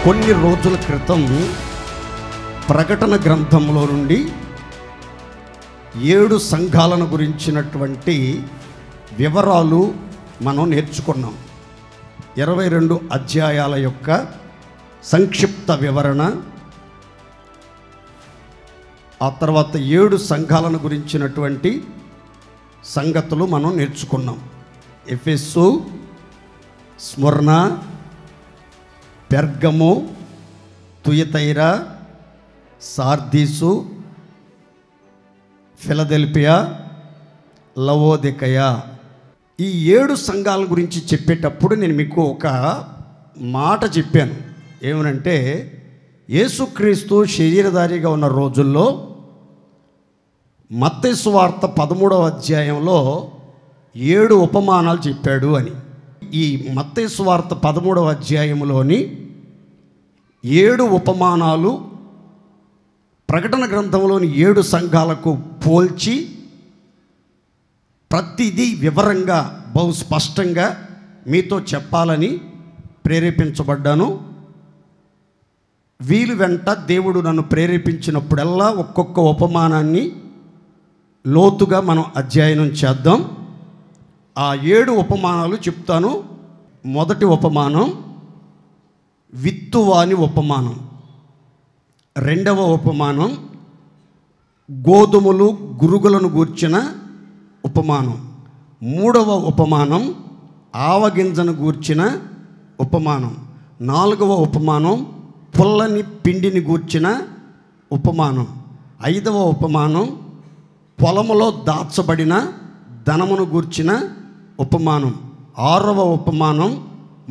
కొన్ని రోజుల క్రితం ప్రకటన గ్రంథంలో నుండి 7 సంఘాలను గురించినటువంటి వివరాలు మనం నేర్చుకున్నాం. 22 అధ్యాయాల యొక్క సంక్షిప్త వివరణ, ఆ తర్వాత 7 సంఘాలను గురించినటువంటి సంగతులు మనం నేర్చుకున్నాం. ఎఫెసు, స్మరణ, పెర్గము, తుయతైరా, సార్దీసు, ఫిలదెల్ఫియా, లవోదికయ. ఈ 7 సంఘాల గురించి చెప్పేటప్పుడు నేను మీకు ఒక మాట చెప్పాను. ఏమనంటే, యేసుక్రీస్తు శరీరధారిగా ఉన్న రోజుల్లో మత్తయి సువార్త 13వ అధ్యాయంలో 7 ఉపమానాలు చెప్పాడు అని. ఈ మత్తయి సువార్త 13వ అధ్యాయంలోని 7 ఉపమానాలు ప్రకటన గ్రంథంలోని 7 సంఘాలకు పోల్చి ప్రతిదీ వివరంగా బహు స్పష్టంగా మీతో చెప్పాలని ప్రేరేపించబడ్డాను. వీలు వెంట దేవుడు నన్ను ప్రేరేపించినప్పుడల్లా ఒక్కొక్క ఉపమానాన్ని లోతుగా మనం అధ్యయనం చేద్దాం. ఆ 7 ఉపమానాలు చెప్తాను. మొదటి ఉపమానం విత్తువాని ఉపమానం. రెండవ ఉపమానం గోధుమలు గురుగులను గూర్చిన ఉపమానం. మూడవ ఉపమానం ఆవగింజను గూర్చిన ఉపమానం. 4వ ఉపమానం పుల్లని పిండిని గూర్చిన ఉపమానం. 5వ ఉపమానం పొలములో దాచబడిన ధనమును గూర్చిన ఉపమానం. 6వ ఉపమానం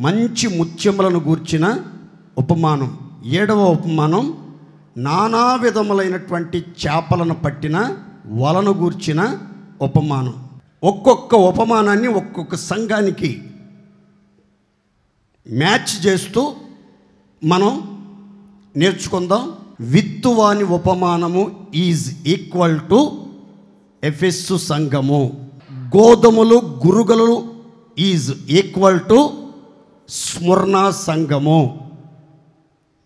మంచి ముత్యములను గూర్చిన ఉపమానం. 7వ ఉపమానం నానా విధములైనటువంటి చేపలను పట్టిన వలను గూర్చిన ఉపమానం. ఒక్కొక్క ఉపమానాన్ని ఒక్కొక్క సంఘానికి మ్యాచ్ చేస్తూ మనం నేర్చుకుందాం. విత్తువాని ఉపమానము ఈజ్ ఈక్వల్ టు ఎఫెసు సంఘము. గోధుమలు గురుగులు ఈజ్ ఈక్వల్ టు స్మరణ సంఘము.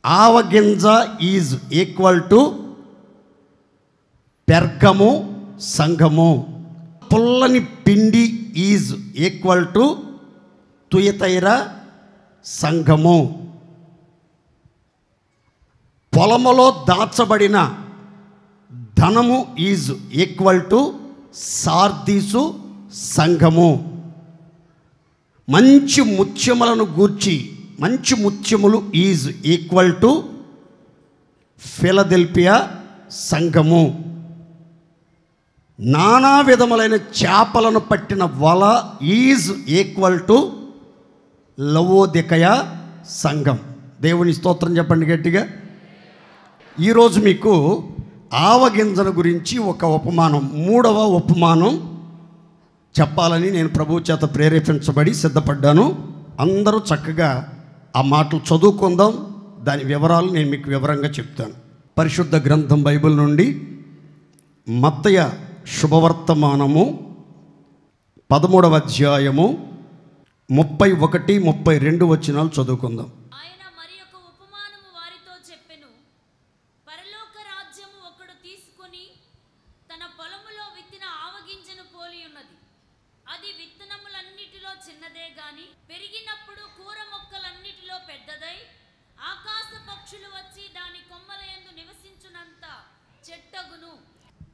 ఆవగింజ ఈజ్ ఈక్వల్ టు పెర్గము సంఘము. పుల్లని పిండి ఈజ్ ఈక్వల్ టు తుయతైరా సంఘము. పొలములో దాచబడిన ధనము ఈజ్ ఈక్వల్ టు సార్దీసు సంఘము. మంచి ముత్యములను గూర్చి, మంచి ముత్యములు ఈజ్ ఈక్వల్ టు ఫిలదెల్ఫియా సంఘము. నానా విధములైన చేపలను పట్టిన వల ఈజ్ ఈక్వల్ టు లవోదికయ సంఘం. దేవుని స్తోత్రం చెప్పండి గట్టిగా. ఈరోజు మీకు ఆవగింజను గురించి ఒక ఉపమానం, 3వ ఉపమానం చెప్పాలని నేను ప్రభువు చేత ప్రేరేపించబడి సిద్ధపడ్డాను. అందరూ చక్కగా ఆ మాటలు చదువుకుందాం. దాని వివరాలు నేను మీకు వివరంగా చెప్తాను. పరిశుద్ధ గ్రంథం బైబిల్ నుండి మత్తయి శుభవర్తమానము 13వ అధ్యాయము 31, 32 వచనాలు చదువుకుందాం.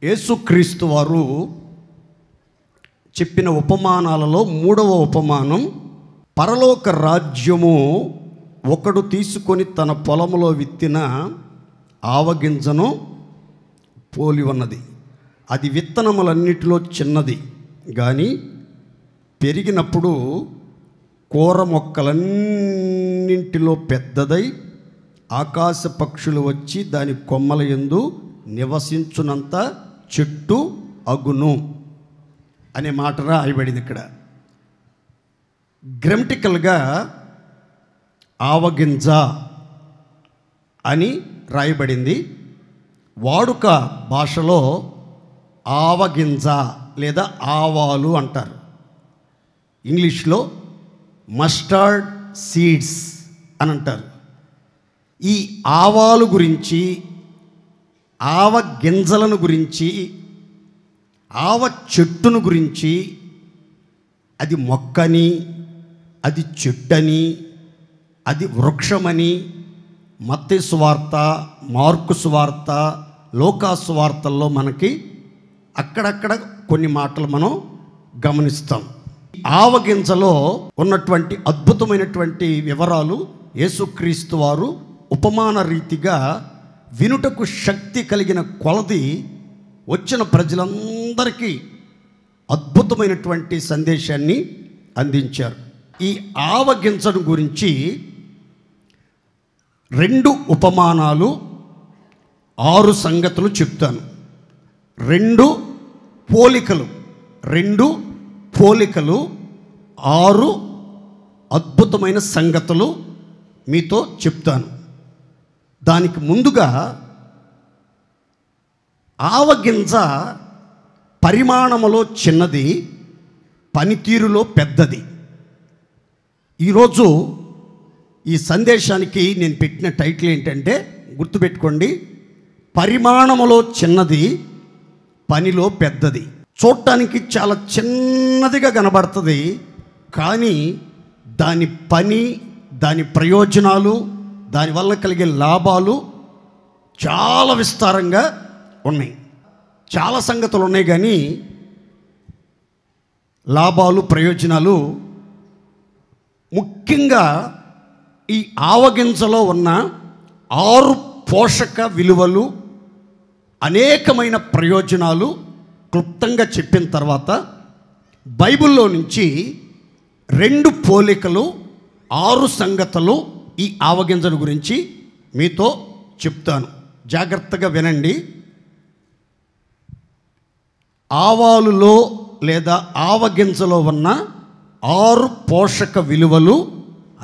యేసుక్రీస్తు వారు చెప్పిన ఉపమానాలలో 3వ ఉపమానం పరలోక రాజ్యము ఒకడు తీసుకొని తన పొలములో విత్తిన ఆవగింజను పోలి ఉన్నది. అది విత్తనములన్నిటిలో చిన్నది, కానీ పెరిగినప్పుడు కూర మొక్కలన్నింటిలో పెద్దదై ఆకాశ పక్షులు వచ్చి దాని కొమ్మల యందు నివసించునంత చెట్టు అగును అనే మాట రాయబడింది ఇక్కడ. గ్రామటికల్గా ఆవగింజ అని రాయబడింది. వాడుక భాషలో ఆవగింజ లేదా ఆవాలు అంటారు. ఇంగ్లీష్లో మస్టర్డ్ సీడ్స్ అని అంటారు. ఈ ఆవాలు గురించి, ఆవ గింజలను గురించి, ఆవ చెట్టును గురించి, అది మొక్కని, అది చెట్టని, అది వృక్షమని మత్తయి సువార్త, మార్కు సువార్త, లూకా సువార్తల్లో మనకి అక్కడక్కడ కొన్ని మాటలు మనం గమనిస్తాం. ఆవగింజలో ఉన్నటువంటి అద్భుతమైనటువంటి వివరాలు యేసుక్రీస్తు వారు ఉపమాన రీతిగా వినుటకు శక్తి కలిగిన కొలది వచ్చిన ప్రజలందరికీ అద్భుతమైనటువంటి సందేశాన్ని అందించారు. ఈ ఆవగింజను గురించి 2 ఉపమానాలు, 6 సంగతులు చెప్తాను. 2 పోలికలు, 6 అద్భుతమైన సంగతులు మీతో చెప్తాను. దానికి ముందుగా ఆవగింజ పరిమాణములో చిన్నది, పనితీరులో పెద్దది. ఈరోజు ఈ సందేశానికి నేను పెట్టిన టైటిల్ ఏంటంటే, గుర్తుపెట్టుకోండి, పరిమాణములో చిన్నది, పనిలో పెద్దది. చూడటానికి చాలా చిన్నదిగా కనబడుతుంది, కానీ దాని పని, దాని ప్రయోజనాలు, దానివల్ల కలిగే లాభాలు చాలా విస్తారంగా ఉన్నాయి. చాలా సంగతులు ఉన్నాయి, కానీ లాభాలు, ప్రయోజనాలు ముఖ్యంగా ఈ ఆవగింజలో ఉన్న 6 పోషక విలువలు, అనేకమైన ప్రయోజనాలు క్లుప్తంగా చెప్పిన తర్వాత బైబిల్లో నుంచి 2 పోలికలు, 6 సంగతులు ఈ ఆవగింజల గురించి మీతో చెప్తాను. జాగ్రత్తగా వినండి. ఆవాలులో లేదా ఆవగింజలో ఉన్న 6 పోషక విలువలు,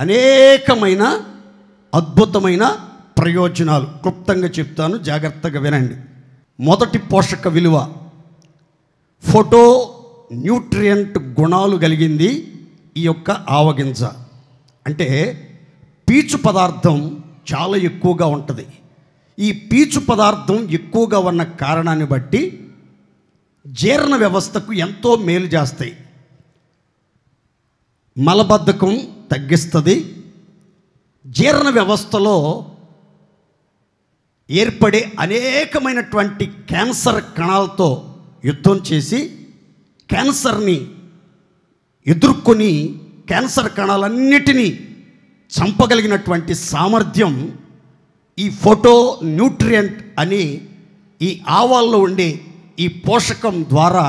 అనేకమైన అద్భుతమైన ప్రయోజనాలు క్లుప్తంగా చెప్తాను, జాగ్రత్తగా వినండి. మొదటి పోషక విలువ, ఫోటో న్యూట్రియంట్ గుణాలు కలిగింది ఈ యొక్క ఆవగింజ. అంటే పీచు పదార్థం చాలా ఎక్కువగా ఉంటుంది. ఈ పీచు పదార్థం ఎక్కువగా ఉన్న కారణాన్ని బట్టి జీర్ణ వ్యవస్థకు ఎంతో మేలు చేస్తాయి. మలబద్ధకం తగ్గిస్తుంది. జీర్ణ వ్యవస్థలో ఏర్పడే అనేకమైనటువంటి క్యాన్సర్ కణాలతో యుద్ధం చేసి క్యాన్సర్ని ఎదుర్కొని క్యాన్సర్ కణాలన్నిటినీ చంపగలిగినటువంటి సామర్థ్యం ఈ ఫోటో న్యూట్రియంట్ అని ఈ ఆవాల్లో ఉండే ఈ పోషకం ద్వారా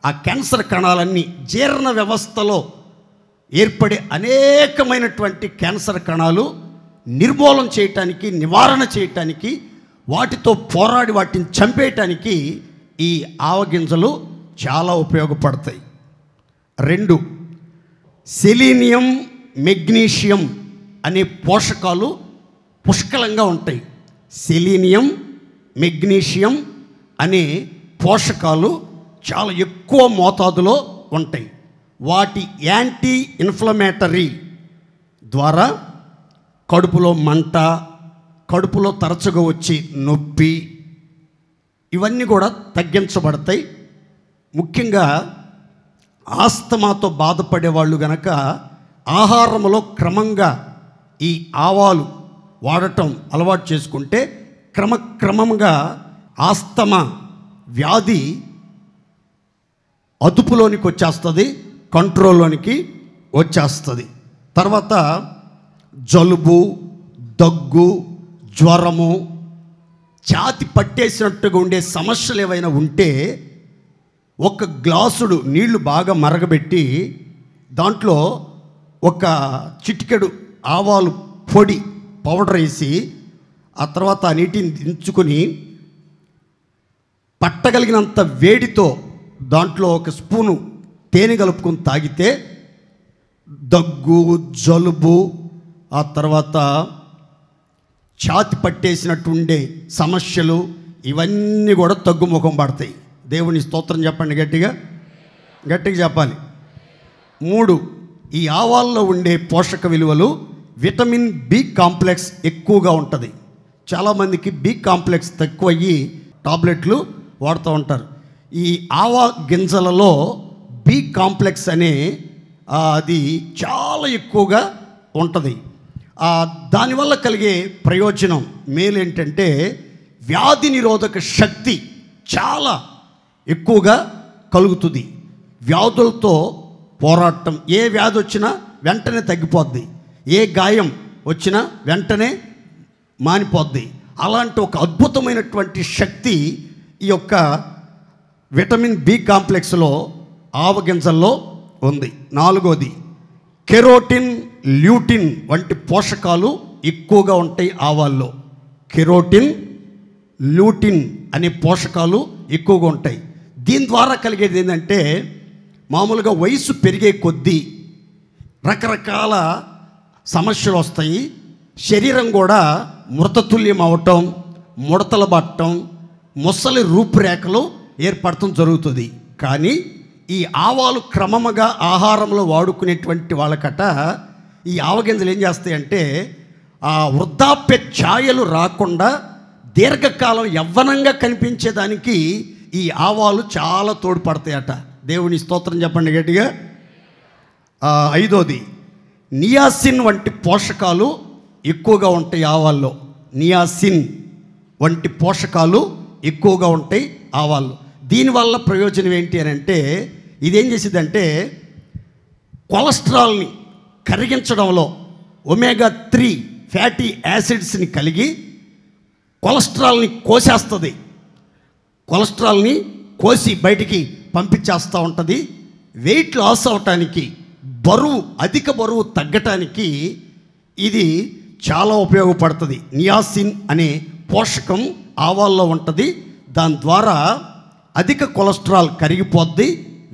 ఆ క్యాన్సర్ కణాలన్నీ, జీర్ణ వ్యవస్థలో ఏర్పడే అనేకమైనటువంటి క్యాన్సర్ కణాలు నిర్మూలన చేయటానికి, నివారణ చేయటానికి, వాటితో పోరాడి వాటిని చంపేయటానికి ఈ ఆవగింజలు చాలా ఉపయోగపడతాయి. 2, సెలీనియం, మెగ్నీషియం అనే పోషకాలు పుష్కలంగా ఉంటాయి. సెలీనియం, మెగ్నీషియం అనే పోషకాలు చాలా ఎక్కువ మోతాదులో ఉంటాయి. వాటి యాంటీ ఇన్ఫ్లమేటరీ ద్వారా కడుపులో మంట, కడుపులో తరచుగా వచ్చి నొప్పి, ఇవన్నీ కూడా తగ్గించబడతాయి. ముఖ్యంగా ఆస్తమాతో బాధపడే వాళ్ళు గనక ఆహారంలో క్రమంగా ఈ ఆవాలు వాడటం అలవాటు చేసుకుంటే క్రమక్రమంగా ఆస్తమా వ్యాధి అదుపులోనికి వచ్చేస్తుంది, కంట్రోల్లోనికి వచ్చేస్తుంది. తర్వాత జలుబు, దగ్గు, జ్వరము, ఛాతి పట్టేసినట్టుగా ఉండే సమస్యలు ఏవైనా ఉంటే ఒక గ్లాసుడు నీళ్లు బాగా మరగబెట్టి దాంట్లో ఒక చిటికెడు ఆవాలు పొడి పౌడర్ వేసి ఆ తర్వాత ఆ నీటిని దించుకొని పట్టగలిగినంత వేడితో దాంట్లో ఒక స్పూను తేనె కలుపుకొని తాగితే దగ్గు, జలుబు, ఆ తర్వాత ఛాతి పట్టేసినట్టుండే సమస్యలు ఇవన్నీ కూడా తగ్గుముఖం పడతాయి. దేవుని స్తోత్రం చెప్పండి, గట్టిగా చెప్పాలి. 3, ఈ ఆవాల్లో ఉండే పోషక విలువలు విటమిన్ బి కాంప్లెక్స్ ఎక్కువగా ఉంటుంది. చాలామందికి బి కాంప్లెక్స్ తక్కువయ్యి టాబ్లెట్లు వాడుతూ ఉంటారు. ఈ ఆవా గింజలలో బి కాంప్లెక్స్ అనే అది చాలా ఎక్కువగా ఉంటుంది. దానివల్ల కలిగే ప్రయోజనం మేలు ఏంటంటే వ్యాధి నిరోధక శక్తి చాలా ఎక్కువగా కలుగుతుంది. వ్యాధులతో పోరాటం, ఏ వ్యాధి వచ్చినా వెంటనే తగ్గిపోద్ది, ఏ గాయం వచ్చినా వెంటనే మానిపోద్ది. అలాంటి ఒక అద్భుతమైనటువంటి శక్తి ఈ యొక్క విటమిన్ బి కాంప్లెక్స్లో ఆవగింజల్లో ఉంది. 4వది కెరోటిన్, ల్యూటిన్ వంటి పోషకాలు ఎక్కువగా ఉంటాయి ఆవాల్లో. కెరోటిన్, ల్యూటిన్ అనే పోషకాలు ఎక్కువగా ఉంటాయి. దీని ద్వారా కలిగేది ఏంటంటే మామూలుగా వయసు పెరిగే కొద్దీ రకరకాల సమస్యలు వస్తాయి. శరీరం కూడా మృతతుల్యం అవటం, ముడతలు పట్టడం, ముసలి రూపురేఖలు ఏర్పడటం జరుగుతుంది. కానీ ఈ ఆవాలు క్రమముగా ఆహారంలో వాడుకునేటువంటి వాళ్ళకట ఈ ఆవగింజలు ఏం చేస్తాయంటే ఆ వృద్ధాప్య ఛాయలు రాకుండా దీర్ఘకాలం యవ్వనంగా కనిపించేదానికి ఈ ఆవాలు చాలా తోడ్పడతాయట. దేవుని స్తోత్రం చెప్పండి గట్టిగా. 5వది నియాసిన్ వంటి పోషకాలు ఎక్కువగా ఉంటాయి ఆవాల్లో. నియాసిన్ వంటి పోషకాలు ఎక్కువగా ఉంటాయి ఆవాల్లో. దీనివల్ల ప్రయోజనం ఏంటి అని అంటే ఇదేం చేసేదంటే కొలెస్ట్రాల్ని కరిగించడంలో ఒమేగా 3 ఫ్యాటీ యాసిడ్స్ని కలిగి కొలెస్ట్రాల్ని కోసేస్తుంది. కొలెస్ట్రాల్ని కోసి బయటికి పంపించేస్తూ ఉంటుంది. వెయిట్ లాస్ అవటానికి, అధిక బరువు తగ్గటానికి ఇది చాలా ఉపయోగపడుతుంది. నియాసిన్ అనే పోషకం ఆవాల్లో ఉంటుంది. దాని ద్వారా అధిక కొలెస్ట్రాల్ కరిగిపోద్ది,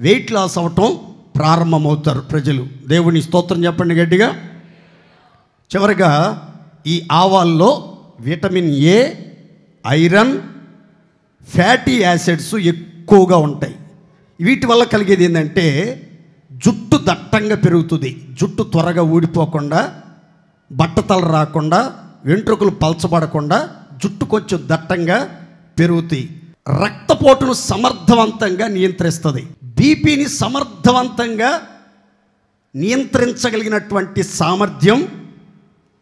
వెయిట్ లాస్ అవటం ప్రారంభమవుతారు ప్రజలు. దేవుని స్తోత్రం చెప్పండి గట్టిగా. చివరిగా ఈ ఆవాల్లో vitamin A, iron, fatty acids ఎక్కువగా ఉంటాయి. వీటి వల్ల కలిగేది ఏంటంటే జుట్టు దట్టంగా పెరుగుతుంది. జుట్టు త్వరగా ఊడిపోకుండా, బట్టతల రాకుండా, వెంట్రుకలు పలచబడకుండా జుట్టు కొంచెం దట్టంగా పెరుగుతాయి. రక్తపోటును సమర్థవంతంగా నియంత్రిస్తుంది. బీపీని సమర్థవంతంగా నియంత్రించగలిగినటువంటి సామర్థ్యం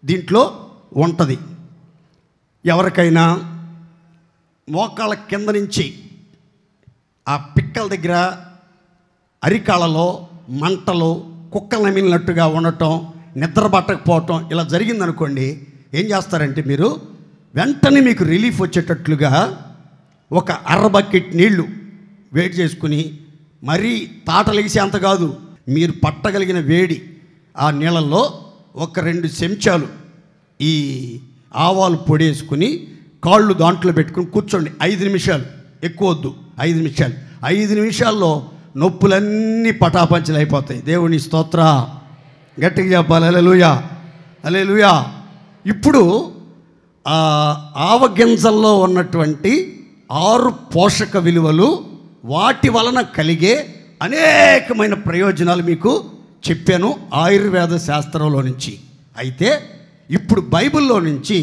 దీంట్లో ఉంటుంది. ఎవరికైనా మోకాళ్ళ కింద నుంచి ఆ పిక్కల దగ్గర అరికాళ్ళలో మంటలు, కుక్కలు నమిలినట్టుగా ఉండటం, నిద్ర పట్టకపోవటం ఇలా జరిగిందనుకోండి, ఏం చేస్తారంటే మీరు వెంటనే మీకు రిలీఫ్ వచ్చేటట్లుగా ఒక బకెట్ నీళ్లు వేడి చేసుకుని, మరీ తాటలేసి అంత కాదు, మీరు పట్టగలిగిన వేడి ఆ నీళ్ళల్లో ఒక 2 చెంచాలు ఈ ఆవాలు పొడి వేసుకుని కాళ్ళు దాంట్లో పెట్టుకుని కూర్చోండి. 5 నిమిషాలు, ఎక్కువ వద్దు, 5 నిమిషాలు. 5 నిమిషాల్లో నొప్పులన్నీ పటాపంచలు అయిపోతాయి. దేవుని స్తోత్ర గట్టిగా చెప్పాలి. హల్లెలూయా, హల్లెలూయా. ఇప్పుడు ఆవగింజల్లో ఉన్నటువంటి 6 పోషక విలువలు, వాటి వలన కలిగే అనేకమైన ప్రయోజనాలు మీకు చెప్పాను ఆయుర్వేద శాస్త్రంలో నుంచి. అయితే ఇప్పుడు బైబిల్లో నుంచి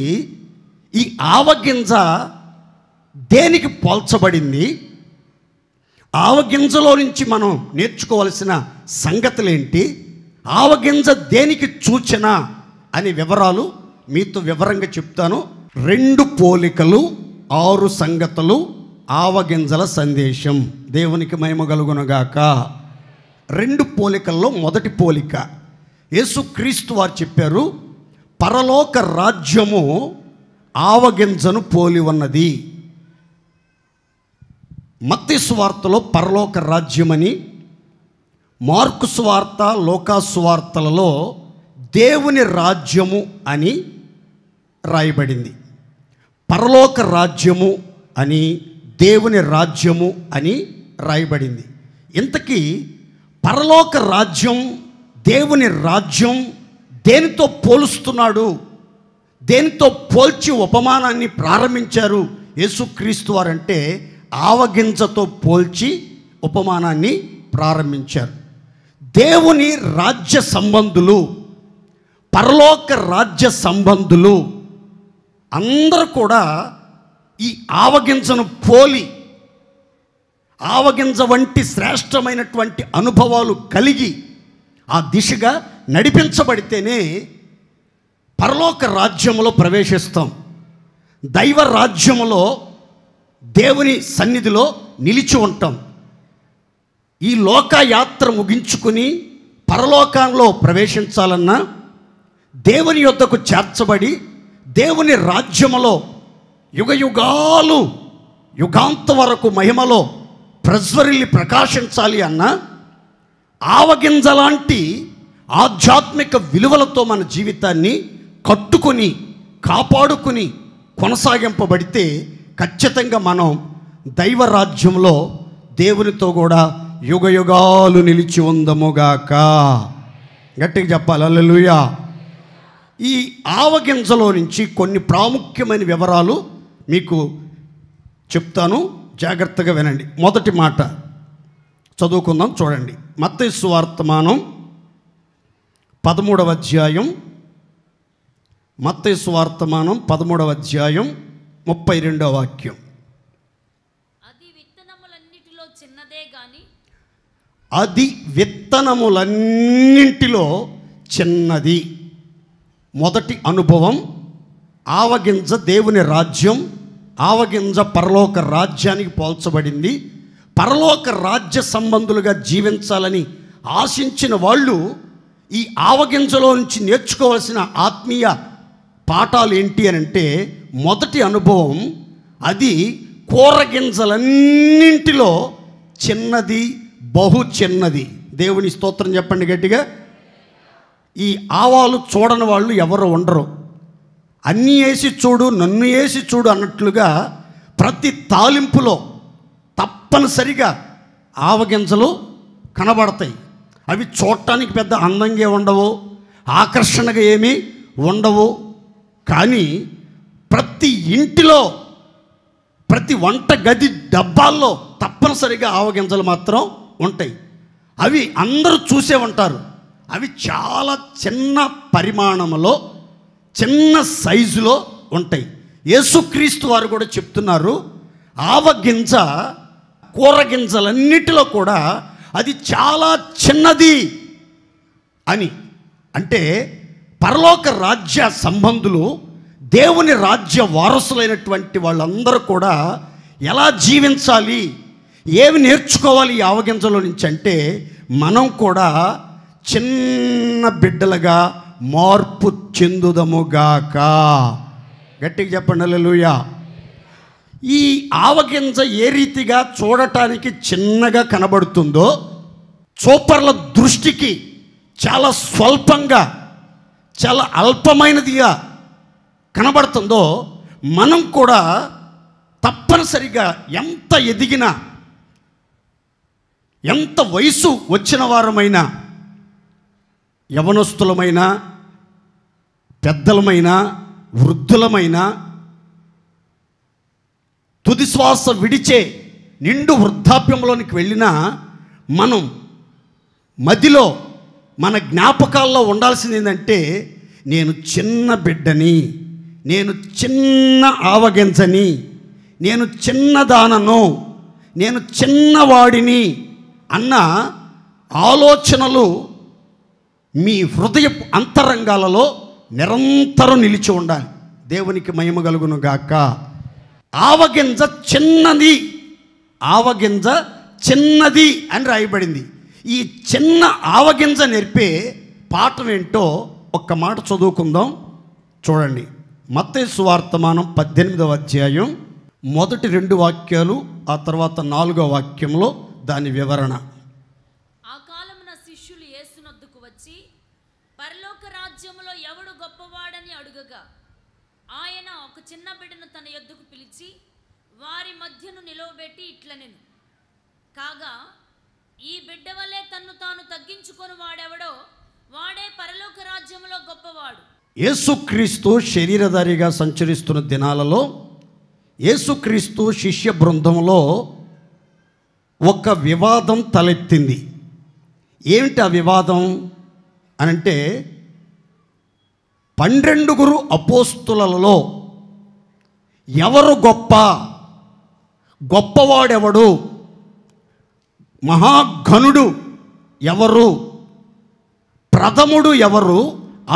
ఈ ఆవగింజ దేనికి పోల్చబడింది, ఆవగింజలో నుంచి మనం నేర్చుకోవాల్సిన సంగతులేంటి, ఆవగింజ దేనికి సూచన అనే వివరాలు మీతో వివరంగా చెప్తాను. 2 పోలికలు, 6 సంగతులు, ఆవగింజల సందేశం. దేవునికి మహిమ కలుగునుగాక. 2 పోలికల్లో మొదటి పోలిక యేసుక్రీస్తు వారు చెప్పారు, పరలోక రాజ్యము ఆవగింజను పోలి ఉన్నది. మత్తయి సువార్తలో పరలోక రాజ్యమని, మార్కు సువార్త, లూకా సువార్తలలో దేవుని రాజ్యము అని రాయబడింది. పరలోక రాజ్యము అని, దేవుని రాజ్యము అని రాయబడింది. ఇంతకీ పరలోక రాజ్యం, దేవుని రాజ్యం దేనితో పోలుస్తున్నాడు, దేనితో పోల్చి ఉపమానాన్ని ప్రారంభించారు యేసుక్రీస్తు వారంటే ఆవగింజతో పోల్చి ఉపమానాన్ని ప్రారంభించారు. దేవుని రాజ్య సంబంధులు పరలోక రాజ్య సంబంధులు అందరూ కూడా ఈ ఆవగింజను పోలి, ఆవగింజ వంటి శ్రేష్టమైనటువంటి అనుభవాలు కలిగి ఆ దిశగా నడిపించబడితేనే పరలోక రాజ్యములో ప్రవేశిస్తాం. దైవ రాజ్యములో దేవుని సన్నిధిలో నిలిచి ఉంటాం. ఈ లోకయాత్ర ముగించుకుని పరలోకంలో ప్రవేశించాలన్నా, దేవుని యొద్దకు చేర్చబడి దేవుని రాజ్యములో యుగయుగాలు యుగాంత వరకు మహిమలో ప్రజ్వరిల్లి ప్రకాశించాలి అన్నా, ఆవగింజలాంటి ఆధ్యాత్మిక విలువలతో మన జీవితాన్ని కట్టుకొని కాపాడుకుని కొనసాగింపబడితే ఖచ్చితంగా మనం దైవరాజ్యంలో దేవునితో కూడా యుగయుగాలు నిలిచి ఉందముగాక. గట్టిగా చెప్పాలి హల్లెలూయా. ఈ ఆవగింజలో నుంచి కొన్ని ప్రాముఖ్యమైన వివరాలు మీకు చెప్తాను, జాగ్రత్తగా వినండి. మొదటి మాట చదువుకుందాం, చూడండి. మత్తయి సువార్తమానం 13వ అధ్యాయం, మత్తయి సువార్తమానం 13వ అధ్యాయం 32వ వాక్యం. అది విత్తనములన్నిటిలో చిన్నదే గాని, అది విత్తనములన్నింటిలో చిన్నది. మొదటి అనుభవం ఆవగింజ దేవుని రాజ్యం, ఆవగింజ పరలోక రాజ్యానికి పోల్చబడింది. పరలోక రాజ్య సంబంధులుగా జీవించాలని ఆశించిన వాళ్ళు ఈ ఆవగింజలో నుంచి నేర్చుకోవాల్సిన ఆత్మీయ పాఠాలు ఏంటి అని అంటే, మొదటి అనుభవం అది కూరగింజలన్నింటిలో చిన్నది, బహు చిన్నది. దేవుని స్తోత్రం చెప్పండి గట్టిగా. ఈ ఆవాలు చూడని వాళ్ళు ఎవరు ఉండరు. అన్నీ వేసి చూడు, నన్ను వేసి చూడు అన్నట్లుగా ప్రతి తాలింపులో తప్పనిసరిగా ఆవగింజలు కనబడతాయి. అవి చూడటానికి పెద్ద అందంగా ఉండవు, ఆకర్షణగా ఏమీ ఉండవు. కానీ ప్రతి ఇంటిలో, ప్రతి వంట గది డబ్బాల్లో తప్పనిసరిగా ఆవగింజలు మాత్రం ఉంటాయి. అవి అందరూ చూసే ఉంటారు. అవి చాలా చిన్న పరిమాణంలో, చిన్న సైజులో ఉంటాయి. యేసుక్రీస్తు వారు కూడా చెప్తున్నారు, ఆవగింజ కూరగింజలన్నిటిలో కూడా అది చాలా చిన్నది అని. అంటే పరలోక రాజ్య సంబంధులు, దేవుని రాజ్య వారసులైనటువంటి వాళ్ళందరూ కూడా ఎలా జీవించాలి, ఏమి నేర్చుకోవాలి ఈ ఆవగింజలో నుంచి అంటే, మనం కూడా చిన్న బిడ్డలుగా మార్పు చెందుదముగాక. గట్టిగా చెప్పండి హల్లెలూయా. ఈ ఆవగింజ ఏ రీతిగా చూడటానికి చిన్నగా కనబడుతుందో, చూపర్ల దృష్టికి చాలా స్వల్పంగా, చాలా అల్పమైనదిగా కనబడుతుందో, మనం కూడా తప్పనిసరిగా ఎంత ఎదిగినా, ఎంత వయసు వచ్చిన వారమైనా, యవనస్తులమైనా, పెద్దలమైనా, వృద్ధులమైనా, తుది శ్వాస విడిచే నిండు వృద్ధాప్యంలోనికి వెళ్ళినా మనం మదిలో, మన జ్ఞాపకాల్లో ఉండాల్సింది ఏంటంటే, నేను చిన్న బిడ్డని, నేను చిన్న ఆవగింజని, నేను చిన్నదానను, నేను చిన్నవాడిని అన్న ఆలోచనలు మీ హృదయ అంతరంగాలలో నిరంతరం నిలిచి ఉండాలి. దేవునికి మహిమ కలుగును గాక. ఆవగింజ చిన్నది, ఆవగింజ చిన్నది అని రాయబడింది. ఈ చిన్న ఆవగింజ నేర్పే పాఠం ఏంటో ఒక్క మాట చదువుకుందాం, చూడండి. మత్తయి సువార్తమానం 18వ అధ్యాయం మొదటి 2 వాక్యాలు, ఆ తర్వాత 4వ వాక్యంలో దాని వివరణ. ఆ కాలమున శిష్యులు యేసునొద్దకు వచ్చి, పరలోక రాజ్యములో ఎవడు గొప్పవాడని అడుగగా, ఆయన ఒక చిన్న బిడ్డను తన యొద్దకు పిలిచి వారి మధ్యను నిలవబెట్టి ఇట్లనెను, కాగా ఈ బిడ్డ వలె తన్ను తాను తగ్గించుకొని వాడెవడో వాడే పరలోక రాజ్యములో గొప్పవాడు. యేసుక్రీస్తు శరీరధారిగా సంచరిస్తున్న దినాలలో యేసుక్రీస్తు శిష్య బృందంలో ఒక వివాదం తలెత్తింది. ఏమిటి ఆ వివాదం అనంటే, 12 అపోస్తులలో ఎవరు గొప్ప, గొప్పవాడెవడు, మహాఘనుడు ఎవరు, ప్రథముడు ఎవరు,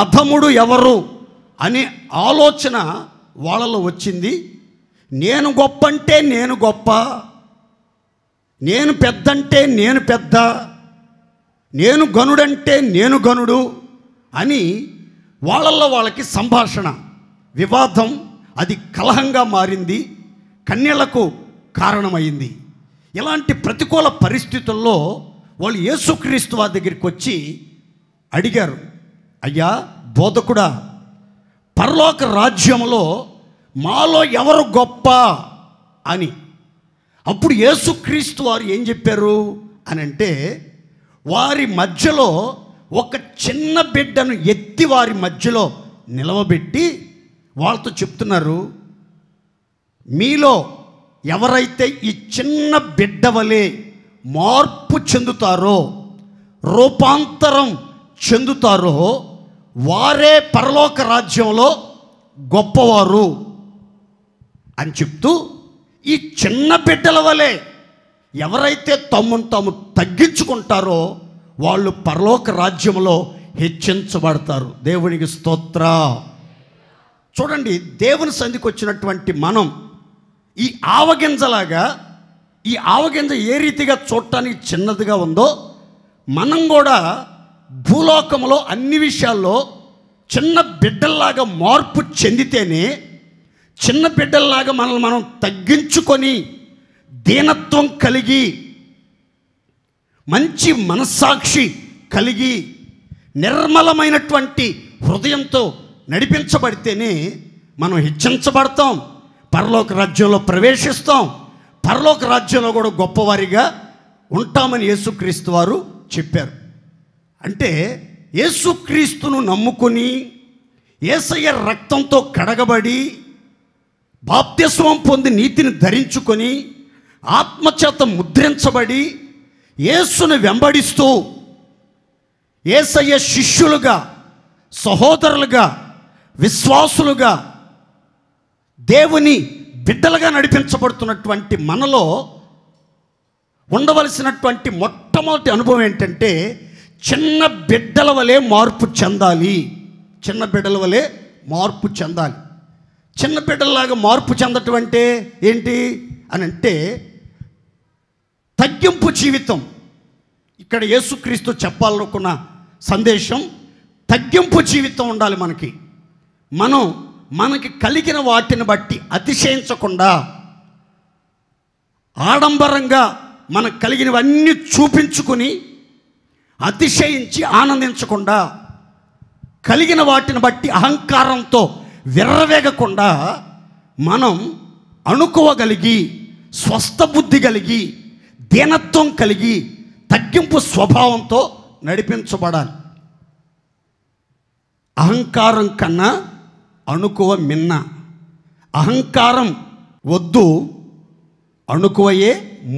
అధముడు ఎవరు అనే ఆలోచన వాళ్ళలో వచ్చింది. నేను గొప్ప అంటే నేను గొప్ప, నేను పెద్ద అంటే నేను పెద్ద, నేను గనుడంటే నేను గనుడు అని వాళ్ళల్లో వాళ్ళకి సంభాషణ, వివాదం, అది కలహంగా మారింది, కన్నీళ్లకు కారణమైంది. ఇలాంటి ప్రతికూల పరిస్థితుల్లో వాళ్ళు యేసుక్రీస్తు వారి దగ్గరికి వచ్చి అడిగారు, అయ్యా బోధకుడా, పరలోక రాజ్యంలో మాలో ఎవరు గొప్ప అని. అప్పుడు యేసుక్రీస్తు వారు ఏం చెప్పారు అని అంటే, వారి మధ్యలో ఒక చిన్న బిడ్డను ఎత్తి వారి మధ్యలో నిలవబెట్టి వాళ్ళతో చెప్తున్నారు, మీలో ఎవరైతే ఈ చిన్న బిడ్డ వలె మార్పు చెందుతారో, రూపాంతరం చెందుతారో వారే పరలోక రాజ్యంలో గొప్పవారు అని చెప్తూ, ఈ చిన్న బిడ్డల వలె ఎవరైతే తమను తాము తగ్గించుకుంటారో వాళ్ళు పరలోక రాజ్యంలో హెచ్చించబడతారు. దేవునికి స్తోత్ర. చూడండి, దేవుని సన్నిధికి వచ్చినటువంటి మనం ఈ ఆవగింజలాగా, ఈ ఆవగింజ ఏ రీతిగా చూడటానికి చిన్నదిగా ఉందో, మనం కూడా భూలోకంలో అన్ని విషయాల్లో చిన్న బిడ్డల్లాగా మార్పు చెందితేనే, చిన్న బిడ్డల్లాగా మనల్ని మనం తగ్గించుకొని దీనత్వం కలిగి, మంచి మనస్సాక్షి కలిగి, నిర్మలమైనటువంటి హృదయంతో నడిపించబడితేనే మనం హెచ్చించబడతాం, పరలోక రాజ్యంలో ప్రవేశిస్తాం, పరలోక రాజ్యంలో కూడా గొప్పవారిగా ఉంటామని యేసుక్రీస్తు వారు చెప్పారు. అంటే యేసుక్రీస్తును నమ్ముకొని, యేసయ్య రక్తంతో కడగబడి, బాప్తిస్మం పొంది నీతిని ధరించుకొని, ఆత్మచేత ముద్రించబడి, యేసును వెంబడిస్తూ యేసయ్య శిష్యులుగా, సహోదరులుగా, విశ్వాసులుగా, దేవుని బిడ్డలుగా నడిపించబడుతున్నటువంటి మనలో ఉండవలసినటువంటి మొట్టమొదటి అనుభవం ఏంటంటే, చిన్న బిడ్డల వలె మార్పు చెందాలి. చిన్న బిడ్డల వలె మార్పు చెందాలి. చిన్న బిడ్డలలాగా మార్పు చెందటం అంటే ఏంటి అని అంటే, తగ్గింపు జీవితం. ఇక్కడ యేసుక్రీస్తు చెప్పాలనుకున్న సందేశం, తగ్గింపు జీవితం ఉండాలి మనకి. మనకి కలిగిన వాటిని బట్టి అతిశయించకుండా, ఆడంబరంగా మనకు కలిగినవన్నీ చూపించుకుని అతిశయించి ఆనందించకుండా, కలిగిన వాటిని బట్టి అహంకారంతో విర్రవేగకుండా మనం అణుకోవగలిగి, స్వస్థ బుద్ధి కలిగి, దీనత్వం కలిగి, తగ్గింపు స్వభావంతో నడిపించబడాలి. అహంకారం కన్నా అణుకువ మిన్న. అహంకారం వద్దు, అణుకువయే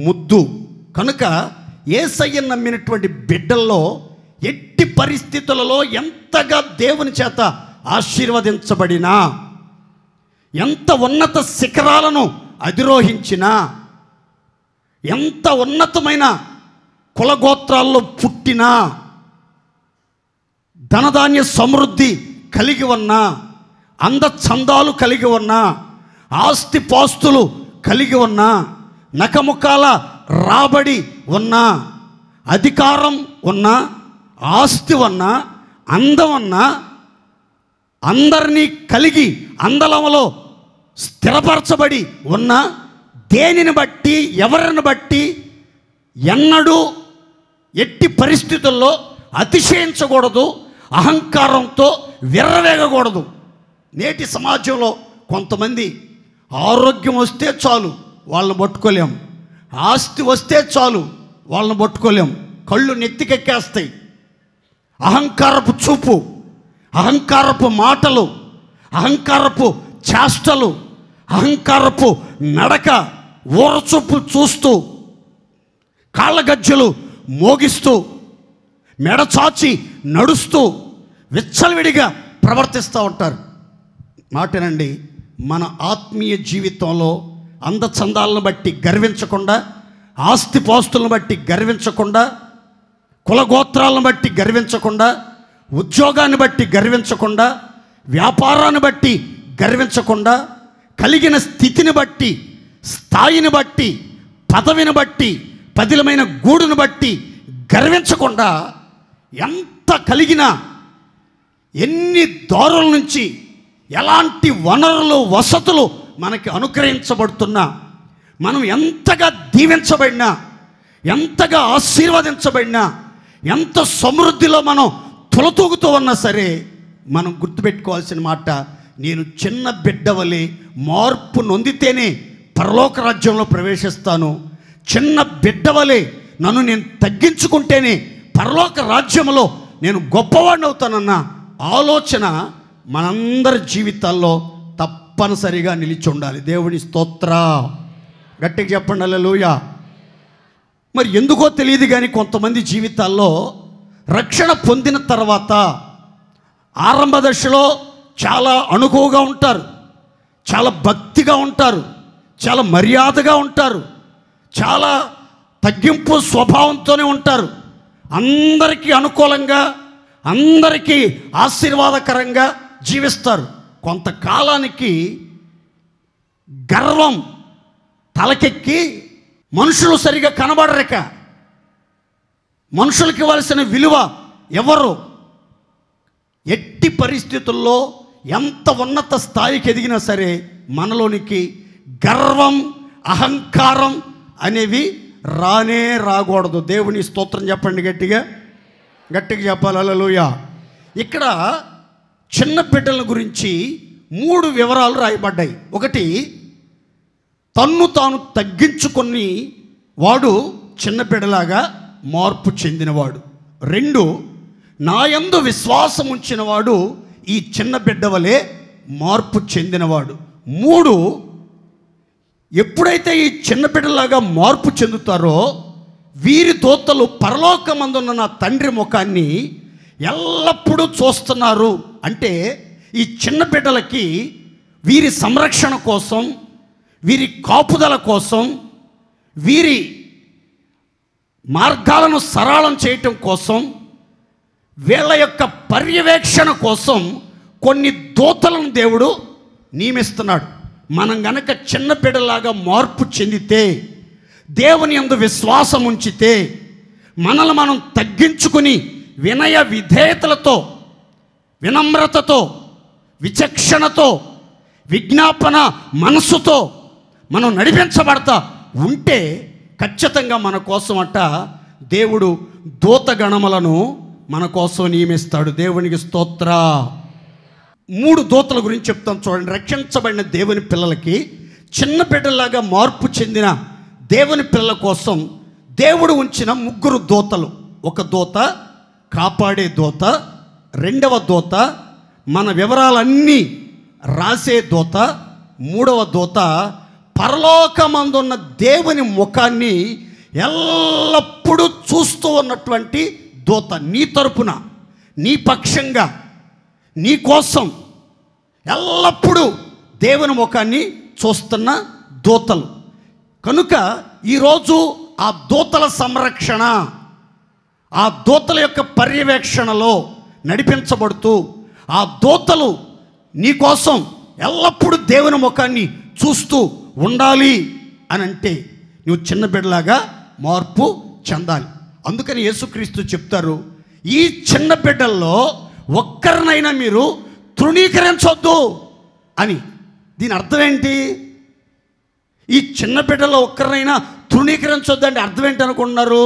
ముద్దు. కనుక యేసయ్యను నమ్మినటువంటి బిడ్డల్లో ఎట్టి పరిస్థితులలో ఎంతగా దేవుని చేత ఆశీర్వదించబడినా, ఎంత ఉన్నత శిఖరాలను అధిరోహించినా, ఎంత ఉన్నతమైన కులగోత్రాల్లో పుట్టినా, ధనధాన్య సమృద్ధి కలిగి ఉన్నా, అందచందాలు కలిగి ఉన్నా, ఆస్తిపాస్తులు కలిగి ఉన్నా, నకముకాల రాబడి ఉన్నా, అధికారం ఉన్నా, ఆస్తి ఉన్నా, అందం ఉన్నా, అందరినీ కలిగి అందలములో స్థిరపరచబడి ఉన్న, దేనిని బట్టి, ఎవరిని బట్టి ఎన్నడూ ఎట్టి పరిస్థితుల్లో అతిశయించకూడదు, అహంకారంతో విర్రవేగకూడదు. నేటి సమాజంలో కొంతమంది ఆరోగ్యం వస్తే చాలు వాళ్ళని పట్టుకోలేం, ఆస్తి వస్తే చాలు వాళ్ళని పట్టుకోలేం, కళ్ళు నెత్తికెక్కేస్తాయి. అహంకారపు చూపు, అహంకారపు మాటలు, అహంకారపు చేష్టలు, అహంకారపు నడక, ఊరచూపు చూస్తూ, కాళ్ళ గజ్జలు మోగిస్తూ, మెడచాచి నడుస్తూ, విచ్చలవిడిగా ప్రవర్తిస్తూ ఉంటారు. మాటనండి, మన ఆత్మీయ జీవితంలో అందచందాలను బట్టి గర్వించకుండా, ఆస్తిపాస్తులను బట్టి గర్వించకుండా, కులగోత్రాలను బట్టి గర్వించకుండా, ఉద్యోగాన్ని బట్టి గర్వించకుండా, వ్యాపారాన్ని బట్టి గర్వించకుండా, కలిగిన స్థితిని బట్టి, స్థాయిని బట్టి, పదవిని బట్టి, పదిలమైన గూడును బట్టి గర్వించకుండా, ఎంత కలిగిన ఎన్ని దారుల నుంచి ఎలాంటి వనరులు వసతులు మనకి అనుగ్రహించబడుతున్నా, మనం ఎంతగా దీవించబడినా, ఎంతగా ఆశీర్వదించబడినా, ఎంత సమృద్ధిలో మనం తొలతూగుతూ ఉన్నా సరే, మనం గుర్తుపెట్టుకోవాల్సిన మాట, నేను చిన్న బిడ్డ వలె మార్పు నొందితేనే పరలోక రాజ్యంలో ప్రవేశిస్తాను. చిన్న బిడ్డ వలె నన్ను నేను తగ్గించుకుంటేనే పరలోక రాజ్యంలో నేను గొప్పవాడిని అవుతానన్న ఆలోచన మనందరి జీవితాల్లో తప్పనిసరిగా నిలిచి ఉండాలి. దేవుని స్తోత్ర. గట్టిగా చెప్పండి హల్లెలూయా. మరి ఎందుకో తెలియదు కానీ కొంతమంది జీవితాల్లో రక్షణ పొందిన తర్వాత ఆరంభ దశలో చాలా అణుకువగా ఉంటారు, చాలా భక్తిగా ఉంటారు, చాలా మర్యాదగా ఉంటారు, చాలా తగ్గింపు స్వభావంతోనే ఉంటారు, అందరికీ అనుకూలంగా, అందరికీ ఆశీర్వాదకరంగా జీవిస్తారు. కొంతకాలానికి గర్వం తలకెక్కి మనుషులు సరిగా కనబడరేక, మనుషులకి ఇవ్వాల్సిన విలువ ఎవరు, ఎట్టి పరిస్థితుల్లో ఎంత ఉన్నత స్థాయికి ఎదిగినా సరే మనలోనికి గర్వం, అహంకారం అనేవి రానే రాకూడదు. దేవుని స్తోత్రం చెప్పండి గట్టిగా, గట్టిగా చెప్పాలి హల్లెలూయా. ఇక్కడ చిన్న బిడ్డల గురించి 3 వివరాలు రాయబడ్డాయి. ఒకటి, తన్ను తాను తగ్గించుకొని వాడు చిన్న బిడ్డలాగా మార్పు చెందినవాడు. 2, నాయందు విశ్వాసం ఉంచినవాడు ఈ చిన్న బిడ్డ వలె మార్పు చెందినవాడు. 3, ఎప్పుడైతే ఈ చిన్న బిడ్డలాగా మార్పు చెందుతారో వీరి దూతలు పరలోకమందున్న నా తండ్రి ముఖాన్ని ఎల్లప్పుడూ చూస్తున్నారు. అంటే ఈ చిన్న బిడ్డలకి వీరి సంరక్షణ కోసం, వీరి కాపుదల కోసం, వీరి మార్గాలను సరళం చేయటం కోసం, వీళ్ళ యొక్క పర్యవేక్షణ కోసం కొన్ని దూతలను దేవుడు నియమిస్తున్నాడు. మనం గనక చిన్న బిడ్డలాగా మార్పు చెందితే, దేవుని యందు విశ్వాసం ఉంచితే, మనల్ని మనం తగ్గించుకుని వినయ విధేయతలతో, వినమ్రతతో, విచక్షణతో, విజ్ఞాపన మనస్సుతో మనం నడిపించబడతా ఉంటే ఖచ్చితంగా మన కోసం దేవుడు దూతగణములను మన కోసం నియమిస్తాడు. దేవునికి స్తోత్ర. 3 దూతల గురించి చెప్తాం చూడండి. రక్షించబడిన దేవుని పిల్లలకి, చిన్న బిడ్డలాగా మార్పు చెందిన దేవుని పిల్లల కోసం దేవుడు ఉంచిన 3 దూతలు. ఒక దూత కాపాడే దూత, 2వ దూత మన వివరాలన్నీ రాసే దూత, 3వ దూత పరలోకమందున్న దేవుని ముఖాన్ని ఎల్లప్పుడూ చూస్తూ ఉన్నటువంటి దూత. నీ తరపున, నీ పక్షంగా, నీ కోసం ఎల్లప్పుడూ దేవుని ముఖాన్ని చూస్తున్న దూతలు. కనుక ఈరోజు ఆ దూతల సంరక్షణ, ఆ దూతల యొక్క పర్యవేక్షణలో నడిపించబడుతూ, ఆ దూతలు నీ కోసం ఎల్లప్పుడూ దేవుని ముఖాన్ని చూస్తూ ఉండాలి అని అంటే నువ్వు చిన్న బిడ్డలాగా మార్పు చెందాలి. అందుకని యేసుక్రీస్తు చెప్తారు, ఈ చిన్న బిడ్డల్లో ఒక్కరినైనా మీరు తృణీకరించొద్దు అని. దీని అర్థం ఏంటి? ఈ చిన్న బిడ్డలో ఒక్కరినైనా తృణీకరించొద్దు అంటే అర్థం ఏంటి అనుకుంటున్నారు?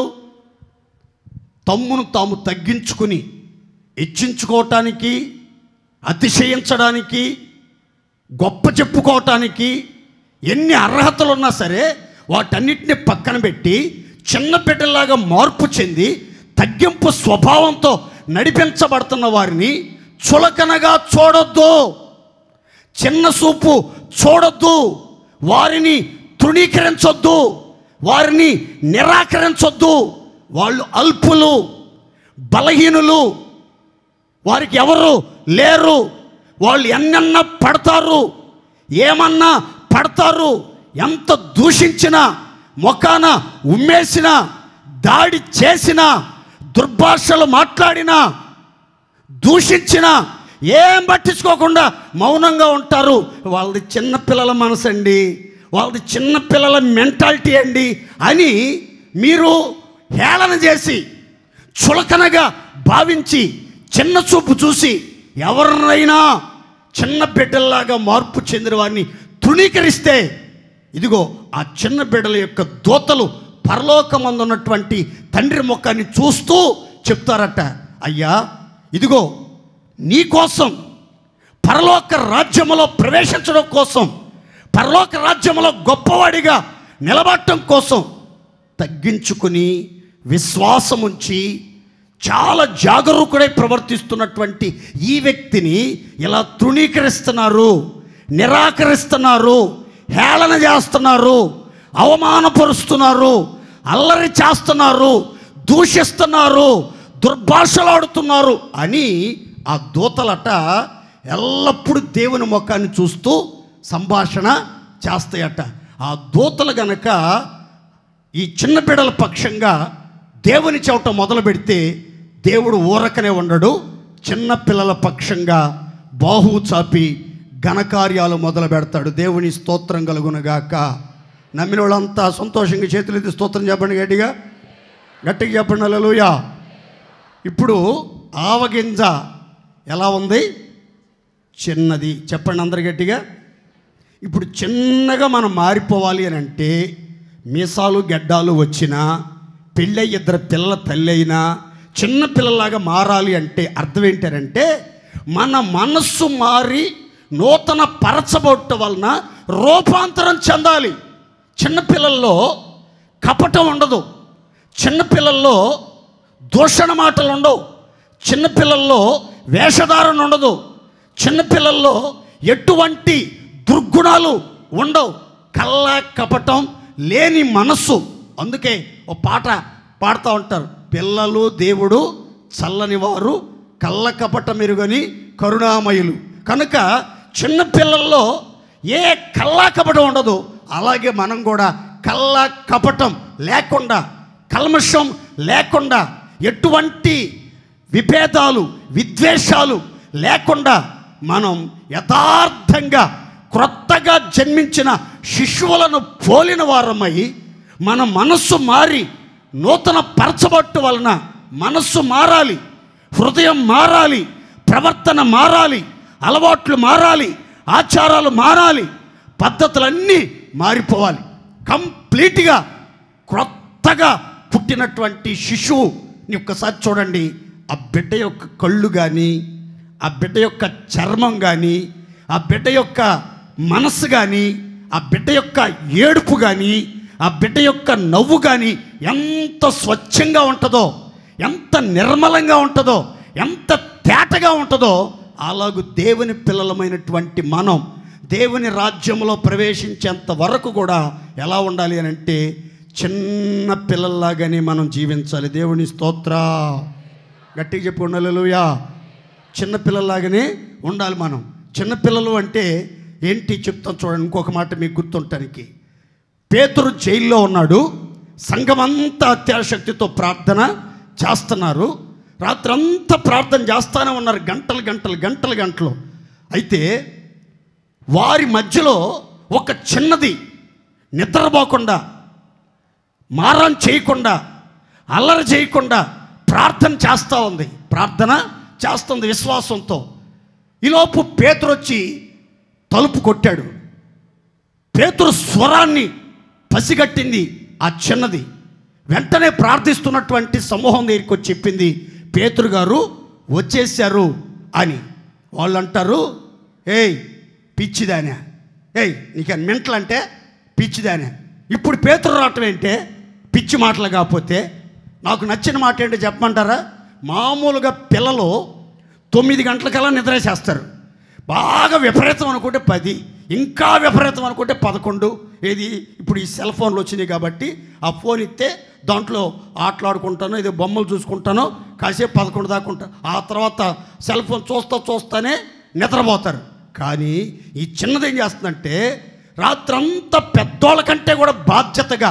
తమ్మును తాము తగ్గించుకుని హెచ్చించుకోవటానికి, అతిశయించడానికి, గొప్ప చెప్పుకోవటానికి ఎన్ని అర్హతలు ఉన్నా సరే వాటన్నిటిని పక్కన పెట్టి చిన్న బిడ్డలాగా మార్పు చెంది తగ్గింపు స్వభావంతో నడిపించబడుతున్న వారిని చులకనగా చూడొద్దు, చిన్న చూపు చూడొద్దు, వారిని తృణీకరించొద్దు, వారిని నిరాకరించొద్దు. వాళ్ళు అల్పులు, బలహీనులు, వారికి ఎవరు లేరు. వాళ్ళు ఎన్నన్నా పడతారు, ఏమన్నా పడతారు. ఎంత దూషించినా, ముఖాన ఉమ్మేసినా, దాడి చేసినా, దుర్భాషలు మాట్లాడినా, దూషించినా ఏం పట్టించుకోకుండా మౌనంగా ఉంటారు. వాళ్ళది చిన్నపిల్లల మనసు అండి, వాళ్ళది చిన్నపిల్లల మెంటాలిటీ అండి అని మీరు హేళన చేసి, చులకనగా భావించి, చిన్న చూపు చూసి ఎవరినైనా చిన్న బిడ్డల్లాగా మార్పు చెందిన వారిని తృణీకరిస్తే, ఇదిగో ఆ చిన్న బిడ్డల యొక్క దూతలు పరలోకమందు ఉన్నటువంటి తండ్రి ముఖాన్ని చూస్తూ చెప్తారట, అయ్యా ఇదిగో నీ కోసం పరలోక రాజ్యములో ప్రవేశించడం కోసం, పరలోక రాజ్యములో గొప్పవాడిగా నిలబడటం కోసం తగ్గించుకుని విశ్వాసం ఉంచి చాలా జాగరూకుడై ప్రవర్తిస్తున్నటువంటి ఈ వ్యక్తిని ఇలా తృణీకరిస్తున్నారు, నిరాకరిస్తున్నారు, హేళన చేస్తున్నారు, అవమానపరుస్తున్నారు, అల్లరి చేస్తున్నారు, దూషిస్తున్నారు, దుర్భాషలాడుతున్నారు అని ఆ దూతలట ఎల్లప్పుడూ దేవుని ముఖాన్ని చూస్తూ సంభాషణ చేస్తాయట. ఆ దూతలు గనక ఈ చిన్న బిడ్డల పక్షంగా దేవుని చెవట మొదలు పెడితే దేవుడు ఊరకనే ఉండడు. చిన్న పిల్లల పక్షంగా బాహువు చాపి ఘనకార్యాలు మొదలు పెడతాడు. దేవుని స్తోత్రం కలుగునుగాక. నమ్మిన వాళ్ళంతా సంతోషంగా చేతులెత్తి స్తోత్రం చెప్పండి, గట్టిగా గట్టిగా చెప్పండి హల్లెలూయా. ఇప్పుడు ఆవగింజ ఎలా ఉంది? చిన్నది. చెప్పండి అందరు గట్టిగా. ఇప్పుడు చిన్నగా మనం మారిపోవాలి అని అంటే, మీసాలు గెడ్డాలు వచ్చినా, పెళ్ళై 2 పిల్లల తల్లి అయినా, చిన్న పిల్లలాగా మారాలి అంటే అర్థం ఏంటంటే, మన మనస్సు మారి నూతన పరచబడటం వలన రూపాంతరం చెందాలి. చిన్నపిల్లల్లో కపటం ఉండదు, చిన్నపిల్లల్లో దూషణ మాటలు ఉండవు, చిన్నపిల్లల్లో వేషధారణ ఉండదు, చిన్నపిల్లల్లో ఎటువంటి దుర్గుణాలు ఉండవు, కళ్ళ కపటం లేని మనస్సు. అందుకే ఓ పాట పాడుతూ ఉంటారు, పిల్లలు దేవుడు చల్లని వారు కళ్ళ కపటం ఎరుగని కరుణామయులు. కనుక చిన్న పిల్లల్లో ఏ కళ్ళ కపటం ఉండదు. అలాగే మనం కూడా కళ్ళ కపటం లేకుండా, కల్మషం లేకుండా, ఎటువంటి విభేదాలు విద్వేషాలు లేకుండా మనం యథార్థంగా క్రొత్తగా జన్మించిన శిశువులను పోలిన వారమై మన మనస్సు మారి నూతన పరచబట్టు వలన మనస్సు మారాలి, హృదయం మారాలి, ప్రవర్తన మారాలి, అలవాట్లు మారాలి, ఆచారాలు మారాలి, పద్ధతులన్నీ మారిపోవాలి. కంప్లీట్గా క్రొత్తగా పుట్టినటువంటి శిశువుని ఒక్కసారి చూడండి. ఆ బిడ్డ యొక్క కళ్ళు కానీ, ఆ బిడ్డ యొక్క చర్మం కానీ, ఆ బిడ్డ యొక్క మనస్సు కానీ, ఆ బిడ్డ యొక్క ఏడుపు కానీ, ఆ బిడ్డ యొక్క నవ్వు కానీ ఎంత స్వచ్ఛంగా ఉంటుందో, ఎంత నిర్మలంగా ఉంటుందో, ఎంత తేటగా ఉంటుందో, అలాగూ దేవుని పిల్లలమైనటువంటి మనం దేవుని రాజ్యంలో ప్రవేశించేంత వరకు కూడా ఎలా ఉండాలి అని అంటే, చిన్న పిల్లల్లాగానే మనం జీవించాలి. దేవుని స్తోత్ర. గట్టిగా చెప్పుకోండి హల్లెలూయా. చిన్నపిల్లలాగానే ఉండాలి మనం. చిన్నపిల్లలు అంటే ఏంటి చెప్తాను చూడండి. ఇంకొక మాట మీకు గుర్తుంటానికి, పేతురు జైల్లో ఉన్నాడు. సంఘమంతా అత్యాశక్తితో ప్రార్థన చేస్తున్నారు. రాత్రంతా ప్రార్థన చేస్తూనే ఉన్నారు, గంటలు. అయితే వారి మధ్యలో ఒక చిన్నది నిద్రపోకుండా, మారం చేయకుండా, అల్లరి చేయకుండా ప్రార్థన చేస్తుంది విశ్వాసంతో. ఈలోపు పేతురు వచ్చి తలుపు కొట్టాడు. పేతురు స్వరాన్ని పసిగట్టింది ఆ చిన్నది. వెంటనే ప్రార్థిస్తున్నటువంటి సమూహం దగ్గరికి వచ్చి చెప్పింది, పేతురు గారు వచ్చేసారు అని. వాళ్ళు అంటారు, ఏయ్ పిచ్చిదానే, ఏయ్ నీకు మెంటల్ అంటే పిచ్చిదానే. ఇప్పుడు పేతురు రావటం ఏంటే పిచ్చి మాటలు కాకపోతే? నాకు నచ్చిన మాట ఏంటో చెప్పమంటారా? మామూలుగా పిల్లలు 9 గంటలకల్లా నిద్రేసేస్తారు. బాగా విపరీతం అనుకుంటే 10, ఇంకా విపరీతం అనుకుంటే 11. ఏది ఇప్పుడు ఈ సెల్ ఫోన్లు వచ్చినాయి కాబట్టి ఆ ఫోన్ ఇస్తే దాంట్లో ఆటలాడుకుంటానో, ఇది బొమ్మలు చూసుకుంటానో, కాసేపు 11 దాకా ఉంటారు. ఆ తర్వాత సెల్ ఫోన్ చూస్తానే నిద్రపోతారు. కానీ ఈ చిన్నది ఏం చేస్తుందంటే రాత్రంతా పెద్దోళ్ళ కంటే కూడా బాధ్యతగా,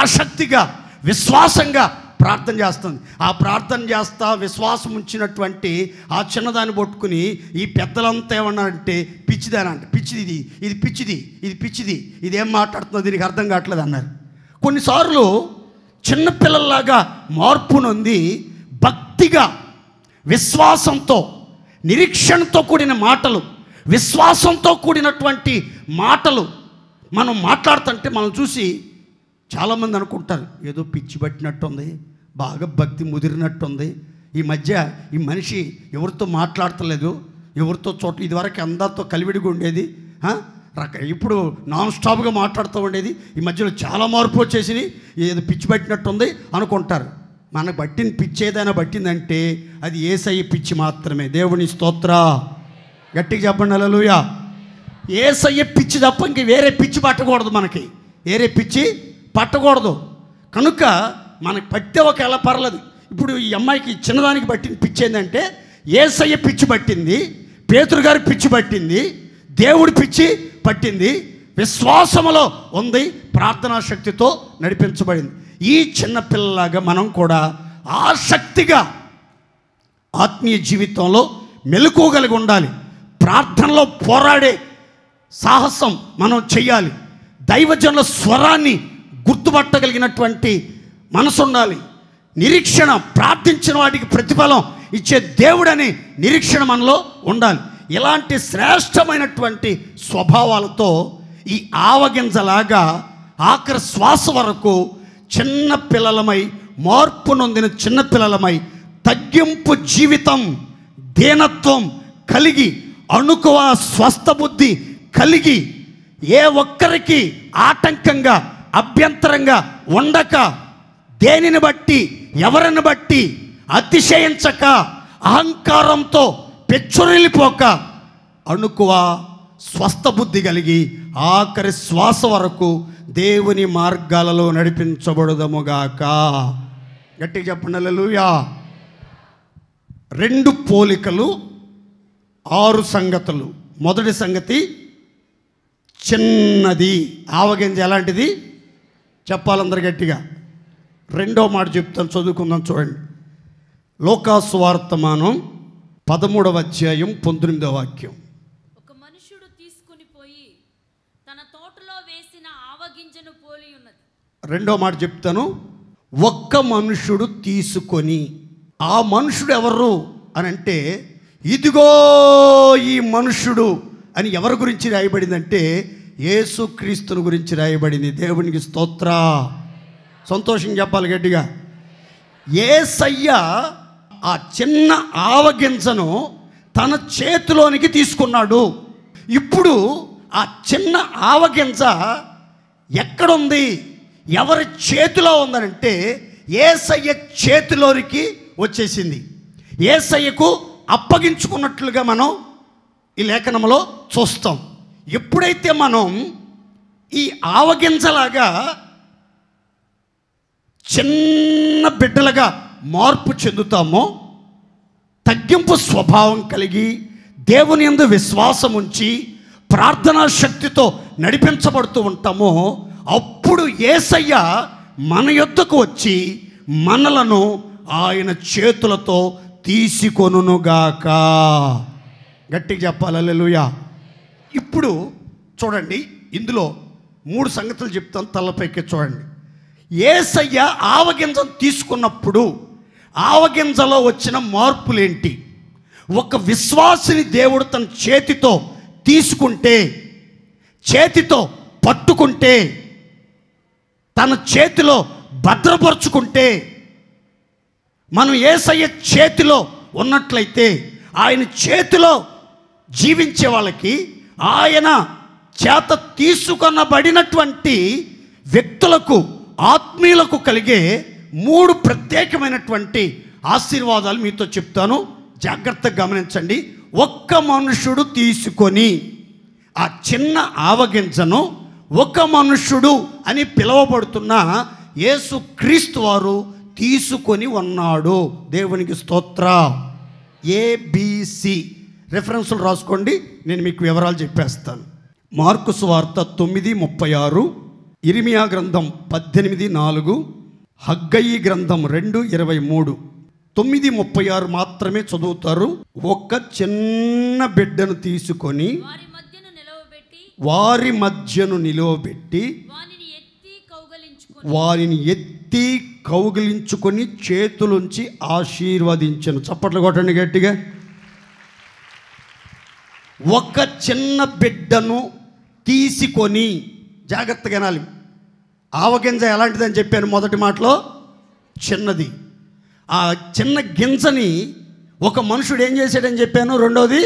ఆసక్తిగా, విశ్వాసంగా ప్రార్థన చేస్తుంది. ఆ ప్రార్థన చేస్తా విశ్వాసం ఉంచినటువంటి ఆ చిన్నదాన్ని పట్టుకుని ఈ పెద్దలంతా ఏమన్నారంటే పిచ్చిదానంట, పిచ్చిది ఇది పిచ్చిది, ఇది పిచ్చిది, ఇది ఏం మాట్లాడుతుందో దీనికి అర్థం కావట్లేదు అన్నారు. కొన్నిసార్లు చిన్నపిల్లల్లాగా మార్పు నొంది భక్తిగా, విశ్వాసంతో, నిరీక్షణతో కూడిన మాటలు, విశ్వాసంతో కూడినటువంటి మాటలు మనం మాట్లాడుతుంటే మనం చూసి చాలామంది అనుకుంటారు ఏదో పిచ్చి పట్టినట్టుంది, బాగా భక్తి ముదిరినట్టుంది, ఈ మధ్య ఈ మనిషి ఎవరితో మాట్లాడతలేదు, ఎవరితో ఇదివరకు అందరితో కలివిడిగా ఉండేది, ఇప్పుడు నాన్ స్టాప్గా మాట్లాడుతూ ఉండేది, ఈ మధ్యలో చాలా మార్పు వచ్చేసి ఏదో పిచ్చి పట్టినట్టుంది అనుకుంటారు. మనకు పట్టిన పిచ్చి ఏదైనా పట్టిందంటే అది యేసయ్య పిచ్చి మాత్రమే. దేవుని స్తోత్ర, గట్టిగా చెప్పండి హల్లెలూయా. యేసయ్య పిచ్చి తప్ప ఇంక వేరే పిచ్చి పట్టకూడదు, మనకి వేరే పిచ్చి పట్టకూడదు. కనుక మనకు పట్టే ఒకవేళ పర్లేదు. ఇప్పుడు ఈ అమ్మాయికి చిన్నదానికి పట్టిన పిచ్చి ఏంటంటే యేసయ్య పిచ్చి పట్టింది, పేతురు గారి పిచ్చి పట్టింది, దేవుడి పిచ్చి పట్టింది, విశ్వాసములో ఉంది, ప్రార్థనా శక్తితో నడిపించబడింది. ఈ చిన్నపిల్లలాగా మనం కూడా ఆసక్తిగా ఆత్మీయ జీవితంలో మెలకువగలిగి ఉండాలి. ప్రార్థనలో పోరాడే సాహసం మనం చెయ్యాలి. దైవజనుల స్వరాన్ని గుర్తుపట్టగలిగినటువంటి మనసు ఉండాలి. నిరీక్షణ, ప్రార్థించిన వాటికి ప్రతిఫలం ఇచ్చే దేవుడని నిరీక్షణ మనలో ఉండాలి. ఇలాంటి శ్రేష్టమైనటువంటి స్వభావాలతో ఈ ఆవగింజలాగా ఆఖరి శ్వాస వరకు చిన్న పిల్లలమై, మార్పు నొందిన చిన్నపిల్లలమై, తగ్గింపు జీవితం, దీనత్వం కలిగి, అణుకువ స్వస్థ బుద్ధి కలిగి, ఏ ఒక్కరికి ఆటంకంగా, అభ్యంతరంగా ఉండక, దేనిని బట్టి, ఎవరిని బట్టి అతిశయించక, అహంకారంతో పెచ్చురిల్లిపోక, అణుకువ స్వస్థ బుద్ధి కలిగి ఆఖరి శ్వాస వరకు దేవుని మార్గాలలో నడిపించబడుదముగాక. గట్టిగా చెప్పండి హల్లెలూయా. 2 పోలికలు, 6 సంగతులు. మొదటి సంగతి చిన్నది. ఆవగింజ ఎలాంటిది చెప్పాలందరు గట్టిగా. రెండో మాట చెప్తాను, చదువుకుందాం చూడండి. లోకాసు వార్తమానం 13వ అధ్యాయం 19వ వాక్యం. ఒక మనుషుడు తీసుకుని పోయి తన తోటలో వేసిన ఆవగింజను పోలి ఉన్నది. రెండో మాట చెప్తాను. ఒక్క మనుషుడు తీసుకొని, ఆ మనుషుడు ఎవరు అని అంటే ఇదిగో ఈ మనుషుడు అని ఎవరి గురించి రాయబడిందంటే యేసుక్రీస్తుని గురించి రాయబడింది. దేవునికి స్తోత్ర. సంతోషం చెప్పాలి గట్టిగా. యేసయ్య ఆ చిన్న ఆవగింజను తన చేతిలోనికి తీసుకున్నాడు. ఇప్పుడు ఆ చిన్న ఆవగింజ ఎక్కడుంది, ఎవరి చేతిలో ఉందనంటే యేసయ్య చేతిలోనికి వచ్చేసింది. యేసయ్యకు అప్పగించుకున్నట్లుగా మనం ఈ లేఖనంలో చూస్తాం. ఎప్పుడైతే మనం ఈ ఆవగింజలాగా చిన్న బిడ్డలుగా మార్పు చెందుతామో, తగ్గింపు స్వభావం కలిగి, దేవుని యందు విశ్వాసం ఉంచి, ప్రార్థనా శక్తితో నడిపించబడుతూ ఉంటామో, అప్పుడు యేసయ్య మన యొద్దకు వచ్చి మనలను ఆయన చేతులతో తీసుకొనుగాక. గట్టిగా చెప్పాలి హల్లెలూయా. ఇప్పుడు చూడండి, ఇందులో 3 సంగతులు చెప్తాను, తలపైకి చూడండి. యేసయ్య ఆవగింజను తీసుకున్నప్పుడు ఆవగింజలో వచ్చిన మార్పులేంటి? ఒక విశ్వాసిని దేవుడు తన చేతితో తీసుకుంటే, చేతితో పట్టుకుంటే, తన చేతిలో భద్రపరుచుకుంటే, మనం యేసయ్య చేతిలో ఉన్నట్లయితే, ఆయన చేతిలో జీవించే వాళ్ళకి, ఆయన చేత తీసుకొనబడినటువంటి వ్యక్తులకు, ఆత్మీయులకు కలిగే 3 ప్రత్యేకమైనటువంటి ఆశీర్వాదాలు మీతో చెప్తాను, జాగ్రత్తగా గమనించండి. ఒక్క మనుషుడు తీసుకొని, ఆ చిన్న ఆవగింజను ఒక మనుషుడు అని పిలువబడుతున్న యేసుక్రీస్తు వారు తీసుకొని ఉన్నాడు. దేవునికి స్తోత్ర. ABC రెఫరెన్సులు రాసుకోండి, నేను మీకు వివరాలు చెప్పేస్తాను. మార్కు సువార్త 9:36, ఇర్మియా గ్రంథం 18:4, హగ్గయి గ్రంథం 2:23. 9:36 మాత్రమే చదువుతారు. ఒక చిన్న బిడ్డను తీసుకొని వారి మధ్యను నిలవబెట్టి వారిని ఎత్తి కౌగిలించుకొని చేతులుంచి ఆశీర్వదించను. చప్పట్లు కొట్టండి గట్టిగా. ఒక చిన్న బిడ్డను తీసుకొని, జాగ్రత్తగా వినాలి. ఆవగింజ ఎలాంటిదని చెప్పాను మొదటి మాటలో, చిన్నది. ఆ చిన్న గింజని ఒక మనుషుడు ఏం చేశాడని చెప్పాను, రెండోది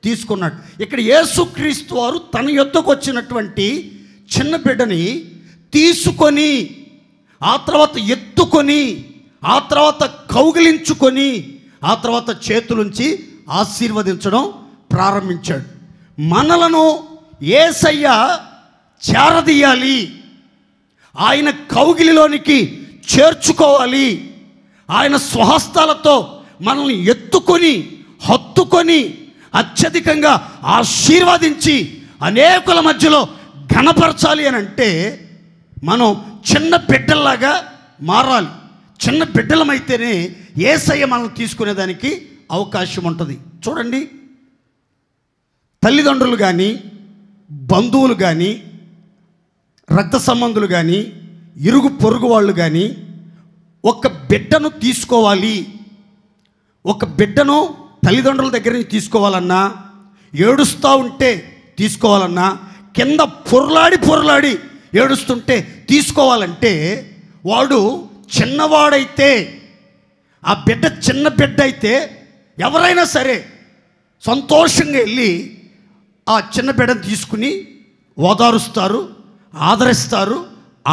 తీసుకున్నాడు. ఇక్కడ యేసుక్రీస్తు వారు తన యొద్దకు వచ్చినటువంటి చిన్న బిడ్డని తీసుకొని, ఆ తర్వాత ఎత్తుకొని, ఆ తర్వాత కౌగిలించుకొని, ఆ తర్వాత చేతులుంచి ఆశీర్వదించడం ప్రారంభించాడు. మనలను యేసయ్య చేరదీయాలి, ఆయన కౌగిలిలోనికి చేర్చుకోవాలి, ఆయన స్వహస్తాలతో మనల్ని ఎత్తుకొని హత్తుకొని అత్యధికంగా ఆశీర్వదించి అనేకుల మధ్యలో ఘనపరచాలి అని అంటే మనం చిన్న బిడ్డల్లాగా మారాలి. చిన్న బిడ్డలమైతేనే యేసయ్య మనల్ని తీసుకునేదానికి అవకాశం ఉంటుంది. చూడండి, తల్లిదండ్రులు కానీ, బంధువులు కానీ, రక్త సంబంధులు కానీ, ఇరుగు పొరుగు వాళ్ళు కానీ ఒక బిడ్డను తీసుకోవాలి, ఒక బిడ్డను తల్లిదండ్రుల దగ్గర నుంచి తీసుకోవాలన్నా, ఏడుస్తూ ఉంటే తీసుకోవాలన్నా, కింద పొరలాడి ఏడుస్తుంటే తీసుకోవాలంటే, వాడు చిన్నవాడైతే, ఆ బిడ్డ చిన్న బిడ్డ అయితే ఎవరైనా సరే సంతోషంగా వెళ్ళి ఆ చిన్న బిడ్డను తీసుకుని ఓదారుస్తారు, ఆదరిస్తారు,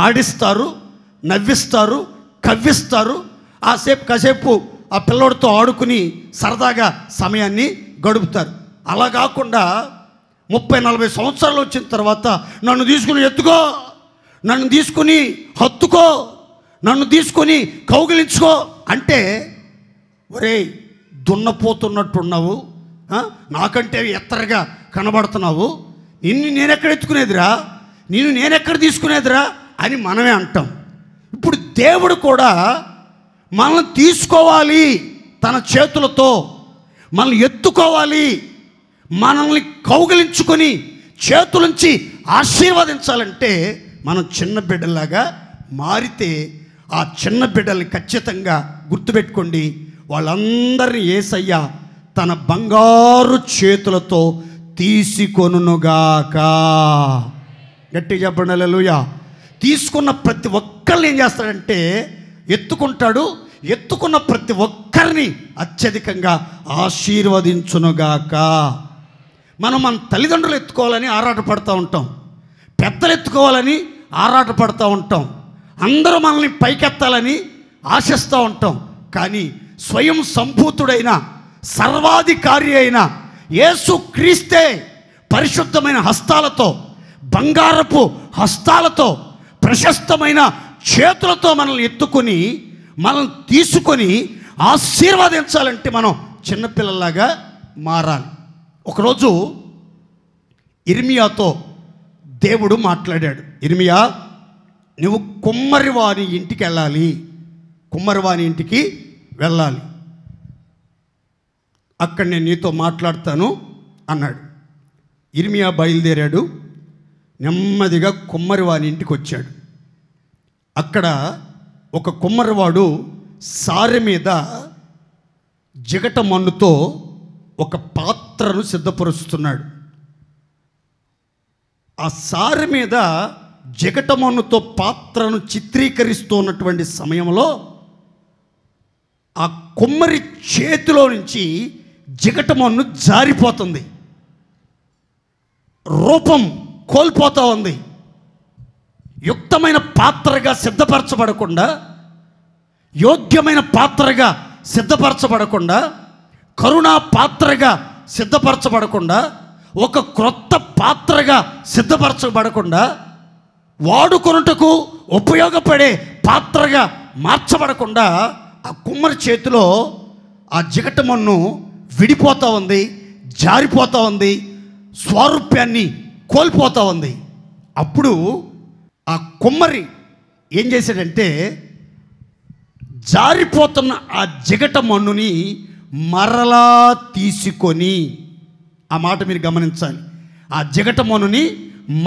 ఆడిస్తారు, నవ్విస్తారు, కవ్విస్తారు. కాసేపు ఆ పిల్లోడితో ఆడుకుని సరదాగా సమయాన్ని గడుపుతారు. అలా కాకుండా 30-40 సంవత్సరాలు వచ్చిన తర్వాత నన్ను తీసుకుని ఎత్తుకో, నన్ను తీసుకుని హత్తుకో, నన్ను తీసుకొని కౌగిలించుకో అంటే, ఒరేయ్ దున్నపోతున్నట్టున్నావు, నాకంటే ఎత్తరగా కనబడుతున్నావు, నిన్ను నేనెక్కడ ఎత్తుకునేదిరా, నిన్ను నేనెక్కడ తీసుకునేదిరా అని మనమే అంటాం. ఇప్పుడు దేవుడు కూడా మనల్ని తీసుకోవాలి, తన చేతులతో మనల్ని ఎత్తుకోవాలి, మనల్ని కౌగిలించుకొని చేతులుంచి ఆశీర్వదించాలంటే మనం చిన్న బిడ్డలాగా మారితే, ఆ చిన్న బిడ్డల్ని ఖచ్చితంగా గుర్తుపెట్టుకోండి, వాళ్ళందరినీ యేసయ్య తన బంగారు చేతులతో తీసుకొనుగాక. గట్టిగా చెప్పండి హల్లెలూయా. తీసుకున్న ప్రతి ఒక్కరిని ఏం చేస్తాడంటే ఎత్తుకుంటాడు, ఎత్తుకున్న ప్రతి ఒక్కరిని అత్యధికంగా ఆశీర్వదించునుగాక. మనం మన తల్లిదండ్రులు ఎత్తుకోవాలని ఆరాటపడుతూ ఉంటాం, పెద్దలు ఎత్తుకోవాలని ఆరాటపడుతూ ఉంటాం, అందరూ మనల్ని పైకెత్తాలని ఆశిస్తూ ఉంటాం. కానీ స్వయం సంభూతుడైన సర్వాధికారి అయిన యేసుక్రీస్తే పరిశుద్ధమైన హస్తాలతో, బంగారపు హస్తాలతో, ప్రశస్తమైన చేతులతో మనల్ని ఎత్తుకొని మనల్ని తీసుకొని ఆశీర్వదించాలంటే మనం చిన్నపిల్లలాగా మారాలి. ఒకరోజు ఇర్మియాతో దేవుడు మాట్లాడాడు. ఇర్మియా, నువ్వు కుమ్మరివాని ఇంటికి వెళ్ళాలి, కుమ్మరివాని ఇంటికి వెళ్ళాలి, అక్కడ నేను నీతో మాట్లాడతాను అన్నాడు. ఇర్మియా బయలుదేరాడు, నెమ్మదిగా కుమ్మరివాని ఇంటికి వచ్చాడు. అక్కడ ఒక కుమ్మరివాడు సారె మీద జిగట మన్నుతో ఒక పాత్రను సిద్ధపరుస్తున్నాడు. ఆ సారె మీద జిగట మన్నుతో పాత్రను చిత్రీకరిస్తున్నటువంటి సమయంలో ఆ కుమ్మరి చేతిలో నుంచి జిగట మన్ను జారిపోతుంది, రూపం కోల్పోతూ ఉంది. యుక్తమైన పాత్రగా సిద్ధపరచబడకుండా, యోగ్యమైన పాత్రగా సిద్ధపరచబడకుండా, కరుణా పాత్రగా సిద్ధపరచబడకుండా, ఒక క్రొత్త పాత్రగా సిద్ధపరచబడకుండా, వాడుకొనుటకు ఉపయోగపడే పాత్రగా మార్చబడకుండా ఆ కుమ్మరి చేతిలో ఆ జిగట మన్ను విడిపోతూ ఉంది, జారిపోతూ ఉంది, స్వారూప్యాన్ని కోల్పోతూ ఉంది. అప్పుడు ఆ కుమ్మరి ఏం చేశాడంటే జారిపోతున్న ఆ జిగట మన్నుని మరలా తీసుకొని, ఆ మాట మీరు గమనించాలి, ఆ జిగట మన్నుని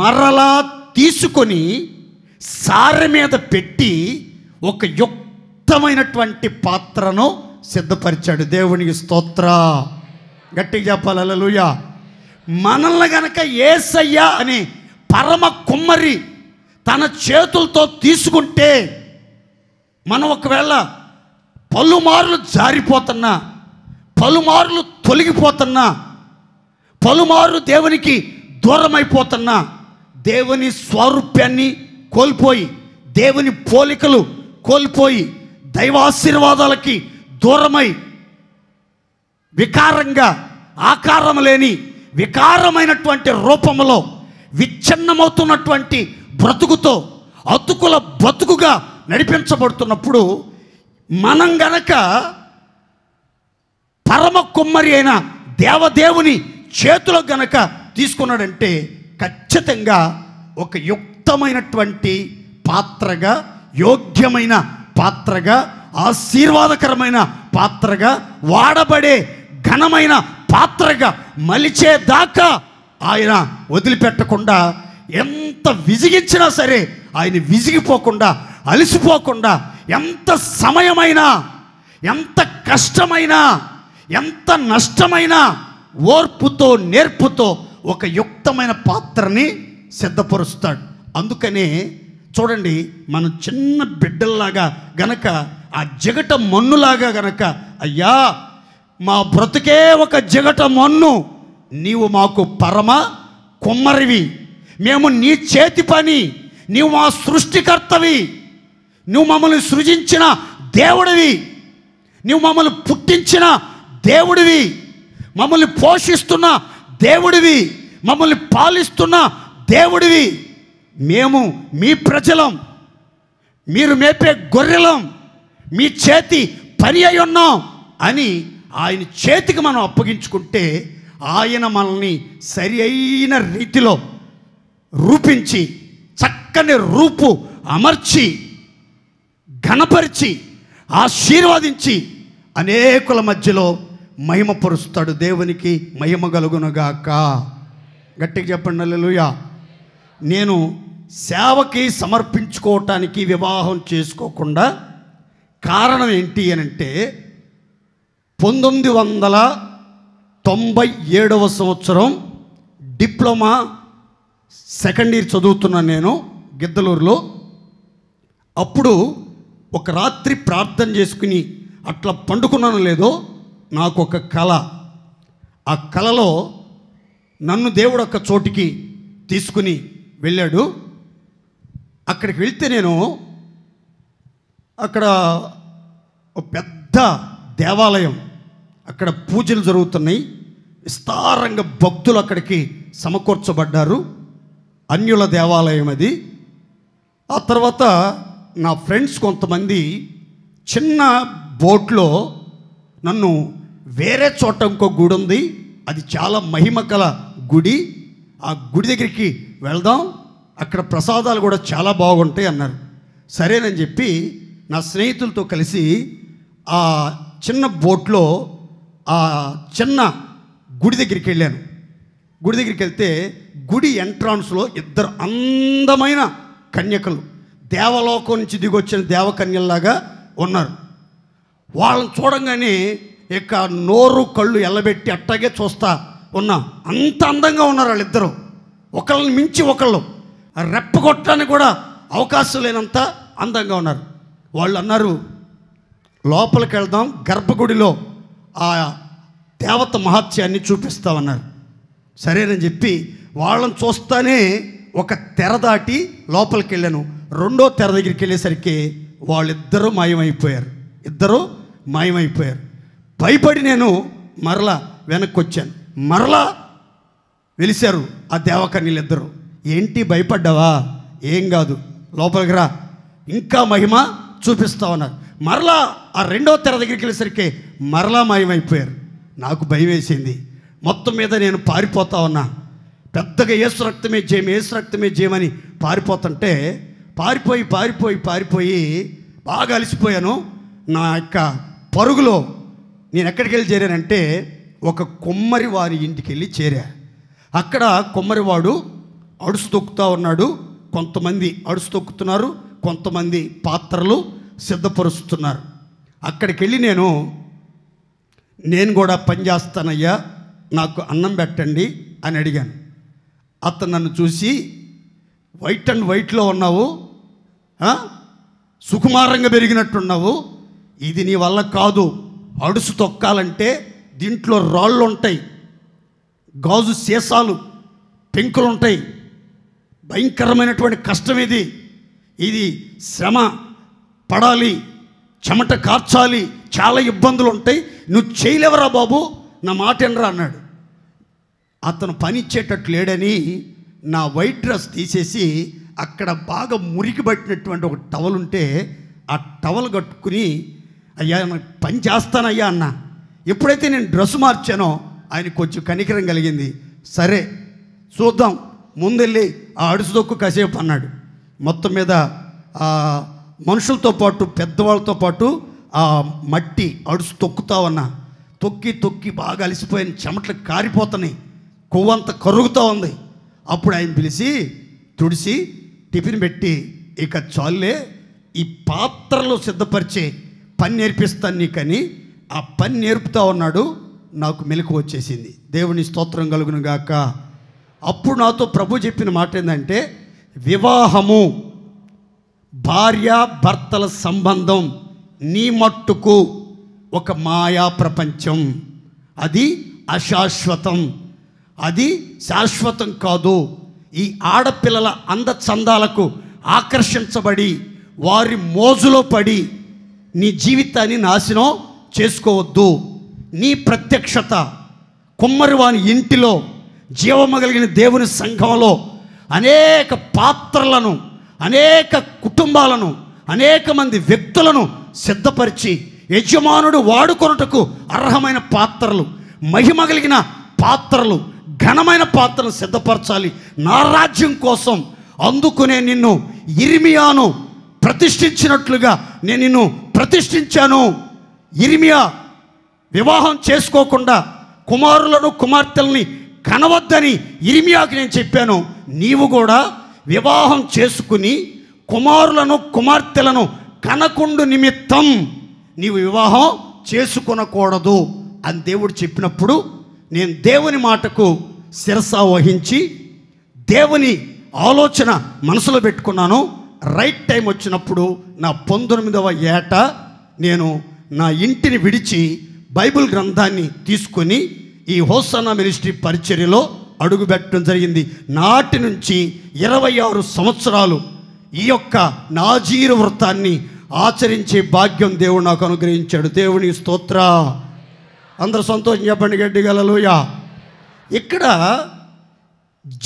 మరలా తీసుకొని సారె మీద పెట్టి ఒక యుక్తమైనటువంటి పాత్రను సిద్ధపరిచాడు. దేవునికి స్తోత్ర. గట్టిగా చెప్పాలి హల్లెలూయా. మనల్ని గనక యేసయ్య అనే పరమ కుమ్మరి తన చేతులతో తీసుకుంటే, మనం ఒకవేళ పలుమార్లు జారిపోతున్నా, పలుమార్లు తొలగిపోతున్నా, పలుమార్లు దేవునికి దూరమైపోతున్నా, దేవుని స్వారూప్యాన్ని కోల్పోయి, దేవుని పోలికలు కోల్పోయి, దైవాశీర్వాదాలకి దూరమై, వికారంగా, ఆకారం లేని వికారమైనటువంటి రూపంలో విచ్ఛిన్నమవుతున్నటువంటి బ్రతుకుతో అతుకుల బతుకుగా నడిపించబడుతున్నప్పుడు, మనం గనక పరమ కుమ్మరి అయిన దేవదేవుని చేతిలో గనక తీసుకున్నాడంటే ఖచ్చితంగా ఒక యుక్తమైనటువంటి పాత్రగా, యోగ్యమైన పాత్రగా, ఆశీర్వాదకరమైన పాత్రగా, వాడబడే ఘనమైన పాత్రగా మలిచేదాకా ఆయన వదిలిపెట్టకుండా, ఎంత విసిగించినా సరే ఆయన విసిగిపోకుండా, అలసిపోకుండా, ఎంత సమయమైనా, ఎంత కష్టమైనా, ఎంత నష్టమైనా ఓర్పుతో, నేర్పుతో ఒక యుక్తమైన పాత్రని సిద్ధపరుస్తాడు. అందుకనే చూడండి, మనం చిన్న బిడ్డల్లాగా గనక ఆ జిగట మన్నులాగా గనక, అయ్యా మా బ్రతుకే ఒక జిగట మన్ను, నీవు మాకు పరమ కుమ్మరివి, మేము నీ చేతి పని, నీవు మా సృష్టికర్తవి, నువ్వు మమ్మల్ని సృజించిన దేవుడివి, నువ్వు మమ్మల్ని పుట్టించిన దేవుడివి, మమ్మల్ని పోషిస్తున్న దేవుడివి, మమ్మల్ని పాలిస్తున్న దేవుడివి, మేము మీ ప్రజలం, మీరు మేపే గొర్రెలం, మీ చేతి పని అయి ఉన్నాం అని ఆయన చేతికి మనం అప్పగించుకుంటే, ఆయన మనల్ని సరి అయిన రీతిలో రూపించి, చక్కని రూపు అమర్చి, ఘనపరిచి, ఆశీర్వదించి అనేకుల మధ్యలో మహిమపరుస్తాడు. దేవునికి మహిమ కలుగునుగాక. గట్టిగా చెప్పండి హల్లెలూయా. నేను సేవకి సమర్పించుకోవటానికి వివాహం చేసుకోకుండా కారణం ఏంటి అని అంటే, 1997వ సంవత్సరం డిప్లొమా సెకండ్ ఇయర్ చదువుతున్నాను నేను గిద్దలూరులో. అప్పుడు ఒక రాత్రి ప్రార్థన చేసుకుని అట్లా పండుకున్నాను లేదో, నాకు ఒక కళ. ఆ కళలో నన్ను దేవుడు ఒక చోటికి తీసుకుని వెళ్ళాడు. అక్కడికి వెళ్తే నేను అక్కడ ఒక పెద్ద దేవాలయం, అక్కడ పూజలు జరుగుతున్నాయి, విస్తారంగా భక్తులు అక్కడికి సమకూర్చబడ్డారు. అన్యుల దేవాలయం అది. ఆ తర్వాత నా ఫ్రెండ్స్ కొంతమంది చిన్న బోట్లో నన్ను వేరే చోట ఇంకో గుడి ఉంది, అది చాలా మహిమ గల గుడి, ఆ గుడి దగ్గరికి వెళ్దాం, అక్కడ ప్రసాదాలు కూడా చాలా బాగుంటాయి అన్నారు. సరేనని చెప్పి నా స్నేహితులతో కలిసి ఆ చిన్న బోట్లో ఆ చిన్న గుడి దగ్గరికి వెళ్ళాను. గుడి దగ్గరికి వెళ్తే గుడి ఎంట్రాన్స్లో ఇద్దరు అందమైన కన్యకలు, దేవలోకం నుంచి దిగొచ్చిన దేవకన్యల్లాగా ఉన్నారు. వాళ్ళని చూడంగానే ఇక నోరు కళ్ళు ఎల్లబెట్టి అట్టాగే చూస్తా ఉన్నా. అంత అందంగా ఉన్నారు వాళ్ళిద్దరూ, ఒకళ్ళని మించి ఒకళ్ళు, రెప్పగొట్టడానికి కూడా అవకాశం లేనంత అందంగా ఉన్నారు. వాళ్ళు అన్నారు, లోపలికి వెళ్దాం, గర్భగుడిలో ఆ దేవత మహత్యాన్ని చూపిస్తామన్నారు. సరేనని చెప్పి వాళ్ళని చూస్తానే ఒక తెర దాటి లోపలికి వెళ్ళాను. రెండో తెర దగ్గరికి వెళ్ళేసరికి వాళ్ళిద్దరూ మాయమైపోయారు. ఇద్దరూ మాయమైపోయారు. భయపడి నేను మరలా వెనక్కి వచ్చాను. మరలా వెలిశారు ఆ దేవకన్యలిద్దరూ. ఏంటి భయపడ్డావా? ఏం కాదు, లోపలికి రా, ఇంకా మహిమ చూపిస్తా ఉన్నారు. మరలా ఆ రెండో తెర దగ్గరికి వెళ్ళేసరికి మరలా మాయమైపోయారు. నాకు భయం వేసింది. మొత్తం మీద నేను పారిపోతా ఉన్నా. పెద్దగా యేసు రక్తమే జయం, యేసు రక్తమే జయమని పారిపోతుంటే పారిపోయి బాగా అలసిపోయాను. నా యొక్క పరుగులో నేను ఎక్కడికి వెళ్ళి చేరానంటే ఒక కొమ్మరి వారి ఇంటికి వెళ్ళి చేరా. అక్కడ కొమ్మరివాడు అడుసు తొక్కుతూ ఉన్నాడు. కొంతమంది అడుసు తొక్కుతున్నారు, కొంతమంది పాత్రలు సిద్ధపరుస్తున్నారు. అక్కడికి వెళ్ళి నేను కూడా పని చేస్తానయ్యా, నాకు అన్నం పెట్టండి అని అడిగాను. అతను నన్ను చూసి, వైట్ అండ్ వైట్లో ఉన్నావు, సుకుమారంగా పెరిగినట్టున్నావు, ఇది నీ వల్ల కాదు. అడుసు తొక్కాలంటే దీంట్లో రాళ్ళు ఉంటాయి, గాజు సీసాలు, పెంకులు ఉంటాయి, భయంకరమైనటువంటి కష్టం ఇది శ్రమ పడాలి, చెమట కార్చాలి, చాలా ఇబ్బందులు ఉంటాయి, నువ్వు చేయలేవరా బాబు, నా మాట ఎనరా అన్నాడు. అతను పని ఇచ్చేటట్లు లేడని నా వైట్ డ్రెస్ తీసేసి అక్కడ బాగా మురికి పట్టినటువంటి ఒక టవల్ ఉంటే ఆ టవల్ కట్టుకుని, అయ్యా పని చేస్తానయ్యా అన్న. ఎప్పుడైతే నేను డ్రెస్ మార్చానో ఆయన కొంచెం కనికరం కలిగింది. సరే చూద్దాం, ముందెళ్ళి ఆ అడుసు తొక్కు కాసేపు అన్నాడు. మొత్తం మీద మనుషులతో పాటు పెద్దవాళ్ళతో పాటు ఆ మట్టి అడుసు తొక్కుతా ఉన్నా. తొక్కి బాగా అలసిపోయిన, చెమటలు కారిపోతున్నాయి, కొవ్వంత కరుగుతూ ఉంది. అప్పుడు ఆయన పిలిచి తుడిసి టిఫిన్ పెట్టి, ఇక చాలే, ఈ పాత్రలు సిద్ధపరిచే పని నేర్పిస్తాను నీకని ఆ పని నేర్పుతా ఉన్నాడు. నాకు మెలకు వచ్చేసింది. దేవుని స్తోత్రం కలుగును గాక. అప్పుడు నాతో ప్రభు చెప్పిన మాట ఏంటంటే, వివాహము, భార్య భర్తల సంబంధం నీ మట్టుకు ఒక మాయా ప్రపంచం, అది అశాశ్వతం, అది శాశ్వతం కాదు. ఈ ఆడపిల్లల అందచందాలకు ఆకర్షించబడి వారి మోజులో పడి నీ జీవితాన్ని నాశనం చేసుకోవద్దు. నీ ప్రత్యక్షత కుమ్మరివాని ఇంటిలో, జీవమగలిగిన దేవుని సంఘంలో అనేక పాత్రలను, అనేక కుటుంబాలను, అనేక మంది వ్యక్తులను సిద్ధపరిచి యజమానుడు వాడుకొనుటకు అర్హమైన పాత్రలు, మహిమగలిగిన పాత్రలు, ఘనమైన పాత్రను సిద్ధపరచాలి నా రాజ్యం కోసం. అందుకునే నిన్ను ఇర్మియాను ప్రతిష్ఠించినట్లుగా నేను నిన్ను ప్రతిష్ఠించాను. ఇర్మియా వివాహం చేసుకోకుండా కుమారులను కుమార్తెల్ని కనవద్దని ఇర్మియాకి నేను చెప్పాను. నీవు కూడా వివాహం చేసుకుని కుమారులను కుమార్తెలను కనకుండు నిమిత్తం నీవు వివాహం చేసుకొనకూడదు అని దేవుడు చెప్పినప్పుడు నేను దేవుని మాటకు శిరస వహించి దేవుని ఆలోచన మనసులో పెట్టుకున్నాను. రైట్ టైం వచ్చినప్పుడు నా 19వ ఏట నేను నా ఇంటిని విడిచి బైబిల్ గ్రంథాన్ని తీసుకొని ఈ హోసన్నా మినిస్ట్రీ పరిచర్యలో అడుగుపెట్టడం జరిగింది. నాటి నుంచి 26 సంవత్సరాలు ఈ యొక్క నాజీరు వ్రతాన్ని ఆచరించే భాగ్యం దేవుడు నాకు అనుగ్రహించాడు. దేవుని స్తోత్ర. అందరూ సంతోషం చెప్పండి గట్టిగా హల్లెలూయా. ఇక్కడ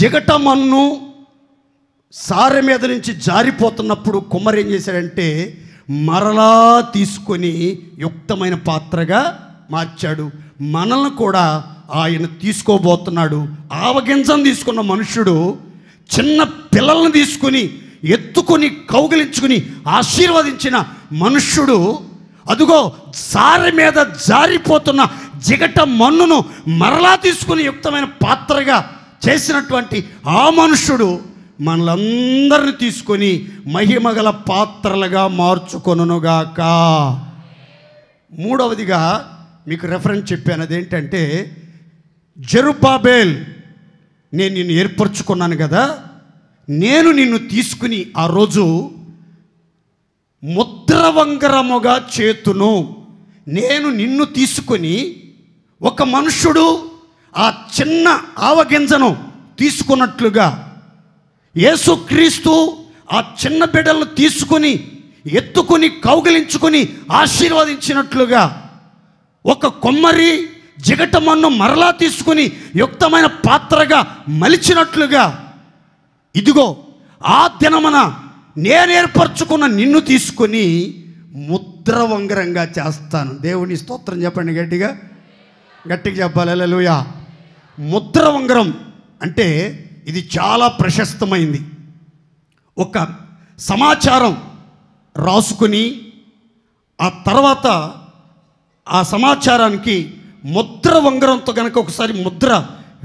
జిగటమన్ను సారె మీద నుంచి జారిపోతున్నప్పుడు కుమ్మరి ఏం చేశాడంటే మరలా తీసుకొని యుక్తమైన పాత్రగా మార్చాడు. మనల్ని కూడా ఆయన తీసుకోబోతున్నాడు. ఆవగింజను తీసుకున్న మనుషుడు చిన్న పిల్లల్ని తీసుకుని ఎత్తుకొని కౌగిలించుకుని ఆశీర్వదించిన మనుష్యుడు, అదుగో సారె మీద జారిపోతున్న జిగట మన్నును మరలా తీసుకుని యుక్తమైన పాత్రగా చేసినటువంటి ఆ మనుష్యుడు మనలందరిని తీసుకొని మహిమగల పాత్రలుగా మార్చుకొనుగాక. మూడవదిగా మీకు రెఫరెన్స్ చెప్పాను. అదేంటంటే జెరుబ్బాబెల్, నేను నిన్ను ఏర్పరచుకున్నాను కదా, నేను నిన్ను తీసుకుని ఆ రోజు ముద్రవంగరముగా చేతును. నేను నిన్ను తీసుకొని ఒక మనుషుడు ఆ చిన్న ఆవగింజను తీసుకున్నట్లుగా యేసుక్రీస్తు ఆ చిన్న బిడ్డలను తీసుకుని ఎత్తుకుని కౌగిలించుకుని ఆశీర్వదించినట్లుగా ఒక కొమ్మరి జిగటమన్ను మరలా తీసుకుని యుక్తమైన పాత్రగా మలిచినట్లుగా ఇదిగో ఆ దినమున నేను ఏర్పరచుకున్న నిన్ను తీసుకొని ముద్ర వంగరంగా చేస్తాను. దేవుని స్తోత్రం చెప్పండి, గట్టిగా చెప్పాలి. హల్లెలూయా. ముద్ర వంగరం అంటే ఇది చాలా ప్రశస్తమైంది. ఒక సమాచారం రాసుకుని ఆ తర్వాత ఆ సమాచారానికి ముద్ర వంగరంతో కనుక ఒకసారి ముద్ర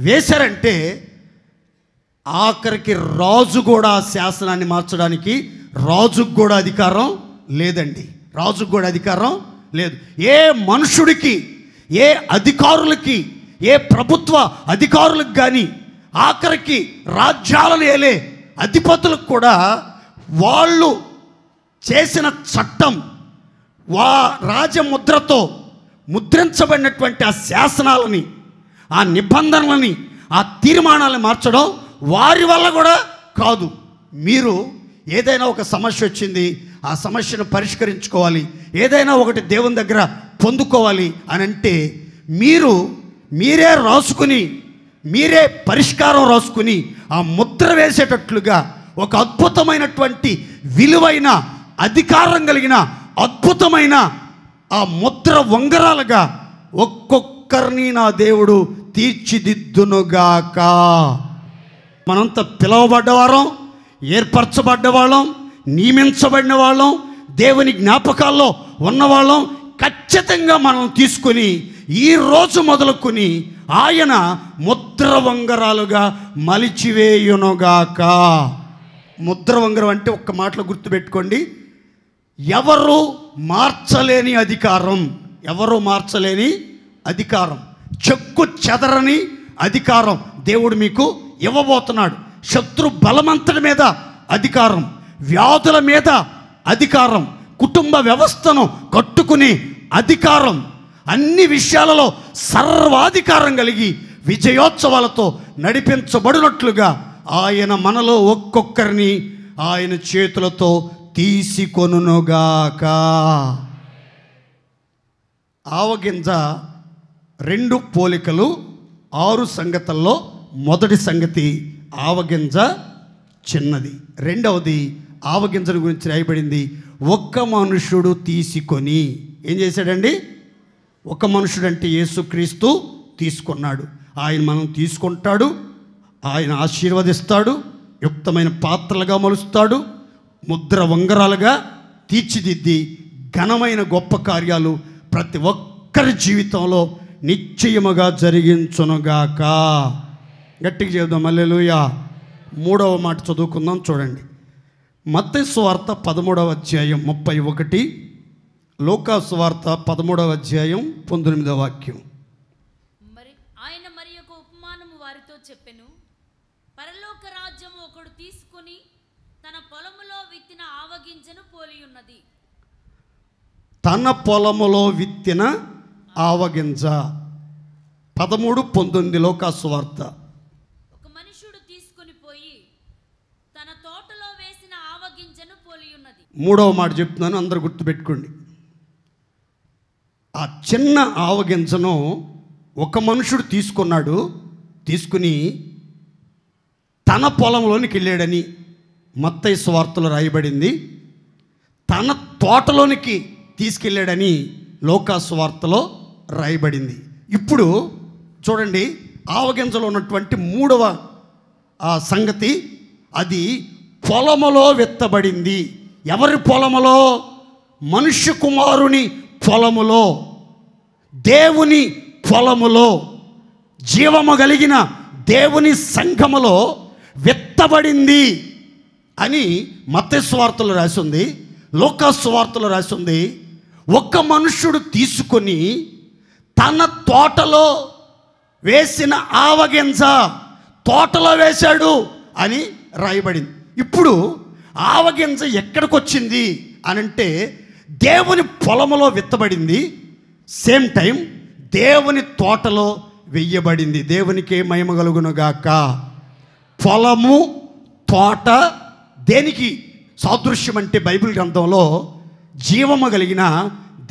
వేశారంటే ఆఖరికి రాజు కూడా ఆ శాసనాన్ని మార్చడానికి రాజుకు కూడా అధికారం లేదండి. రాజుకు కూడా అధికారం లేదు. ఏ మనుషుడికి, ఏ అధికారులకి, ఏ ప్రభుత్వ అధికారులకు కానీ, ఆఖరికి రాజ్యాలను ఏలే అధిపతులకు కూడా వాళ్ళు చేసిన చట్టం, రాజముద్రతో ముద్రించబడినటువంటి ఆ శాసనాలని, ఆ నిబంధనలని, ఆ తీర్మానాలను మార్చడం వారి వల్ల కూడా కాదు. మీరు ఏదైనా ఒక సమస్య వచ్చింది, ఆ సమస్యను పరిష్కరించుకోవాలి, ఏదైనా ఒకటి దేవుని దగ్గర పొందుకోవాలి అని అంటే మీరే రాసుకుని, మీరే పరిష్కారం రాసుకుని ఆ ముద్ర వేసేటట్లుగా ఒక అద్భుతమైనటువంటి విలువైన అధికారం కలిగిన అద్భుతమైన ఆ ముద్ర వంగరాలుగా ఒక్కొక్కరిని నా దేవుడు తీర్చిదిద్దునుగాక. మనంతా పిలువబడ్డవారం, ఏర్పరచబడ్డవాళ్ళం, నియమించబడిన వాళ్ళం, దేవుని జ్ఞాపకాల్లో ఉన్నవాళ్ళం. ఖచ్చితంగా మనం తీసుకుని ఈ రోజు మొదలుకొని ఆయన ముద్ర వంగరాలుగా మలిచివేయునుగాక. ముద్ర వంగరం అంటే ఒక్క మాటలో గుర్తుపెట్టుకోండి, ఎవరు మార్చలేని అధికారం. ఎవరు మార్చలేని అధికారం, చెక్కు చెదరని అధికారం దేవుడు మీకు ఇవ్వబోతున్నాడు. శత్రు బలమంతటి మీద అధికారం, వ్యాధుల మీద అధికారం, కుటుంబ వ్యవస్థను కట్టుకునే అధికారం, అన్ని విషయాలలో సర్వాధికారం కలిగి విజయోత్సవాలతో నడిపించబడినట్లుగా ఆయన మనలో ఒక్కొక్కరిని ఆయన చేతులతో తీసుకొనుగాక. ఆవగింజ 2 పోలికలు 6 సంగతుల్లో మొదటి సంగతి ఆవగింజ చిన్నది. రెండవది ఆవగింజల గురించి రాయబడింది, ఒక్క మనుషుడు తీసుకొని. ఏం చేశాడండి? ఒక మనుషుడు అంటే యేసుక్రీస్తు తీసుకున్నాడు. ఆయన మనం తీసుకుంటాడు, ఆయన ఆశీర్వదిస్తాడు, యుక్తమైన పాత్రలుగా మలుస్తాడు, ముద్ర వంగరాలుగా తీర్చిదిద్ది ఘనమైన గొప్ప కార్యాలు ప్రతి ఒక్కరి జీవితంలో నిశ్చయముగా జరిగించునుగాక. గట్టిగా చెబుదాం హల్లెలూయా. 3వ మాట చదువుకుందాం, చూడండి. మత్తయి సువార్త 13వ అధ్యాయం 31, లూకా సువార్త 13వ అధ్యాయం 19వ వాక్యం. ఆయన మరి ఒక ఉపమానము వారితో చెప్పెను, పరలోక రాజ్యము ఒకడు తీసుకుని తన పొలములో విత్తిన ఆవగింజను పోలి ఉన్నది. తన పొలములో విత్తిన ఆవగింజ. 13:19 లూకా సువార్త. ఒక మనుషుడు తీసుకుని పోయి తన తోటలో వేసిన ఆవగింజను పోలి ఉన్నది. 3వ మాట చెప్తున్నాను, అందరూ గుర్తుపెట్టుకోండి. ఆ చిన్న ఆవగింజను ఒక మనుషుడు తీసుకున్నాడు. తీసుకుని తన పొలంలోనికి వెళ్ళాడని మత్తయి సువార్తలో రాయబడింది. తన తోటలోనికి తీసుకెళ్ళాడని లూకా సువార్తలో రాయబడింది. ఇప్పుడు చూడండి, ఆవగింజలో ఉన్నటువంటి 3వ సంగతి, అది పొలములో విత్తబడింది. ఎవరి పొలములో? మనుష్య కుమారుని పొలములో, దేవుని పొలములో, జీవము కలిగిన దేవుని సంఘములో విత్తబడింది అని మత్తయి సువార్తలో రాసి ఉంది, లూకా సువార్తలో రాసి ఉంది. ఒక మనుష్యుడు తీసుకొని తన తోటలో వేసిన ఆవగింజ తోటలో వేశాడు అని రాయబడింది. ఇప్పుడు ఆవగింజ ఎక్కడికి వచ్చింది అనంటే దేవుని పొలములో విత్తబడింది, సేమ్ టైం దేవుని తోటలో వెయ్యబడింది. దేవునికే మహిమ కలుగునుగాక. పొలము, తోట దేనికి సాదృశ్యం అంటే బైబిల్ గ్రంథంలో జీవము కలిగిన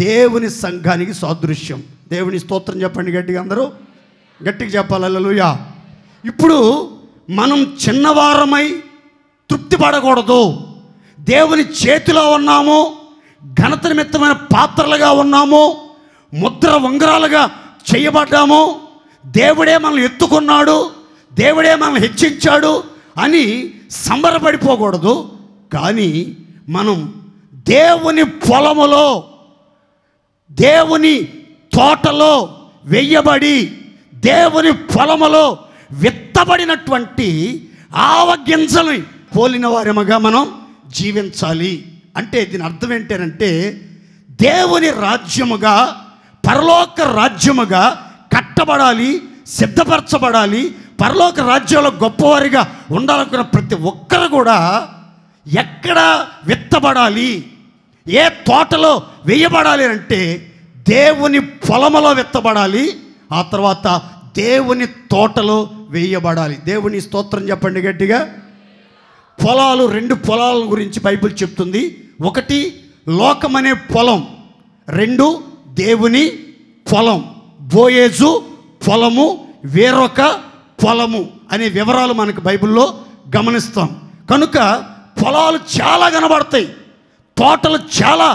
దేవుని సంఘానికి సాదృశ్యం. దేవుని స్తోత్రం చెప్పండి గట్టిగా, అందరూ గట్టిగా చెప్పాలి హల్లెలూయా. ఇప్పుడు మనం చిన్నవారమై తృప్తి పడకూడదు. దేవుని చేతిలో ఉన్నాము, ఘనత నిమిత్తమైన పాత్రలుగా ఉన్నాము, ముద్ర ఉంగరాలుగా చేయబడ్డాము, దేవుడే మనల్ని ఎత్తుకున్నాడు, దేవుడే మనల్ని హెచ్చించాడు అని సంబరపడిపోకూడదు. కానీ మనం దేవుని పొలములో, దేవుని తోటలో వెయ్యబడి, దేవుని పొలములో విత్తబడినటువంటి ఆవగింజల్ని పోలిన వారముగా మనం జీవించాలి. అంటే దీని అర్థం ఏంటంటే, దేవుని రాజ్యముగా, పరలోక రాజ్యముగా కట్టబడాలి, సిద్ధపరచబడాలి. పరలోక రాజ్యంలో గొప్పవారిగా ఉండాలనుకున్న ప్రతి ఒక్కరు కూడా ఎక్కడ విత్తబడాలి, ఏ తోటలో వేయబడాలి అంటే దేవుని పొలములో విత్తబడాలి, ఆ తర్వాత దేవుని తోటలో వేయబడాలి. దేవుని స్తోత్రం చెప్పండి గట్టిగా. పొలాలు, 2 పొలాల గురించి బైబిల్ చెప్తుంది. ఒకటి లోకమనే పొలం, 2 దేవుని పొలం. బోయేజు పొలము, వేరొక పొలము అనే వివరాలు మనకు బైబిల్లో గమనిస్తాం. కనుక పొలాలు చాలా కనబడతాయి, తోటలు చాలా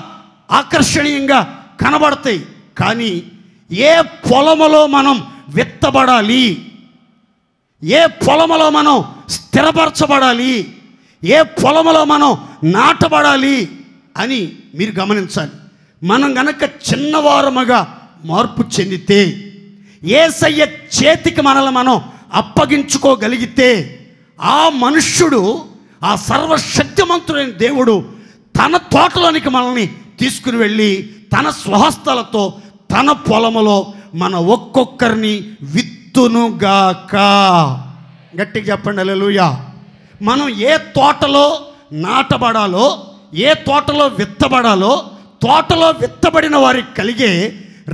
ఆకర్షణీయంగా కనబడతాయి. కానీ ఏ పొలములో మనం విత్తబడాలి, ఏ పొలములో మనం స్థిరపరచబడాలి, ఏ పొలములో మనం నాటబడాలి అని మీరు గమనించాలి. మనం గనక చిన్నవారముగా మార్పు చెందితే, యేసయ్య చేతికి మనల్ని మనం అప్పగించుకోగలిగితే, ఆ మనుష్యుడు, ఆ సర్వశక్తిమంతుడైన దేవుడు తన తోటలోనికి మనల్ని తీసుకుని వెళ్ళి తన స్వహస్తాలతో తన పొలములో మన ఒక్కొక్కరిని విత్తునుగాక. గట్టిగా చెప్పండి హల్లెలూయా. మనం ఏ తోటలో నాటబడాలో, ఏ తోటలో విత్తబడాలో, తోటలో విత్తబడిన వారికి కలిగే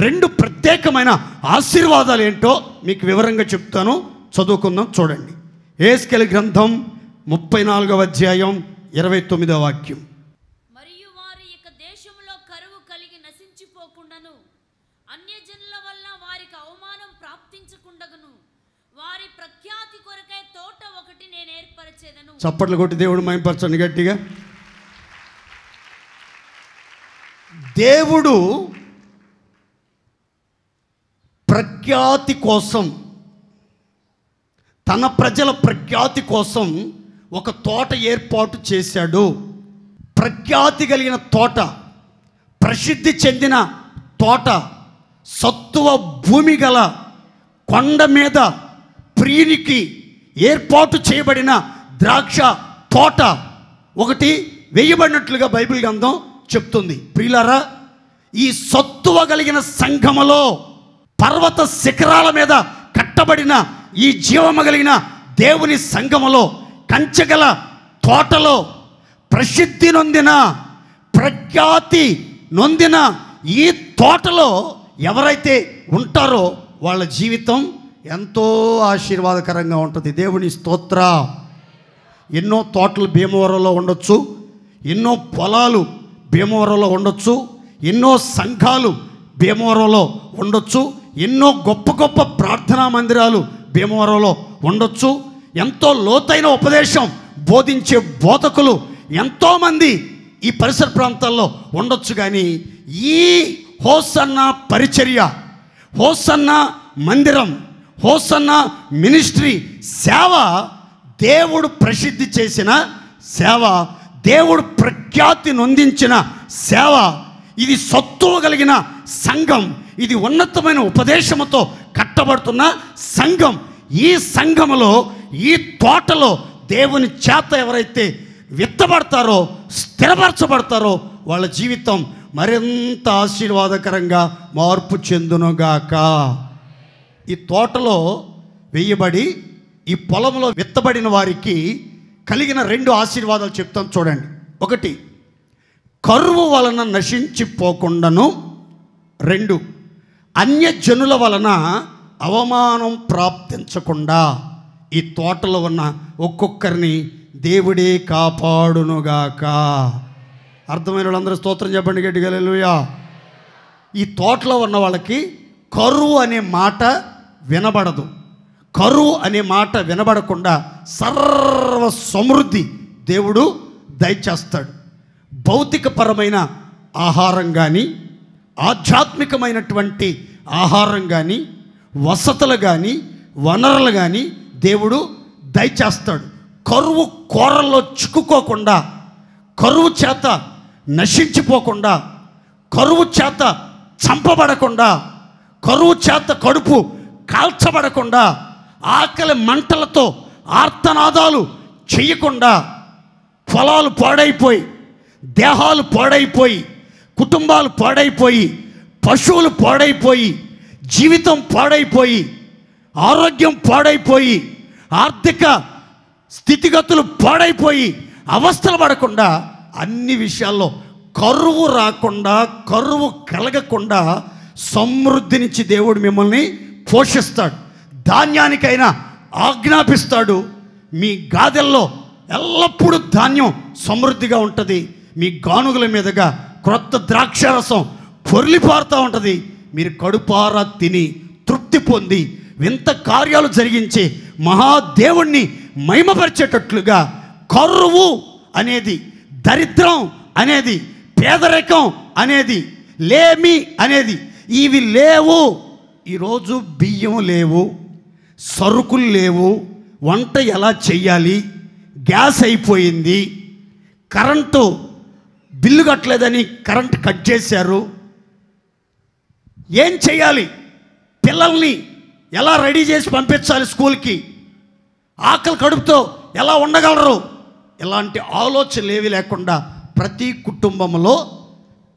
2 ప్రత్యేకమైన ఆశీర్వాదాలు ఏంటో మీకు వివరంగా చెప్తాను. చదువుకుందాం, చూడండి. యెహెజ్కేలు గ్రంథం 34వ అధ్యాయం 29వ వాక్యం. మరియు వారు ఇక దేశంలో కరువు కలిగి నశించిపోకుండాను, అన్యజనుల వల్ల వారికి అవమానం ప్రాప్తించకుండగును, వారి ప్రఖ్యాతి కొరకై తోట ఒకటి నేను ఏర్పరచేదను. చప్పట్లు కొట్టి దేవుడు మహిమపరచండి గట్టిగా. దేవుడు ప్రఖ్యాతి కోసం, తన ప్రజల ప్రఖ్యాతి కోసం ఒక తోట ఏర్పాటు చేశాడు. ప్రఖ్యాతి కలిగిన తోట, ప్రసిద్ధి చెందిన తోట, సత్తువ భూమి గల కొండ మీద ప్రియునికి ఏర్పాటు చేయబడిన ద్రాక్ష తోట ఒకటి వేయబడినట్లుగా బైబిల్ గ్రంథం చెప్తుంది. ప్రియులారా, ఈ సత్తువ కలిగిన సంఘములో, పర్వత శిఖరాల మీద కట్టబడిన ఈ జీవము కలిగిన దేవుని సంఘములో, కంచెగల తోటలో, ప్రసిద్ధి నొందిన, ప్రఖ్యాతి నొందిన ఈ తోటలో ఎవరైతే ఉంటారో వాళ్ళ జీవితం ఎంతో ఆశీర్వాదకరంగా ఉంటుంది. దేవుని స్తోత్ర. ఎన్నో తోటలు భీమవరంలో ఉండొచ్చు, ఎన్నో పొలాలు భీమవరంలో ఉండొచ్చు, ఎన్నో సంఘాలు భీమవరంలో ఉండొచ్చు, ఎన్నో గొప్ప గొప్ప ప్రార్థనా మందిరాలు భీమవరంలో ఉండొచ్చు, ఎంతో లోతైన ఉపదేశం బోధించే బోధకులు ఎంతోమంది ఈ పరిసర ప్రాంతాల్లో ఉండొచ్చు. కానీ ఈ హోసన్న పరిచర్య, హోసన్న మందిరం, హోసన్న మినిస్ట్రీ సేవ దేవుడు ప్రసిద్ధి చేసిన సేవ, దేవుడు ప్రఖ్యాతి నొందించిన సేవ. ఇది సత్తువ కలిగిన సంఘం, ఇది ఉన్నతమైన ఉపదేశముతో కట్టబడుతున్న సంఘం. ఈ సంఘములో, ఈ తోటలో దేవుని చేత ఎవరైతే విత్తబడతారో, స్థిరపరచబడతారో వాళ్ళ జీవితం మరింత ఆశీర్వాదకరంగా మార్పు చెందునుగాక. ఈ తోటలో వేయబడి, ఈ పొలంలో విత్తబడిన వారికి కలిగిన 2 ఆశీర్వాదాలు చెప్తాను చూడండి. ఒకటి, కరువు వలన నశించిపోకుండాను. 2, అన్యజనుల వలన అవమానం ప్రాప్తించకుండా ఈ తోటలో ఉన్న ఒక్కొక్కరిని దేవుడే కాపాడునుగాక. అర్థమైన వాళ్ళందరూ స్తోత్రం చెప్పండి గట్టిగా హల్లెలూయా. ఈ తోటలో ఉన్న వాళ్ళకి కరువు అనే మాట వినబడదు. కరువు అనే మాట వినబడకుండా సర్వ సమృద్ధి దేవుడు దయచేస్తాడు. భౌతికపరమైన ఆహారం కానీ, ఆధ్యాత్మికమైనటువంటి ఆహారం కానీ, వసతులు కానీ, వనరులు కానీ దేవుడు దయచేస్తాడు. కరువు కోరల్లో చిక్కుకోకుండా, కరువు చేత నశించిపోకుండా, కరువు చేత చంపబడకుండా, కరువు చేత కడుపు కాల్చబడకుండా, ఆకలి మంటలతో ఆర్తనాదాలు చేయకుండా, పొలాలు పాడైపోయి, దేహాలు పాడైపోయి, కుటుంబాలు పాడైపోయి, పశువులు పాడైపోయి, జీవితం పాడైపోయి, ఆరోగ్యం పాడైపోయి, ఆర్థిక స్థితిగతులు పాడైపోయి అవస్థలు పడకుండా, అన్ని విషయాల్లో కరువు రాకుండా, కరువు కలగకుండా సమృద్ధినిచ్చి దేవుడు మిమ్మల్ని పోషిస్తాడు. ధాన్యానికైనా ఆజ్ఞాపిస్తాడు. మీ గాదెల్లో ఎల్లప్పుడూ ధాన్యం సమృద్ధిగా ఉంటుంది. మీ గానుగుల మీదుగా క్రొత్త ద్రాక్షారసం పొర్లిపారుతూ ఉంటుంది. మీరు కడుపారా తిని తృప్తి పొంది వింత కార్యాలు జరిగించే మహాదేవుణ్ణి మహిమపరిచేటట్లుగా కరువు అనేది, దరిద్రం అనేది, పేదరికం అనేది, లేమి అనేది ఇవి లేవు. ఈరోజు బియ్యం లేవు, సరుకులు లేవు, వంట ఎలా చెయ్యాలి, గ్యాస్ అయిపోయింది, కరెంటు బిల్లు కట్టలేదని కరెంటు కట్ చేశారు, ఏం చేయాలి, పిల్లల్ని ఎలా రెడీ చేసి పంపించాలి స్కూల్కి, ఆకలి కడుపుతో ఎలా ఉండగలరు, ఇలాంటి ఆలోచనలు ఏవి లేకుండా ప్రతి కుటుంబంలో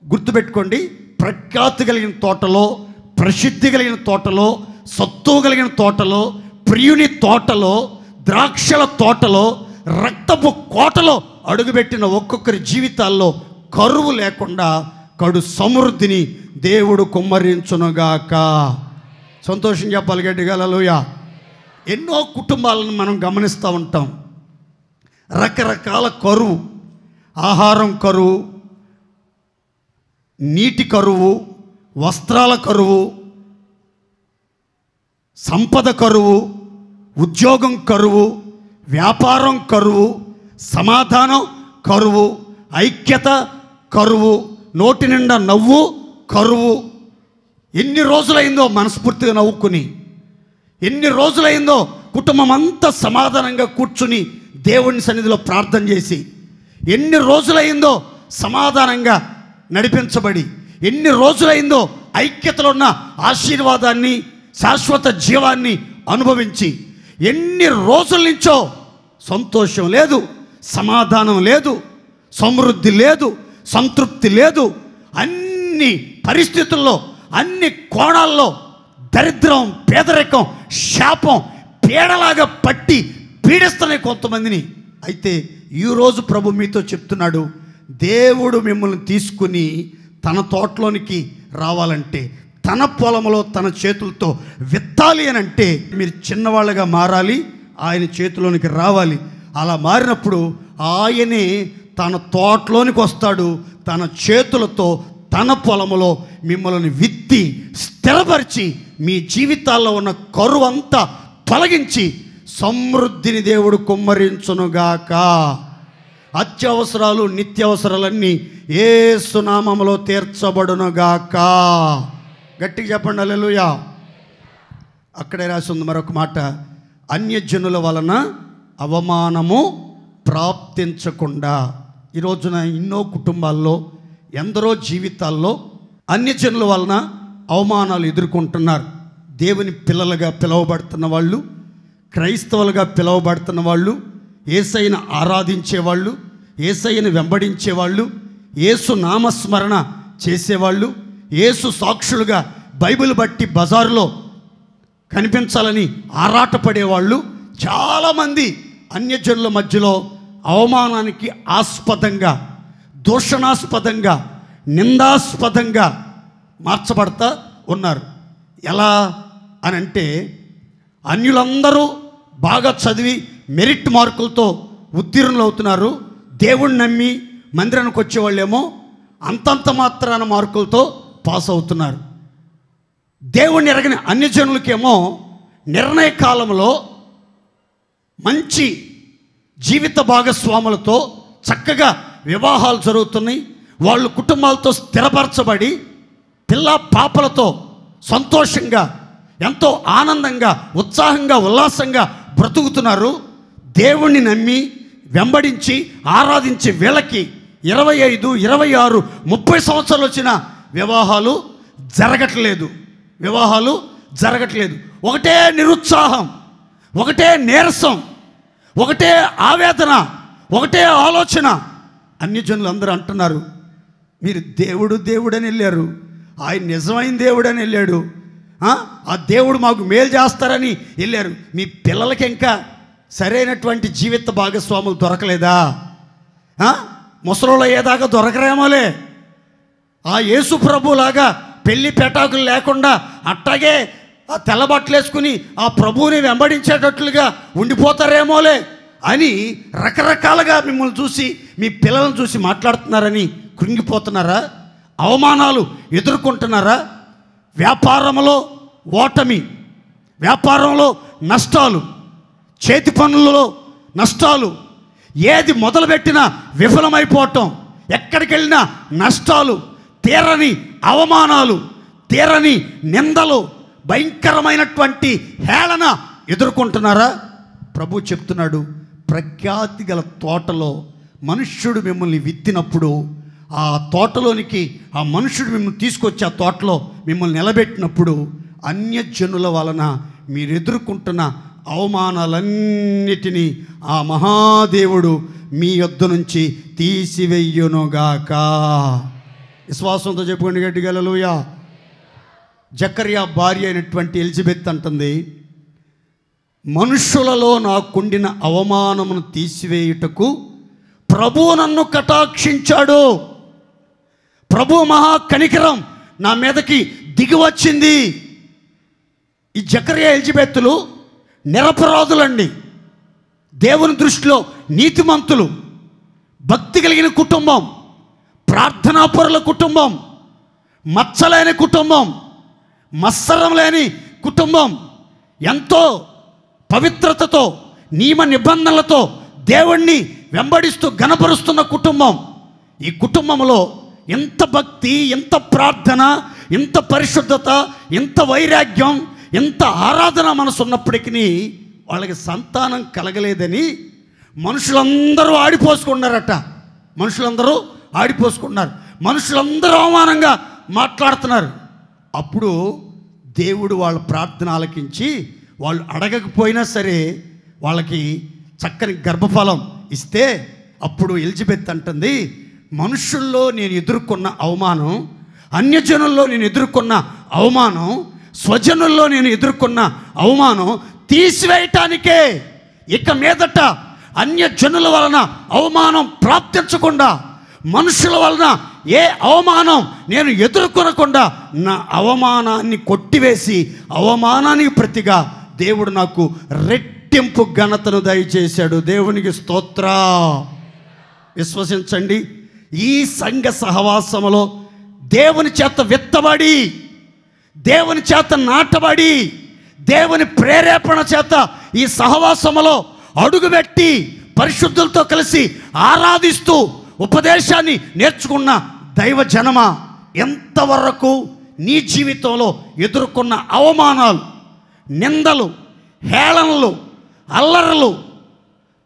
గుర్తుపెట్టుకోండి, ప్రఖ్యాతి కలిగిన తోటలో, ప్రసిద్ధి కలిగిన తోటలో, సత్తువ కలిగిన తోటలో, ప్రియుని తోటలో, ద్రాక్షల తోటలో, రక్తపు కోటలో అడుగుపెట్టిన ఒక్కొక్కరి జీవితాల్లో కరువు లేకుండా కడు సమృద్ధిని దేవుడు కుమ్మరించునుగాక. సంతోషం చెప్పాలి గట్టిగా హల్లెలూయా. ఎన్నో కుటుంబాలను మనం గమనిస్తూ ఉంటాం. రకరకాల కరువు, ఆహారం కరువు, నీటి కరువు, వస్త్రాల కరువు, సంపద కరువు, ఉద్యోగం కరువు, వ్యాపారం కరువు, సమాధానం కరువు, ఐక్యత కరువు, నోటి నిండా నవ్వు కరువు. ఎన్ని రోజులైందో మనస్ఫూర్తిగా నవ్వుకుని, ఎన్ని రోజులైందో కుటుంబం అంతా సమాధానంగా కూర్చుని దేవుని సన్నిధిలో ప్రార్థన చేసి, ఎన్ని రోజులైందో సమాధానంగా నడిపించబడి, ఎన్ని రోజులైందో ఐక్యతలో ఉన్న ఆశీర్వాదాన్ని, శాశ్వత జీవాన్ని అనుభవించి, ఎన్ని రోజుల నుంచో సంతోషం లేదు, సమాధానం లేదు, సమృద్ధి లేదు, సంతృప్తి లేదు. అన్ని పరిస్థితుల్లో, అన్ని కోణాల్లో దరిద్రం, పేదరికం, శాపం పీడలాగా పట్టి పీడిస్తున్నాయి కొంతమందిని. అయితే ఈరోజు ప్రభు మీతో చెప్తున్నాడు, దేవుడు మిమ్మల్ని తీసుకుని తన తోటలోనికి రావాలంటే, తన పొలంలో తన చేతులతో విత్తాలి అని అంటే మీరు చిన్నవాళ్ళగా మారాలి, ఆయన చేతిలోనికి రావాలి. అలా మారినప్పుడు ఆయనే తన తోటలోనికి వస్తాడు, తన చేతులతో తన పొలములో మిమ్మల్ని విత్తి స్థిరపరిచి మీ జీవితాల్లో ఉన్న కరువు అంతా తొలగించి సమృద్ధిని దేవుడు కుమ్మరించునుగాక. అత్యవసరాలు, నిత్యావసరాలన్నీ యేసు నామములో తీర్చబడునుగాక. గట్టిగా చెప్పండి హల్లెలూయా. అక్కడే రాసి ఉంది మరొక మాట, అన్యజనుల వలన అవమానము ప్రాప్తించకుండా. ఈ రోజున ఎన్నో కుటుంబాల్లో, ఎందరో జీవితాల్లో అన్యజనుల వలన అవమానాలు ఎదుర్కొంటున్నారు. దేవుని పిల్లలుగా పిలువబడుతున్న వాళ్ళు, క్రైస్తవులుగా పిలువబడుతున్న వాళ్ళు, యేసయ్యను ఆరాధించేవాళ్ళు, యేసయ్యను వెంబడించేవాళ్ళు, యేసు నామస్మరణ చేసేవాళ్ళు, యేసు సాక్షులుగా బైబిల్ బట్టి బజారులో కనిపించాలని ఆరాటపడేవాళ్ళు చాలామంది అన్యజనుల మధ్యలో అవమానానికి ఆస్పదంగా, దూషణాస్పదంగా, నిందాస్పదంగా మార్చబడతా ఉన్నారు. ఎలా అని అంటే, అన్యులందరూ బాగా చదివి మెరిట్ మార్కులతో ఉత్తీర్ణులు అవుతున్నారు. దేవుణ్ణి నమ్మి మందిరానికి వచ్చేవాళ్ళేమో అంతంత మాత్రాన మార్కులతో పాస్ అవుతున్నారు. దేవుణ్ణి ఎరగని అన్యజనులకేమో నిర్ణయ కాలంలో మంచి జీవిత భాగస్వాములతో చక్కగా వివాహాలు జరుగుతున్నాయి. వాళ్ళు కుటుంబాలతో స్థిరపరచబడి పిల్ల పాపలతో సంతోషంగా, ఎంతో ఆనందంగా, ఉత్సాహంగా, ఉల్లాసంగా బ్రతుకుతున్నారు. దేవుణ్ణి నమ్మి వెంబడించి ఆరాధించి వీళ్ళకి 25, 26, 30 సంవత్సరాలు వచ్చిన వివాహాలు జరగట్లేదు. ఒకటే నిరుత్సాహం, ఒకటే నీరసం, ఒకటే ఆవేదన, ఒకటే ఆలోచన. అన్ని జనులు అందరూ అంటున్నారు, మీరు దేవుడని వెళ్ళారు, ఆయన నిజమైన దేవుడని వెళ్ళాడు, ఆ దేవుడు మాకు మేలు చేస్తారని వెళ్ళారు. మీ పిల్లలకి ఇంకా సరైనటువంటి జీవిత భాగస్వాములు దొరకలేదా? ముసలోళ్ళు అయ్యేదాకా దొరకరేమోలే. ఆ యేసు ప్రభులాగా పెళ్లి పెటాకులు లేకుండా అట్టాగే ఆ తెల్లబట్టలు వేసుకుని ఆ ప్రభువుని వెంబడించేటట్లుగా ఉండిపోతారేమోలే అని రకరకాలుగా మిమ్మల్ని చూసి, మీ పిల్లలను చూసి మాట్లాడుతున్నారని కృంగిపోతున్నారా? అవమానాలు ఎదుర్కొంటున్నారా? వ్యాపారంలో ఓటమి, వ్యాపారంలో నష్టాలు, చేతి పనులలో నష్టాలు, ఏది మొదలుపెట్టినా విఫలమైపోవటం, ఎక్కడికి వెళ్ళినా నష్టాలు, తీరని అవమానాలు, తీరని నిందలు, భయంకరమైనటువంటి హేళన ఎదుర్కొంటున్నారా? ప్రభు చెప్తున్నాడు, ప్రఖ్యాతి గల తోటలో మనుష్యుడు మిమ్మల్ని విత్తినప్పుడు, ఆ తోటలోనికి ఆ మనుష్యుడు మిమ్మల్ని తీసుకొచ్చి ఆ తోటలో మిమ్మల్ని నిలబెట్టినప్పుడు అన్యజనుల వలన మీరు ఎదుర్కొంటున్న అవమానాలన్నిటినీ ఆ మహాదేవుడు మీ యొద్ద నుంచి తీసివెయ్యునుగాక. విశ్వాసంతో చెప్పుకోండి గట్టిగా హల్లెలూయా. జకర్యా భార్య అయినటువంటి ఎలిజబెత్ అంటుంది, మనుషులలో నాకుండిన అవమానమును తీసివేయుటకు ప్రభువు నన్ను కటాక్షించాడు. ప్రభు మహా కనికరం నా మీదకి దిగి వచ్చింది. ఈ జకర్యా ఎలిజబెత్తులు నిరపరాధులండి, దేవుని దృష్టిలో నీతిమంతులు, భక్తి కలిగిన కుటుంబం, ప్రార్థనాపరుల కుటుంబం, మచ్చలేని కుటుంబం, మత్సరం లేని కుటుంబం, ఎంతో పవిత్రతతో నియమ నిబంధనలతో దేవుణ్ణి వెంబడిస్తూ గణపరుస్తున్న కుటుంబం. ఈ కుటుంబంలో ఎంత భక్తి, ఎంత ప్రార్థన, ఎంత పరిశుద్ధత, ఎంత వైరాగ్యం, ఎంత ఆరాధన మనసు ఉన్నప్పటికీ వాళ్ళకి సంతానం కలగలేదని మనుషులందరూ ఆడిపోసుకున్నారట. మనుషులందరూ అవమానంగా మాట్లాడుతున్నారు. అప్పుడు దేవుడు వాళ్ళ ప్రార్థన ఆలకించి, వాళ్ళు అడగకపోయినా సరే వాళ్ళకి చక్కని గర్భఫలం ఇస్తే, అప్పుడు ఎలిజబెత్ అంటుంది, మనుషుల్లో నేను ఎదుర్కొన్న అవమానం, అన్యజనుల్లో నేను ఎదుర్కొన్న అవమానం, స్వజనుల్లో నేను ఎదుర్కొన్న అవమానం తీసివేయటానికే ఇక మీదట అన్యజనుల వలన అవమానం ప్రాప్తించకుండా, మనుషుల వలన ఏ అవమానం నేను ఎదుర్కొనకుండా నా అవమానాన్ని కొట్టివేసి అవమానానికి ప్రతిగా దేవుడు నాకు రెట్టింపు ఘనతను దయచేశాడు. దేవునికి స్తోత్ర. విశ్వసించండి, ఈ సంఘ సహవాసములో దేవుని చేత విత్తబడి, దేవుని చేత నాటబడి, దేవుని ప్రేరేపణ చేత ఈ సహవాసములో అడుగుపెట్టి పరిశుద్ధులతో కలిసి ఆరాధిస్తూ ఉపదేశాన్ని నేర్చుకున్న దైవ జనమా, ఎంతవరకు నీ జీవితంలో ఎదుర్కొన్న అవమానాలు, నిందలు, హేళనలు, అల్లర్లు,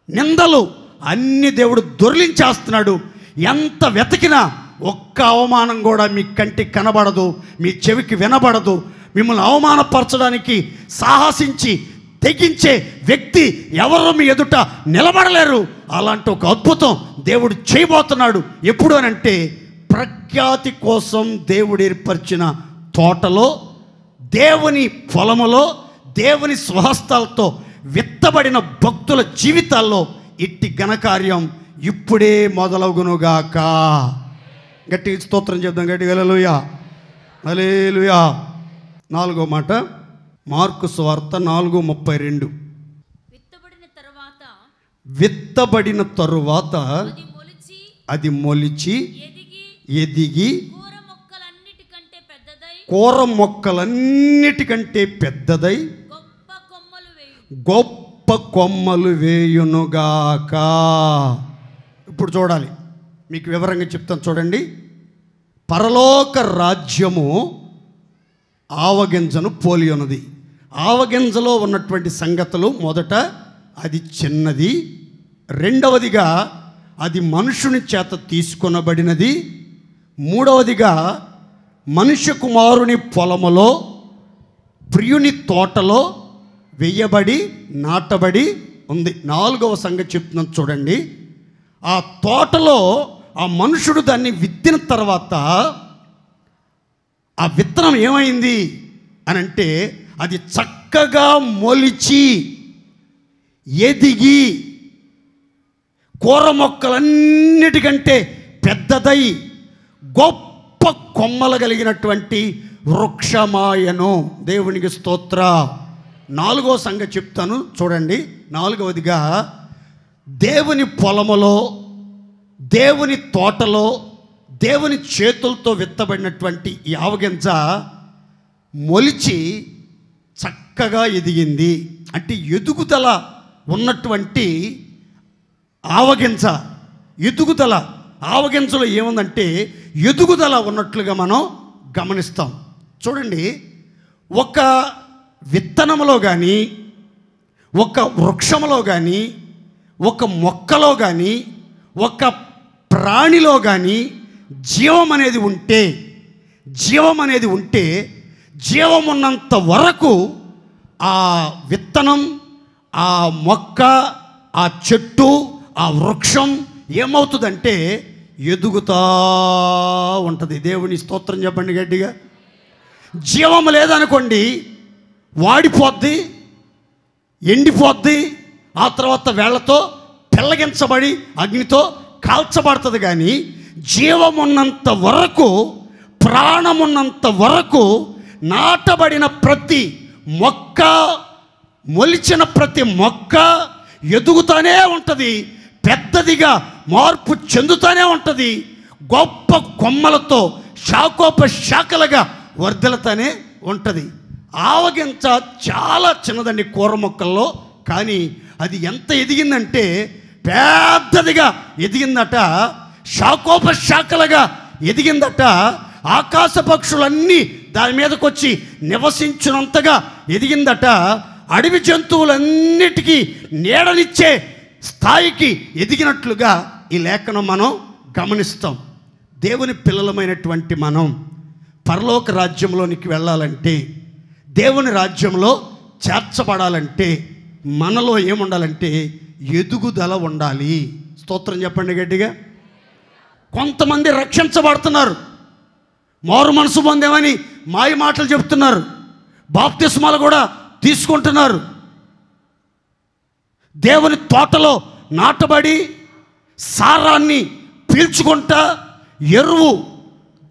నిందలు అన్ని దేవుడు దొర్లించేస్తున్నాడు. ఎంత వెతికినా ఒక్క అవమానం కూడా మీ కంటికి కనబడదు, మీ చెవికి వినబడదు. మిమ్మల్ని అవమానపరచడానికి సాహసించి తెగించే వ్యక్తి ఎవరో మీ ఎదుట నిలబడలేరు. అలాంటి ఒక అద్భుతం దేవుడు చేయబోతున్నాడు. ఎప్పుడు అనంటే, ప్రఖ్యాతి కోసం దేవుడు ఏర్పరిచిన తోటలో, దేవుని పొలములో, దేవుని స్వహస్తాలతో విత్తబడిన భక్తుల జీవితాల్లో ఇట్టి ఘనకార్యం ఇప్పుడే మొదలగునుగాక. గట్టి స్తోత్రం చెప్దాం, గట్టి హల్లెలూయా, హల్లెలూయా. 4వ మాట, మార్కు సువార్త 4:32. విత్తబడిన తరువాత అది మొలిచి ఎదిగి కూర మొక్కలన్నిటికంటే పెద్దదై గొప్ప కొమ్మలు వేయునుగాక. ఇప్పుడు చూడాలి, మీకు వివరంగా చెప్తాను చూడండి. పరలోక రాజ్యము ఆవగింజను పోలి ఉన్నది. ఆవగింజలో ఉన్నటువంటి సంగతులు, మొదట అది చిన్నది, రెండవదిగా అది మనుషుని చేత తీసుకొనబడినది, మూడవదిగా మనుష్య కుమారుని పొలములో ప్రియుని తోటలో వెయ్యబడి నాటబడి ఉంది. నాలుగవ సంగతి చెప్తున్నాను చూడండి. ఆ తోటలో ఆ మనుషుడు దాన్ని విత్తిన తర్వాత ఆ విత్తనం ఏమైంది అని అంటే, అది చక్కగా మొలిచి ఎదిగి కూర మొక్కలన్నిటికంటే పెద్దదై గొప్ప కొమ్మలు కలిగినటువంటి వృక్షమాయను. దేవునికి స్తోత్ర. నాలుగో సంగతి చెప్తాను చూడండి. నాలుగవదిగా దేవుని పొలములో, దేవుని తోటలో, దేవుని చేతులతో విత్తబడినటువంటి ఈ ఆవగింజ మొలిచి చక్కగా ఎదిగింది. అంటే ఎదుగుదల ఉన్నటువంటి ఆవగింజ. ఎదుగుదల ఆవగింజలో ఏముందంటే ఎదుగుదల ఉన్నట్లుగా మనం గమనిస్తాం. చూడండి, ఒక విత్తనంలో కానీ, ఒక వృక్షంలో కానీ, ఒక మొక్కలో కానీ, ఒక ప్రాణిలో కానీ జీవం అనేది ఉంటే, జీవం ఉన్నంత వరకు ఆ విత్తనం, ఆ మొక్క, ఆ చెట్టు, ఆ వృక్షం ఏమవుతుందంటే ఎదుగుతా ఉంటుంది. దేవుని స్తోత్రం చెప్పండి గట్టిగా. జీవం లేదనుకోండి, వాడిపోద్ది, ఎండిపోద్ది, ఆ తర్వాత వేళ్లతో పెళ్ళగించబడి అగ్నితో కాల్చబడుతుంది. కానీ జీవం ఉన్నంత వరకు, ప్రాణమున్నంత వరకు నాటబడిన ప్రతి మొక్క, మొలిచిన ప్రతి మొక్క ఎదుగుతానే ఉంటుంది, పెద్దదిగా మార్పు చెందుతూనే ఉంటుంది, గొప్ప కొమ్మలతో శాఖోపశాఖలుగా వర్ధిల్లుతూనే ఉంటుంది. ఆవగింజ చాలా చిన్నదండి కూర మొక్కల్లో, కానీ అది ఎంత ఎదిగిందంటే పెద్దదిగా ఎదిగిందట, శాఖోపశాఖలుగా ఎదిగిందట. ఆకాశ పక్షులన్నీ దాని మీదకి వచ్చి నివసించినంతగా ఎదిగిందట. అడవి జంతువులన్నిటికీ నీడనిచ్చే స్థాయికి ఎదిగినట్లుగా ఈ లేఖనం మనం గమనిస్తాం. దేవుని పిల్లలమైనటువంటి మనం పరలోక రాజ్యంలోనికి వెళ్ళాలంటే, దేవుని రాజ్యంలో చేర్చబడాలంటే మనలో ఏముండాలంటే ఎదుగుదల ఉండాలి. స్తోత్రం చెప్పండి గట్టిగా. కొంతమంది రక్షించబడుతున్నారు, మారు మనసు పొందేమని మాయ మాటలు చెప్తున్నారు, బాప్తిస్మాలు కూడా తీసుకుంటున్నారు, దేవుని తోటలో నాటబడి సారాన్ని పీల్చుకుంటా ఎరువు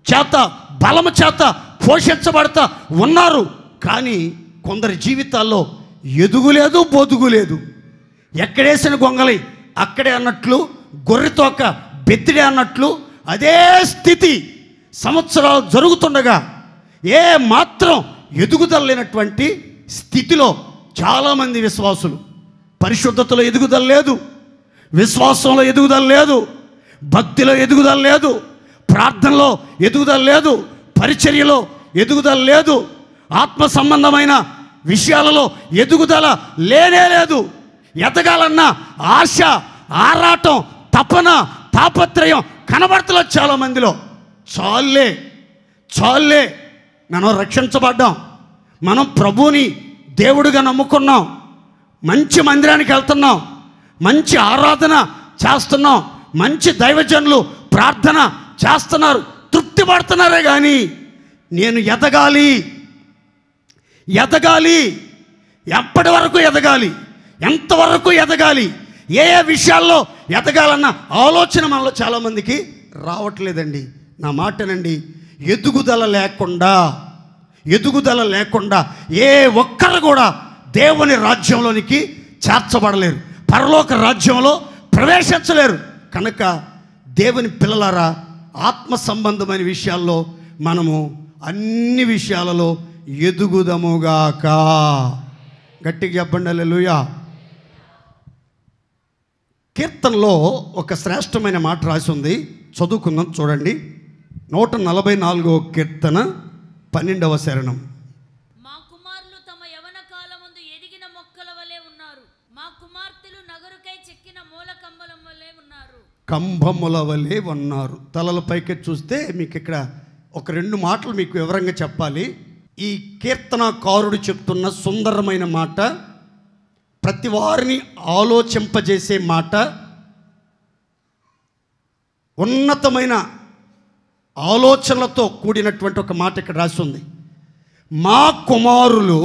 చేత, బలము చేత పోషించబడతా ఉన్నారు. కానీ కొందరి జీవితాల్లో ఎదుగులేదు, బొదుగులేదు. ఎక్కడేసిన గొంగలి అక్కడే అన్నట్లు, గొర్రెతోక బెత్తిడే అన్నట్లు అదే స్థితి సంవత్సరాలు జరుగుతుండగా ఏ మాత్రం ఎదుగుదల లేనటువంటి స్థితిలో చాలామంది విశ్వాసులు, పరిశుద్ధతలో ఎదుగుదల లేదు, విశ్వాసంలో ఎదుగుదల లేదు, భక్తిలో ఎదుగుదల లేదు, ప్రార్థనలో ఎదుగుదల లేదు, పరిచర్యలో ఎదుగుదల లేదు, ఆత్మ సంబంధమైన విషయాలలో ఎదుగుదల లేనే లేదు. ఎదగాలన్న ఆశ, ఆరాటం, తపన, తాపత్రయం కనబడతలేదు చాలామందిలో. చాలే మనం రక్షించబడ్డాం, మనం ప్రభువుని దేవుడిగా నమ్ముకున్నాం, మంచి మందిరానికి వెళ్తున్నాం, మంచి ఆరాధన చేస్తున్నాం, మంచి దైవజనులు ప్రార్థన చేస్తున్నారు, తృప్తి పడుతున్నారే. కానీ నేను ఎదగాలి, ఎప్పటి వరకు ఎదగాలి, ఎంతవరకు ఎదగాలి, ఏ విషయాల్లో ఎదగాలన్న ఆలోచన మనలో చాలామందికి రావట్లేదండి. నా మాటనండి, ఎదుగుదల లేకుండా ఏ ఒక్కరు కూడా దేవుని రాజ్యంలోనికి చేర్చబడలేరు, పరలోక రాజ్యంలో ప్రవేశించలేరు. కనుక దేవుని పిల్లలారా, ఆత్మ సంబంధమైన విషయాల్లో మనము అన్ని విషయాలలో ఎదుగుదముగాక. గట్టిగా చెప్పండి హల్లెలూయా. కీర్తనలో ఒక శ్రేష్టమైన మాట రాసి ఉంది. చదువుకుందాం. చూడండి, 144వ కీర్తన 12వ శరణం. మా కుమారులు తమ యవన కాలమందు ఎదిగిన మొక్కల వలె ఉన్నారు, మా కుమార్తెలు నగరుకై చెక్కిన మూల కంబలం వలె ఉన్నారు. కంబముల వలె ఉన్నారు. తలల పైకి చూస్తే మీకు ఇక్కడ ఒక 2 మాటలు మీకు వివరంగా చెప్పాలి. ఈ కీర్తనకారుడు చెప్తున్న సుందరమైన మాట, ప్రతి వారిని ఆలోచింపజేసే మాట, ఉన్నతమైన ఆలోచనలతో కూడినటువంటి ఒక మాట ఇక్కడ రాసి ఉంది. మా కుమారులు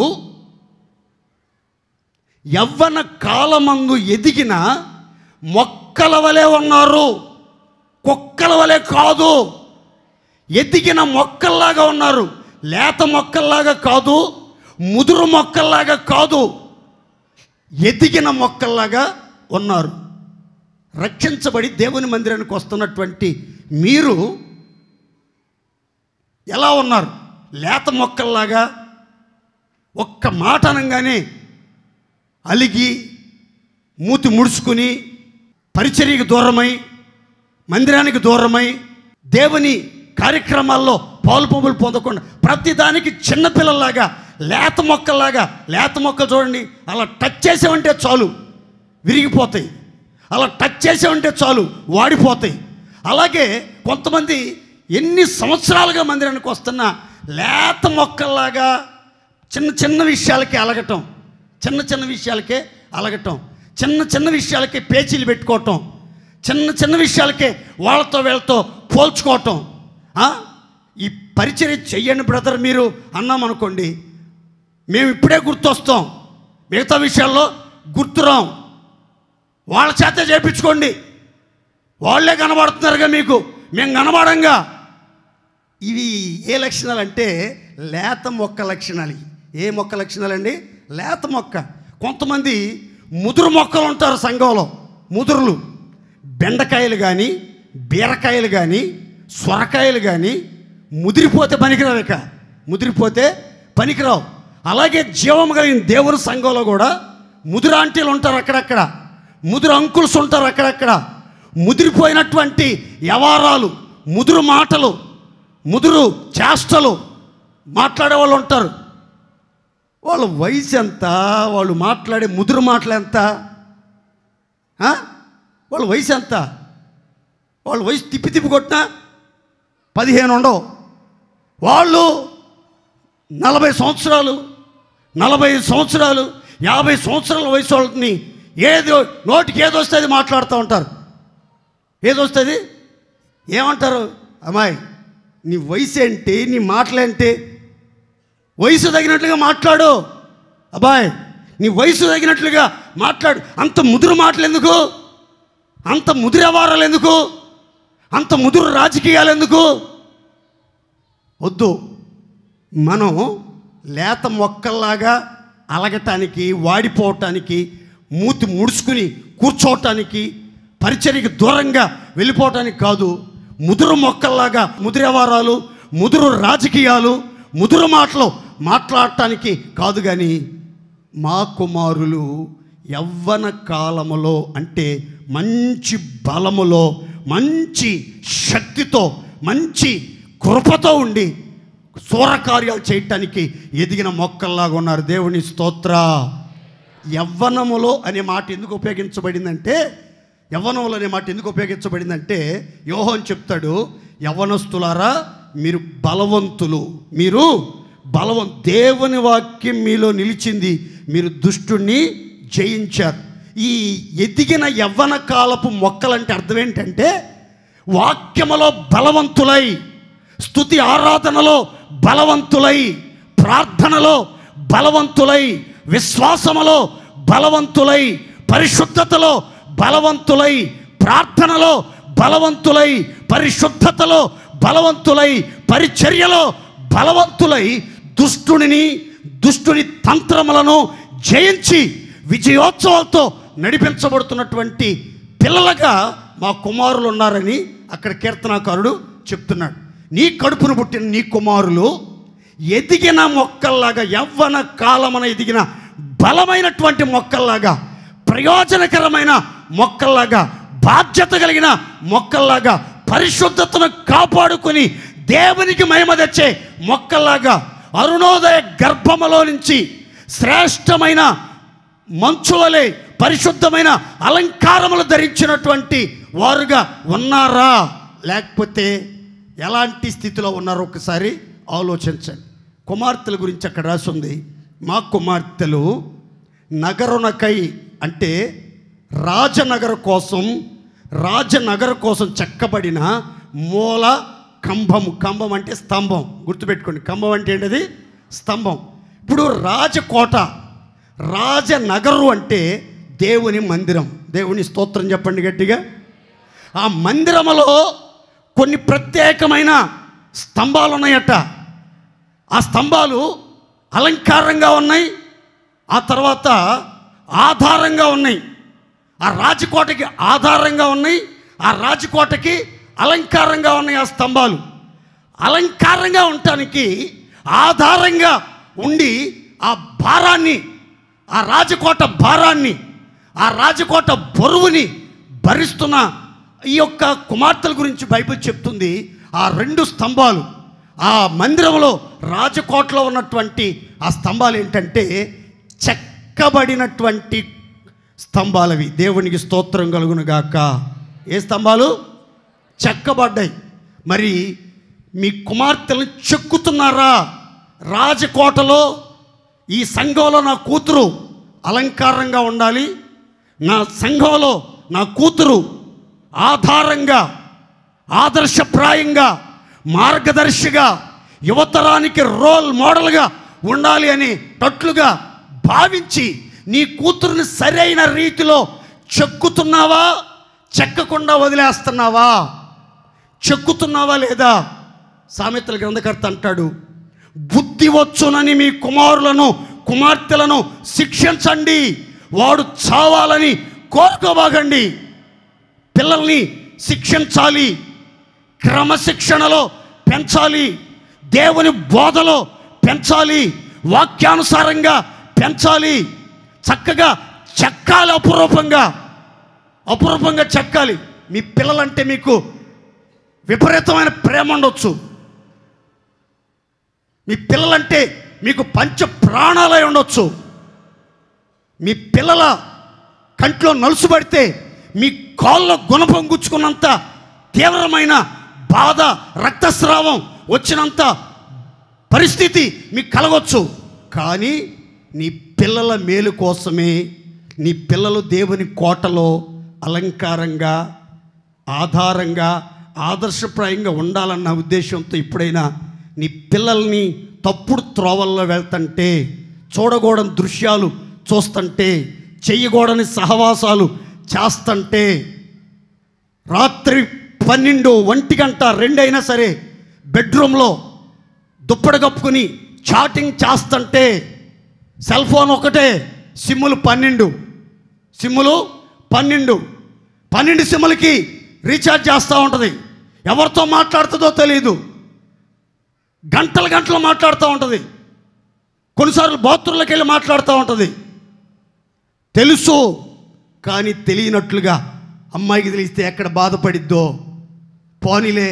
యవ్వన కాలమందు ఎదిగిన మొక్కల వలె ఉన్నారు. కుక్కల వలె కాదు, ఎదిగిన మొక్కల్లాగా ఉన్నారు. లేత మొక్కల్లాగా కాదు, ముదురు మొక్కల్లాగా కాదు, ఎదిగిన మొక్కల్లాగా ఉన్నారు. రక్షించబడి దేవుని మందిరానికి వస్తున్నటువంటి మీరు ఎలా ఉన్నారు? లేత మొక్కల్లాగా ఒక్క మాట అనగానే అలిగి మూతి ముడుచుకుని పరిచర్యకు దూరమై, మందిరానికి దూరమై, దేవుని కార్యక్రమాల్లో పాలుపొంపులు పొందకుండా ప్రతిదానికి చిన్నపిల్లల్లాగా, లేత మొక్కల్లాగా. లేత మొక్కలు చూడండి, అలా టచ్ చేసామంటే చాలు విరిగిపోతాయి, అలా టచ్ చేసామంటే చాలు వాడిపోతాయి. అలాగే కొంతమంది ఎన్ని సంవత్సరాలుగా మందిరానికి వస్తున్నా లేత మొక్కల్లాగా చిన్న చిన్న విషయాలకే అలగటం, చిన్న చిన్న విషయాలకే అలగటం, చిన్న చిన్న విషయాలకే పేచీలు పెట్టుకోవటం, చిన్న చిన్న విషయాలకే వాళ్ళతో వీళ్ళతో పోల్చుకోవటం. ఈ పరిచర్య చెయ్యండి బ్రదర్ మీరు అన్నామనుకోండి, మేము ఇప్పుడే గుర్తొస్తాం, మిగతా విషయాల్లో గుర్తురాం. వాళ్ళ చేత చేయించుకోండి, వాళ్ళే కనబడుతున్నారుగా మీకు, మేము కనబడంగా. ఇవి ఏ లక్షణాలు అంటే లేత మొక్క లక్షణాలు. ఏ మొక్క లక్షణాలండి? లేత మొక్క. కొంతమంది ముదురు మొక్కలు ఉంటారు సంఘంలో, ముదురులు. బెండకాయలు కానీ, బీరకాయలు కానీ, సొరకాయలు కానీ ముదిరిపోతే పనికిరావు, ఇక ముదిరిపోతే పనికిరావు. అలాగే జీవం కలిగిన దేవుని సంఘంలో కూడా ముదురు ఆంటీలు ఉంటారు అక్కడక్కడ, ముదురు అంకుల్స్ ఉంటారు అక్కడక్కడ. ముదిరిపోయినటువంటి వ్యవహారాలు, ముదురు మాటలు, ముదురు చేష్టలు మాట్లాడే వాళ్ళు ఉంటారు. వాళ్ళ వయసు ఎంత, వాళ్ళు మాట్లాడే ముదురు మాటలు ఎంత, వాళ్ళ వయసు ఎంత? వాళ్ళ వయసు తిప్పి తిప్పి కొట్టినా 15 ఉండవు. వాళ్ళు 40 సంవత్సరాలు, 45 సంవత్సరాలు, 50 సంవత్సరాల వయసు వాళ్ళని ఏదో నోటికి ఏదొస్తే అది మాట్లాడుతూ ఉంటారు. ఏదొస్తుంది ఏమంటారు? అమ్మాయి నీ వయసు ఏంటి, నీ మాటలేంటి, వయసు తగినట్లుగా మాట్లాడు. అబ్బాయి నీ వయసు తగినట్లుగా మాట్లాడు. అంత ముదురు మాటలు ఎందుకు? అంత ముదురు వ్యవహారాలు ఎందుకు? అంత ముదురు రాజకీయాలు ఎందుకు? వద్దు. మనం లేత మొక్కల్లాగా అలగటానికి, వాడిపోవటానికి, మూతి ముడుచుకుని కూర్చోవటానికి, పరిచర్యకి దూరంగా వెళ్ళిపోవటానికి కాదు. ముదురు మొక్కల్లాగా ముదురు వ్యవహారాలు, ముదురు రాజకీయాలు, ముదురు మాటలు మాట్లాడటానికి కాదు. కానీ మా కుమారులు యవ్వన కాలములో అంటే మంచి బలములో, మంచి శక్తితో, మంచి కృపతో ఉండి సూరకార్యాలు చేయటానికి ఎదిగిన మొక్కల్లాగా ఉన్నారు. దేవుని స్తోత్ర. యవ్వనములో అనే మాట ఎందుకు ఉపయోగించబడిందంటే, యవ్వనములు అనే మాట ఎందుకు ఉపయోగించబడిందంటే, యోహాను చెప్తాడు, యవ్వనస్తులారా మీరు బలవంతులు, మీరు దేవుని వాక్యం మీలో నిలిచింది, మీరు దుష్టుణ్ణి జయించారు. ఈ ఎదిగిన యవ్వన కాలపు మొక్కలంటే అర్థం ఏంటంటే, వాక్యములో బలవంతులై, స్తుతి ఆరాధనలో బలవంతులై, ప్రార్థనలో బలవంతులై, విశ్వాసములో బలవంతులై, పరిశుద్ధతలో బలవంతులై, ప్రార్థనలో బలవంతులై, పరిశుద్ధతలో బలవంతులై, పరిచర్యలో బలవంతులై, దుష్టుని తంత్రములను జయించి విజయోత్సవాలతో నడిపించబడుతున్నటువంటి పిల్లలుగా మా కుమారులు ఉన్నారని అక్కడ కీర్తనాకారుడు చెప్తున్నాడు. నీ కడుపును పుట్టిన నీ కుమారులు ఎదిగిన మొక్కల్లాగా, యవ్వన కాలమున ఎదిగిన బలమైనటువంటి మొక్కల్లాగా, ప్రయోజనకరమైన మొక్కల్లాగా, బాధ్యత కలిగిన మొక్కల్లాగా, పరిశుద్ధతను కాపాడుకొని దేవునికి మహిమ తెచ్చే మొక్కలాగా అరుణోదయ గర్భములో నుంచి శ్రేష్టమైన మంచువలే పరిశుద్ధమైన అలంకారములు ధరించినటువంటి వారుగా ఉన్నారా, లేకపోతే ఎలాంటి స్థితిలో ఉన్నారో ఒకసారి ఆలోచించండి. కుమార్తెల గురించి అక్కడ రాసి ఉంది, మా కుమార్తెలు నగరునకై అంటే రాజనగర కోసం చెక్కబడిన మూల కంబము. కంబం అంటే స్తంభం, గుర్తుపెట్టుకోండి. కంబం అంటే ఏంటది? స్తంభం. ఇప్పుడు రాజకోట, రాజనగరు అంటే దేవుని మందిరం. దేవుని స్తోత్రం చెప్పండి గట్టిగా. ఆ మందిరములో కొన్ని ప్రత్యేకమైన స్తంభాలు ఉన్నాయట. ఆ స్తంభాలు అలంకారంగా ఉన్నాయి, ఆ తర్వాత ఆధారంగా ఉన్నాయి. ఆ రాజకోటకి ఆధారంగా ఉన్నాయి, ఆ రాజకోటకి అలంకారంగా ఉన్నాయి. ఆ స్తంభాలు అలంకారంగా ఉండటానికి ఆధారంగా ఉండి ఆ భారాన్ని, ఆ రాజకోట భారాన్ని, ఆ రాజకోట బరువుని భరిస్తున్న ఈ యొక్క కుమార్తెల గురించి బైబిల్ చెప్తుంది. ఆ రెండు స్తంభాలు, ఆ మందిరంలో రాజకోటలో ఉన్నటువంటి ఆ స్తంభాలు ఏంటంటే చెక్కబడినటువంటి స్తంభాలవి. దేవునికి స్తోత్రం కలుగును గాక. ఏ స్తంభాలు? చెక్కబడ్డాయి. మరి మీ కుమార్తెలను చెక్కుతున్నారా? రాజకోటలో ఈ సంఘంలో నా కూతురు అలంకారంగా ఉండాలి, నా సంఘంలో నా కూతురు ఆధారంగా, ఆదర్శప్రాయంగా, మార్గదర్శిగా, యువతరానికి రోల్ మోడల్గా ఉండాలి అని తట్లుగా భావించి నీ కూతురుని సరైన రీతిలో చెక్కుతున్నావా, చెక్కకుండా వదిలేస్తున్నావా? చెక్కుతున్నావా లేదా? సామెతల గ్రంథకర్త అంటాడు, బుద్ధి వచ్చునని మీ కుమార్తెలను శిక్షించండి, వాడు చావాలని కోరుకోబాగండి. పిల్లల్ని శిక్షించాలి, క్రమశిక్షణలో పెంచాలి, దేవుని బోధలో పెంచాలి, వాక్యానుసారంగా పెంచాలి, చక్కగా చెక్కాలి, అపురూపంగా చెక్కాలి. మీ పిల్లలంటే మీకు విపరీతమైన ప్రేమ ఉండొచ్చు, మీ పిల్లలంటే మీకు పంచ ప్రాణాలై ఉండొచ్చు. మీ పిల్లల కంట్లో నలుసుబడితే మీ కాళ్ళలో గుణపం గుచ్చుకున్నంత తీవ్రమైన బాధ, రక్తస్రావం వచ్చినంత పరిస్థితి మీకు కలగవచ్చు. కానీ నీ పిల్లల మేలు కోసమే, నీ పిల్లలు దేవుని కోటలో అలంకారంగా, ఆధారంగా, ఆదర్శప్రాయంగా ఉండాలన్న ఉద్దేశంతో ఎప్పుడైనా నీ పిల్లల్ని తప్పుడు త్రోవల్లో వెళ్తుంటే, చూడకూడని దృశ్యాలు చూస్తుంటే, చెయ్యకూడని సహవాసాలు చేస్తుంటే, రాత్రి 12, 1 గంట 2 అయినా సరే బెడ్రూమ్లో దుప్పటి కప్పుకుని చాటింగ్ చేస్తుంటే, సెల్ ఫోన్ ఒకటే, సిమ్ములు 12 సిమ్ములకి రీఛార్జ్ చేస్తూ ఉంటుంది. ఎవరితో మాట్లాడుతుందో తెలియదు, గంటలు మాట్లాడుతూ ఉంటుంది. కొన్నిసార్లు బాత్రూంలోకి వెళ్ళి మాట్లాడుతూ ఉంటుంది. తెలుసు కానీ తెలియనట్లుగా అమ్మాయికి తెలిస్తే ఎక్కడ బాధపడిద్దో పోనీలే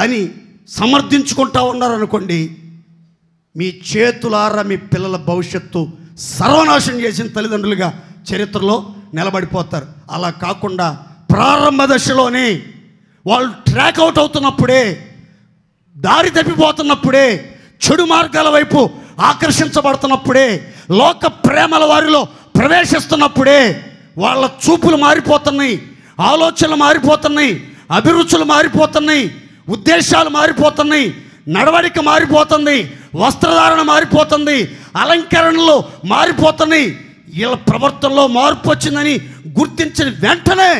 అని సమర్థించుకుంటా ఉన్నారనుకోండి, మీ చేతులారా మీ పిల్లల భవిష్యత్తు సర్వనాశనం చేసిన తల్లిదండ్రులుగా చరిత్రలో నిలబడిపోతారు. అలా కాకుండా ప్రారంభ దశలోనే వాళ్ళు ట్రాక్ అవుట్ అవుతున్నప్పుడే, దారి తప్పిపోతున్నప్పుడే, చెడు మార్గాల వైపు ఆకర్షించబడుతున్నప్పుడే, లోక ప్రేమల వారిలో ప్రవేశిస్తున్నప్పుడే వాళ్ళ చూపులు మారిపోతున్నాయి, ఆలోచనలు మారిపోతున్నాయి, అభిరుచులు మారిపోతున్నాయి, ఉద్దేశాలు మారిపోతున్నాయి, నడవడిక మారిపోతుంది, వస్త్రధారణ మారిపోతుంది, అలంకరణలు మారిపోతున్నాయి. వీళ్ళ ప్రవర్తనలో మార్పు వచ్చిందని గుర్తించిన వెంటనే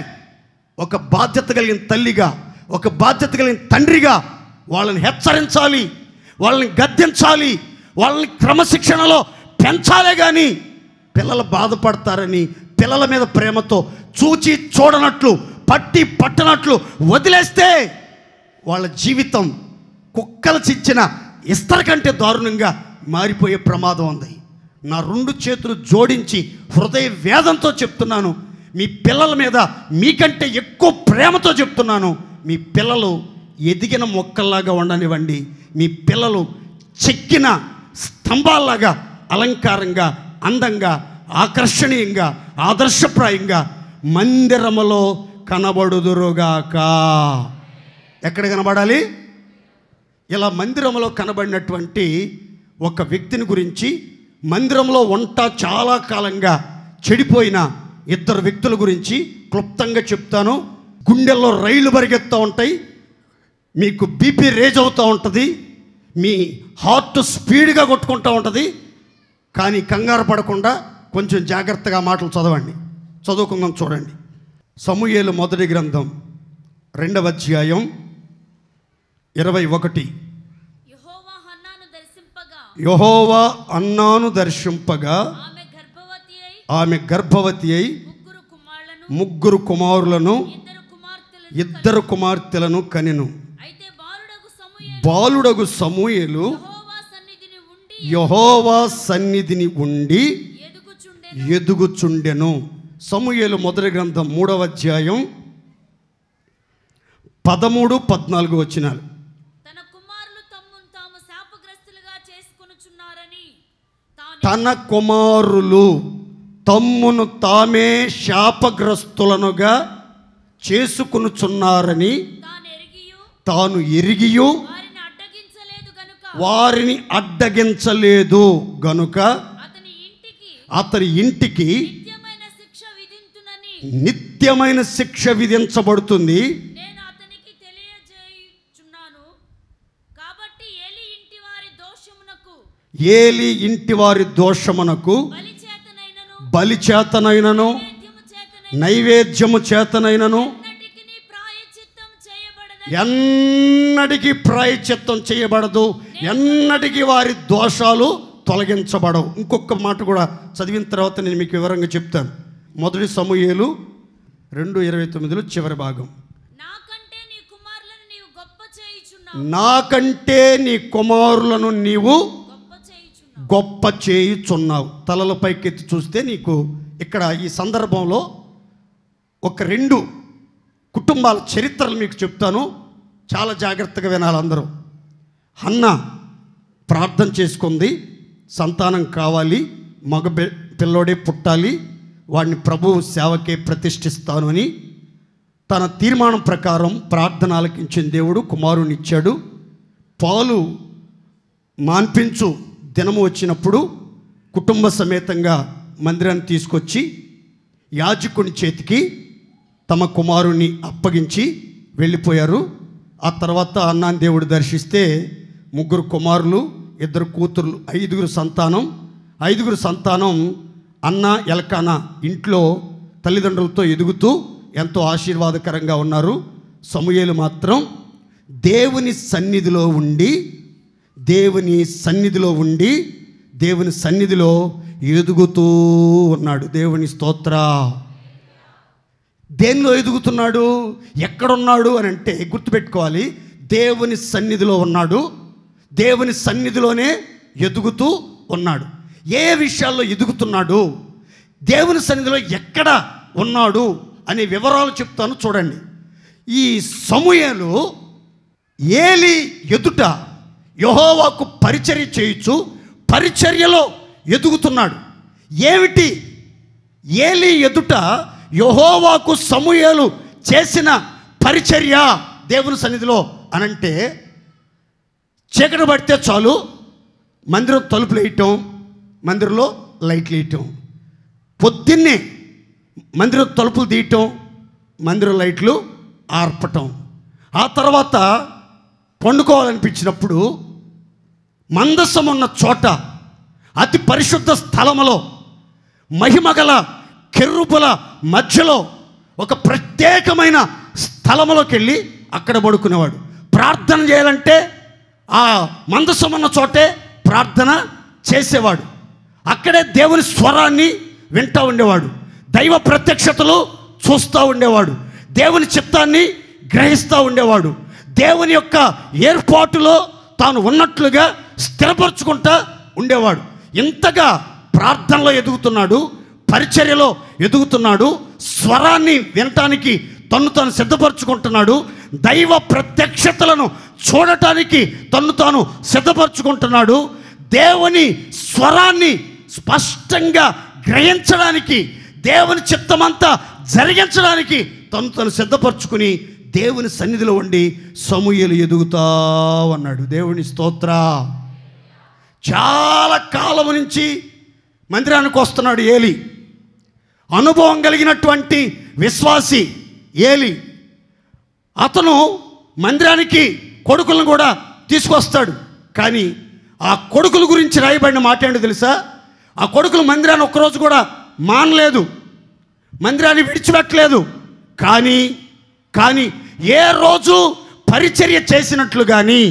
ఒక బాధ్యత కలిగిన తల్లిగా, ఒక బాధ్యత కలిగిన తండ్రిగా వాళ్ళని హెచ్చరించాలి, వాళ్ళని గద్దించాలి, వాళ్ళని క్రమశిక్షణలో పెంచాలే కానీ పిల్లలు బాధపడతారని పిల్లల మీద ప్రేమతో చూచి చూడనట్లు, పట్టనట్లు వదిలేస్తే వాళ్ళ జీవితం కుక్కలు చిచ్చిన ఇస్తర కంటే దారుణంగా మారిపోయే ప్రమాదం ఉంది. నా 2 చేతులు జోడించి హృదయ వేదంతో చెప్తున్నాను, మీ పిల్లల మీద మీకంటే ఎక్కువ ప్రేమతో చెప్తున్నాను, మీ పిల్లలు ఎదిగిన మొక్కల్లాగా ఉండనివ్వండి. మీ పిల్లలు చెక్కిన స్తంభాల్లాగా అలంకారంగా, అందంగా, ఆకర్షణీయంగా, ఆదర్శప్రాయంగా మందిరములో కనబడుదురుగాక. ఎక్కడ కనబడాలి? ఇలా మందిరంలో కనబడినటువంటి ఒక వ్యక్తిని గురించి, మందిరంలో చాలా కాలంగా చెడిపోయిన ఇద్దరు వ్యక్తుల గురించి క్లుప్తంగా చెప్తాను. గుండెల్లో రైళ్లు పరిగెత్తూ ఉంటాయి, మీకు బీపీ రేజ్ అవుతూ ఉంటుంది, మీ హార్ట్ స్పీడ్గా కొట్టుకుంటూ ఉంటుంది. కానీ కంగారు పడకుండా కొంచెం జాగ్రత్తగా మాటలు చదవండి. చదువుకుందాం, చూడండి. సమూయేలు మొదటి గ్రంథం 2వ అధ్యాయం 21. యెహోవా హన్నాను దర్శింపగా ఆమె గర్భవతి అయి ముగ్గురు కుమారులను ఇద్దరు కుమార్తెలను కనెను. బాలుడగు సమూయేలు యెహోవా సన్నిధిని ఉండి ఎదుగుచుండెను. సమూయేలు మొదటి గ్రంథం 3వ అధ్యాయం 13-14 వచనాలు. తన కుమారులు తమ్మును తామే శాపగ్రస్తులనుగా చేసుకొనుచున్నారని తాను ఎరిగియు వారిని అడ్డగించలేదు గనుక అతని ఇంటికి నిత్యమైన శిక్ష విధించబడుతుంది. ఏలి ఇంటి వారి దోషమునకు బలి చేతనైనను నైవేద్యము చేతనైనను ఎన్నటికీ ప్రాయశ్చిత్తం చేయబడదు, ఎన్నటికీ వారి దోషాలు తొలగించబడవు. ఇంకొక మాట కూడా చదివిన తర్వాత నేను మీకు వివరంగా చెప్తాను. మొదటి సమూయేలు 2:29 చివరి భాగం. నాకంటే నీ కుమారులను నీవు గొప్ప చేయుచున్నావు. తలల పైకెత్తి చూస్తే నీకు ఇక్కడ ఈ సందర్భంలో ఒక 2 కుటుంబాల చరిత్రలు మీకు చెప్తాను. చాలా జాగ్రత్తగా వినాలి అందరూ. హన్నా ప్రార్థన చేసుకుంది, సంతానం కావాలి, మగ పిల్లోడే పుట్టాలి, వాడిని ప్రభువు సేవకే ప్రతిష్ఠిస్తాను అని తన తీర్మానం ప్రకారం ప్రార్థన ఆలకించిన దేవుడు కుమారుని ఇచ్చాడు. పాలు మాన్పించు దినము వచ్చినప్పుడు కుటుంబ సమేతంగా మందిరాన్ని తీసుకొచ్చి యాజకుని చేతికి తమ కుమారుని అప్పగించి వెళ్ళిపోయారు. ఆ తర్వాత అన్నాన్ని దేవుడు దర్శిస్తే 3 కుమారులు 2 కూతుర్లు, 5 సంతానం. 5 సంతానం అన్న ఎల్కానా ఇంట్లో తల్లిదండ్రులతో ఎదుగుతూ ఎంతో ఆశీర్వాదకరంగా ఉన్నారు. సమూయేలు మాత్రం దేవుని సన్నిధిలో ఉండి దేవుని సన్నిధిలో ఎదుగుతూ ఉన్నాడు. దేవుని స్తోత్ర. దేనిలో ఎదుగుతున్నాడు, ఎక్కడున్నాడు అని అంటే గుర్తుపెట్టుకోవాలి. దేవుని సన్నిధిలో ఉన్నాడు, దేవుని సన్నిధిలోనే ఎదుగుతూ ఉన్నాడు. ఏ విషయాల్లో ఎదుగుతున్నాడు, దేవుని సన్నిధిలో ఎక్కడ ఉన్నాడు అనే వివరాలు చెప్తాను, చూడండి. ఈ సమూయేలు ఏలి ఎదుట యెహోవాకు పరిచర్య చేయుచు పరిచర్యలో ఎదుగుతున్నాడు. ఏమిటి ఏలి ఎదుట యెహోవాకు సమూయేలు చేసిన పరిచర్య దేవుని సన్నిధిలో అనంటే, చీకటి పడితే చాలు మందిరం తలుపులు వేయటం, మందిరంలో లైట్లు వేయటం, పొద్దున్నే మందిరం తలుపులు తీయటం, మందిరం లైట్లు ఆర్పటం, ఆ తర్వాత పండుకోవాలనిపించినప్పుడు మందసం ఉన్న చోట అతి పరిశుద్ధ స్థలములో మహిమగల కెరూబుల మధ్యలో ఒక ప్రత్యేకమైన స్థలములోకి వెళ్ళి అక్కడ పడుకునేవాడు. ప్రార్థన చేయాలంటే ఆ మందసం ఉన్న చోటే ప్రార్థన చేసేవాడు. అక్కడే దేవుని స్వరాన్ని వింటూ ఉండేవాడు, దైవ ప్రత్యక్షతలు చూస్తూ ఉండేవాడు, దేవుని చిత్తాన్ని గ్రహిస్తూ ఉండేవాడు, దేవుని యొక్క ఏర్పాటులో తాను ఉన్నట్లుగా స్థిరపరచుకుంటూ ఉండేవాడు. ఇంతగా ప్రార్థనలో ఎదుగుతున్నాడు, పరిచర్యలో ఎదుగుతున్నాడు, స్వరాన్ని వినటానికి తను సిద్ధపరచుకుంటున్నాడు, దైవ ప్రత్యక్షతలను చూడటానికి తన్ను తాను సిద్ధపరచుకుంటున్నాడు. దేవుని స్వరాన్ని స్పష్టంగా గ్రహించడానికి, దేవుని చిత్తమంతా జరిగించడానికి తను తను సిద్ధపరచుకుని దేవుని సన్నిధిలో ఉండి సమూయేలు ఎదుగుతా అన్నాడు. దేవుని స్తోత్ర. చాలా కాలం నుంచి మందిరానికి వస్తున్నాడు ఏలి. అనుభవం కలిగినటువంటి విశ్వాసి ఏలి. అతను మందిరానికి కొడుకులను కూడా తీసుకొస్తాడు. కానీ ఆ కొడుకుల గురించి రాయబడిన మాట ఏంటో తెలుసా? ఆ కొడుకులు మందిరాన్ని ఒక్కరోజు కూడా మానలేదు, మందిరాన్ని విడిచిపెట్టలేదు. కానీ ఏ రోజు పరిచర్య చేసినట్లు కానీ,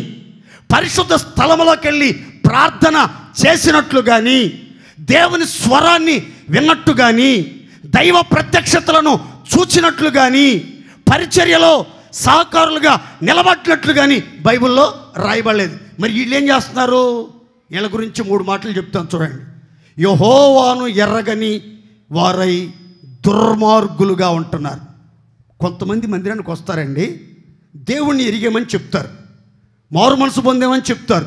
పరిశుద్ధ స్థలములోకి వెళ్ళి ప్రార్థన చేసినట్లు కానీ, దేవుని స్వరాన్ని విన్నట్టు కానీ, దైవ ప్రత్యక్షతలను చూచినట్లు కానీ, పరిచర్యలో సహకారులుగా నిలబడినట్లు కానీ బైబిల్లో రాయబడలేదు. మరి వీళ్ళు ఏం చేస్తున్నారు? వీళ్ళ గురించి 3 మాటలు చెప్తాను చూడండి. యెహోవాను ఎర్రగని వారై దుర్మార్గులుగా ఉంటున్నారు. కొంతమంది మందిరానికి వస్తారండి, దేవుణ్ణి ఎరిగేమని చెప్తారు, మారు మనసు పొందేమని చెప్తారు,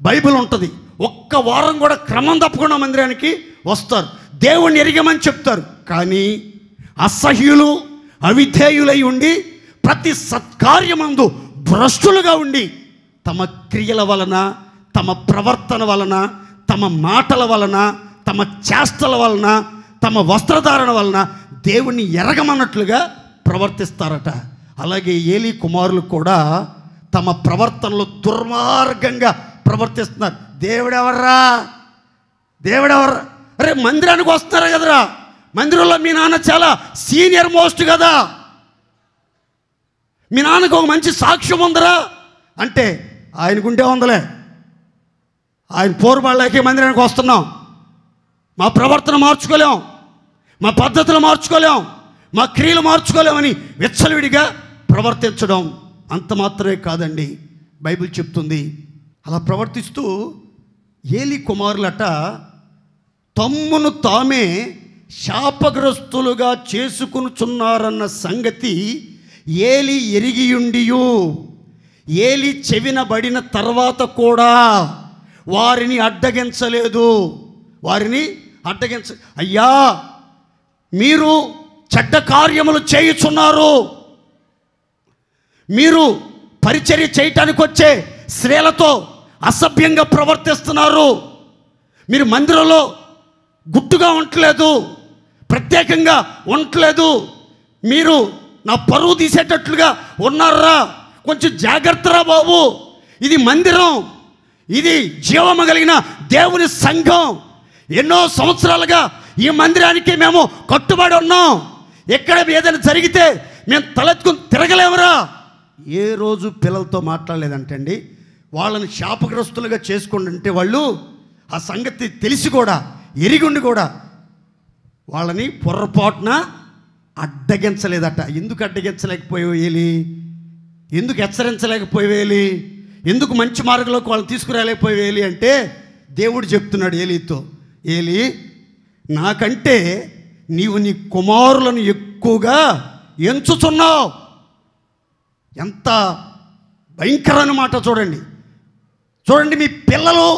బైబిల్ ఉంటుంది. ఒక్క వారం కూడా క్రమం తప్పకుండా మందిరానికి వస్తారు, దేవుణ్ణి ఎరిగేమని చెప్తారు. కానీ అసహ్యులు, అవిధేయులై ఉండి ప్రతి సత్కార్యమందు భ్రష్టులుగా ఉండి తమ క్రియల వలన, తమ ప్రవర్తన వలన, తమ మాటల వలన, తమ చేష్టల వలన, తమ వస్త్రధారణ వలన దేవుణ్ణి ఎరగమన్నట్లుగా ప్రవర్తిస్తారట. అలాగే ఏలీ కుమారులు కూడా తమ ప్రవర్తనలో దుర్మార్గంగా ప్రవర్తిస్తున్నారు. దేవుడెవర్రా? అరే మందిరానికి వస్తున్నారా కదరా, మందిరంలో మీ నాన్న చాలా సీనియర్ మోస్ట్ కదా, మీ నాన్నకు ఒక మంచి సాక్ష్యం ఉందరా అంటే ఆయనకుంటే ఉందలే, ఆయన పోరుబాళ్ళకి మందిరానికి వస్తున్నాం, మా ప్రవర్తన మార్చుకోలేం, మా పద్ధతులు మార్చుకోలేం, మా క్రియలు మార్చుకోలేమని విచ్చలవిడిగా ప్రవర్తించడం. అంత మాత్రమే కాదండి, బైబిల్ చెప్తుంది అలా ప్రవర్తిస్తూ ఏలీ కుమారులట తమ్మును తామే శాపగ్రస్తులుగా చేసుకునుచున్నారన్న సంగతి ఏలీ ఎరిగియుండియు ఏలీ చెవినబడిన తర్వాత కూడా వారిని అడ్డగించలేదు. అయ్యా మీరు చెడ్డ కార్యములు చేయుచున్నారు, మీరు పరిచర్య చేయటానికి వచ్చే స్త్రీలతో అసభ్యంగా ప్రవర్తిస్తున్నారు, మీరు మందిరంలో గుట్టుగా ఉండట్లేదు, ప్రత్యేకంగా ఉండట్లేదు, మీరు నా పరువు తీసేటట్లుగా ఉన్నారా, కొంచెం జాగ్రత్తరా బాబు, ఇది మందిరం, ఇది జీవము కలిగిన దేవుని సంఘం, ఎన్నో సంవత్సరాలుగా ఈ మందిరానికి మేము కట్టుబడి ఉన్నాం, ఎక్కడ ఏదైనా జరిగితే మేము తలెత్తుకుని తిరగలేమురా. ఏ రోజు పిల్లలతో మాట్లాడలేదంటండి. వాళ్ళని శాపగ్రస్తులుగా చేసుకుంటుంటే వాళ్ళు ఆ సంగతి తెలిసి కూడా, ఎరిగుండి కూడా వాళ్ళని పొరపాటున అడ్డగించలేదట. ఎందుకు అడ్డగించలేకపోయేవి? ఎందుకు హెచ్చరించలేకపోయేవి? ఎందుకు మంచి మార్గంలోకి వాళ్ళని తీసుకురాలేకపోయేవి అంటే దేవుడు చెప్తున్నాడు ఏలీతో, ఏలీ నాకంటే నీవు నీ కుమారులను ఎక్కువగా ఎంచుచున్నావు. ఎంత భయంకరమైన మాట చూడండి. మీ పిల్లలు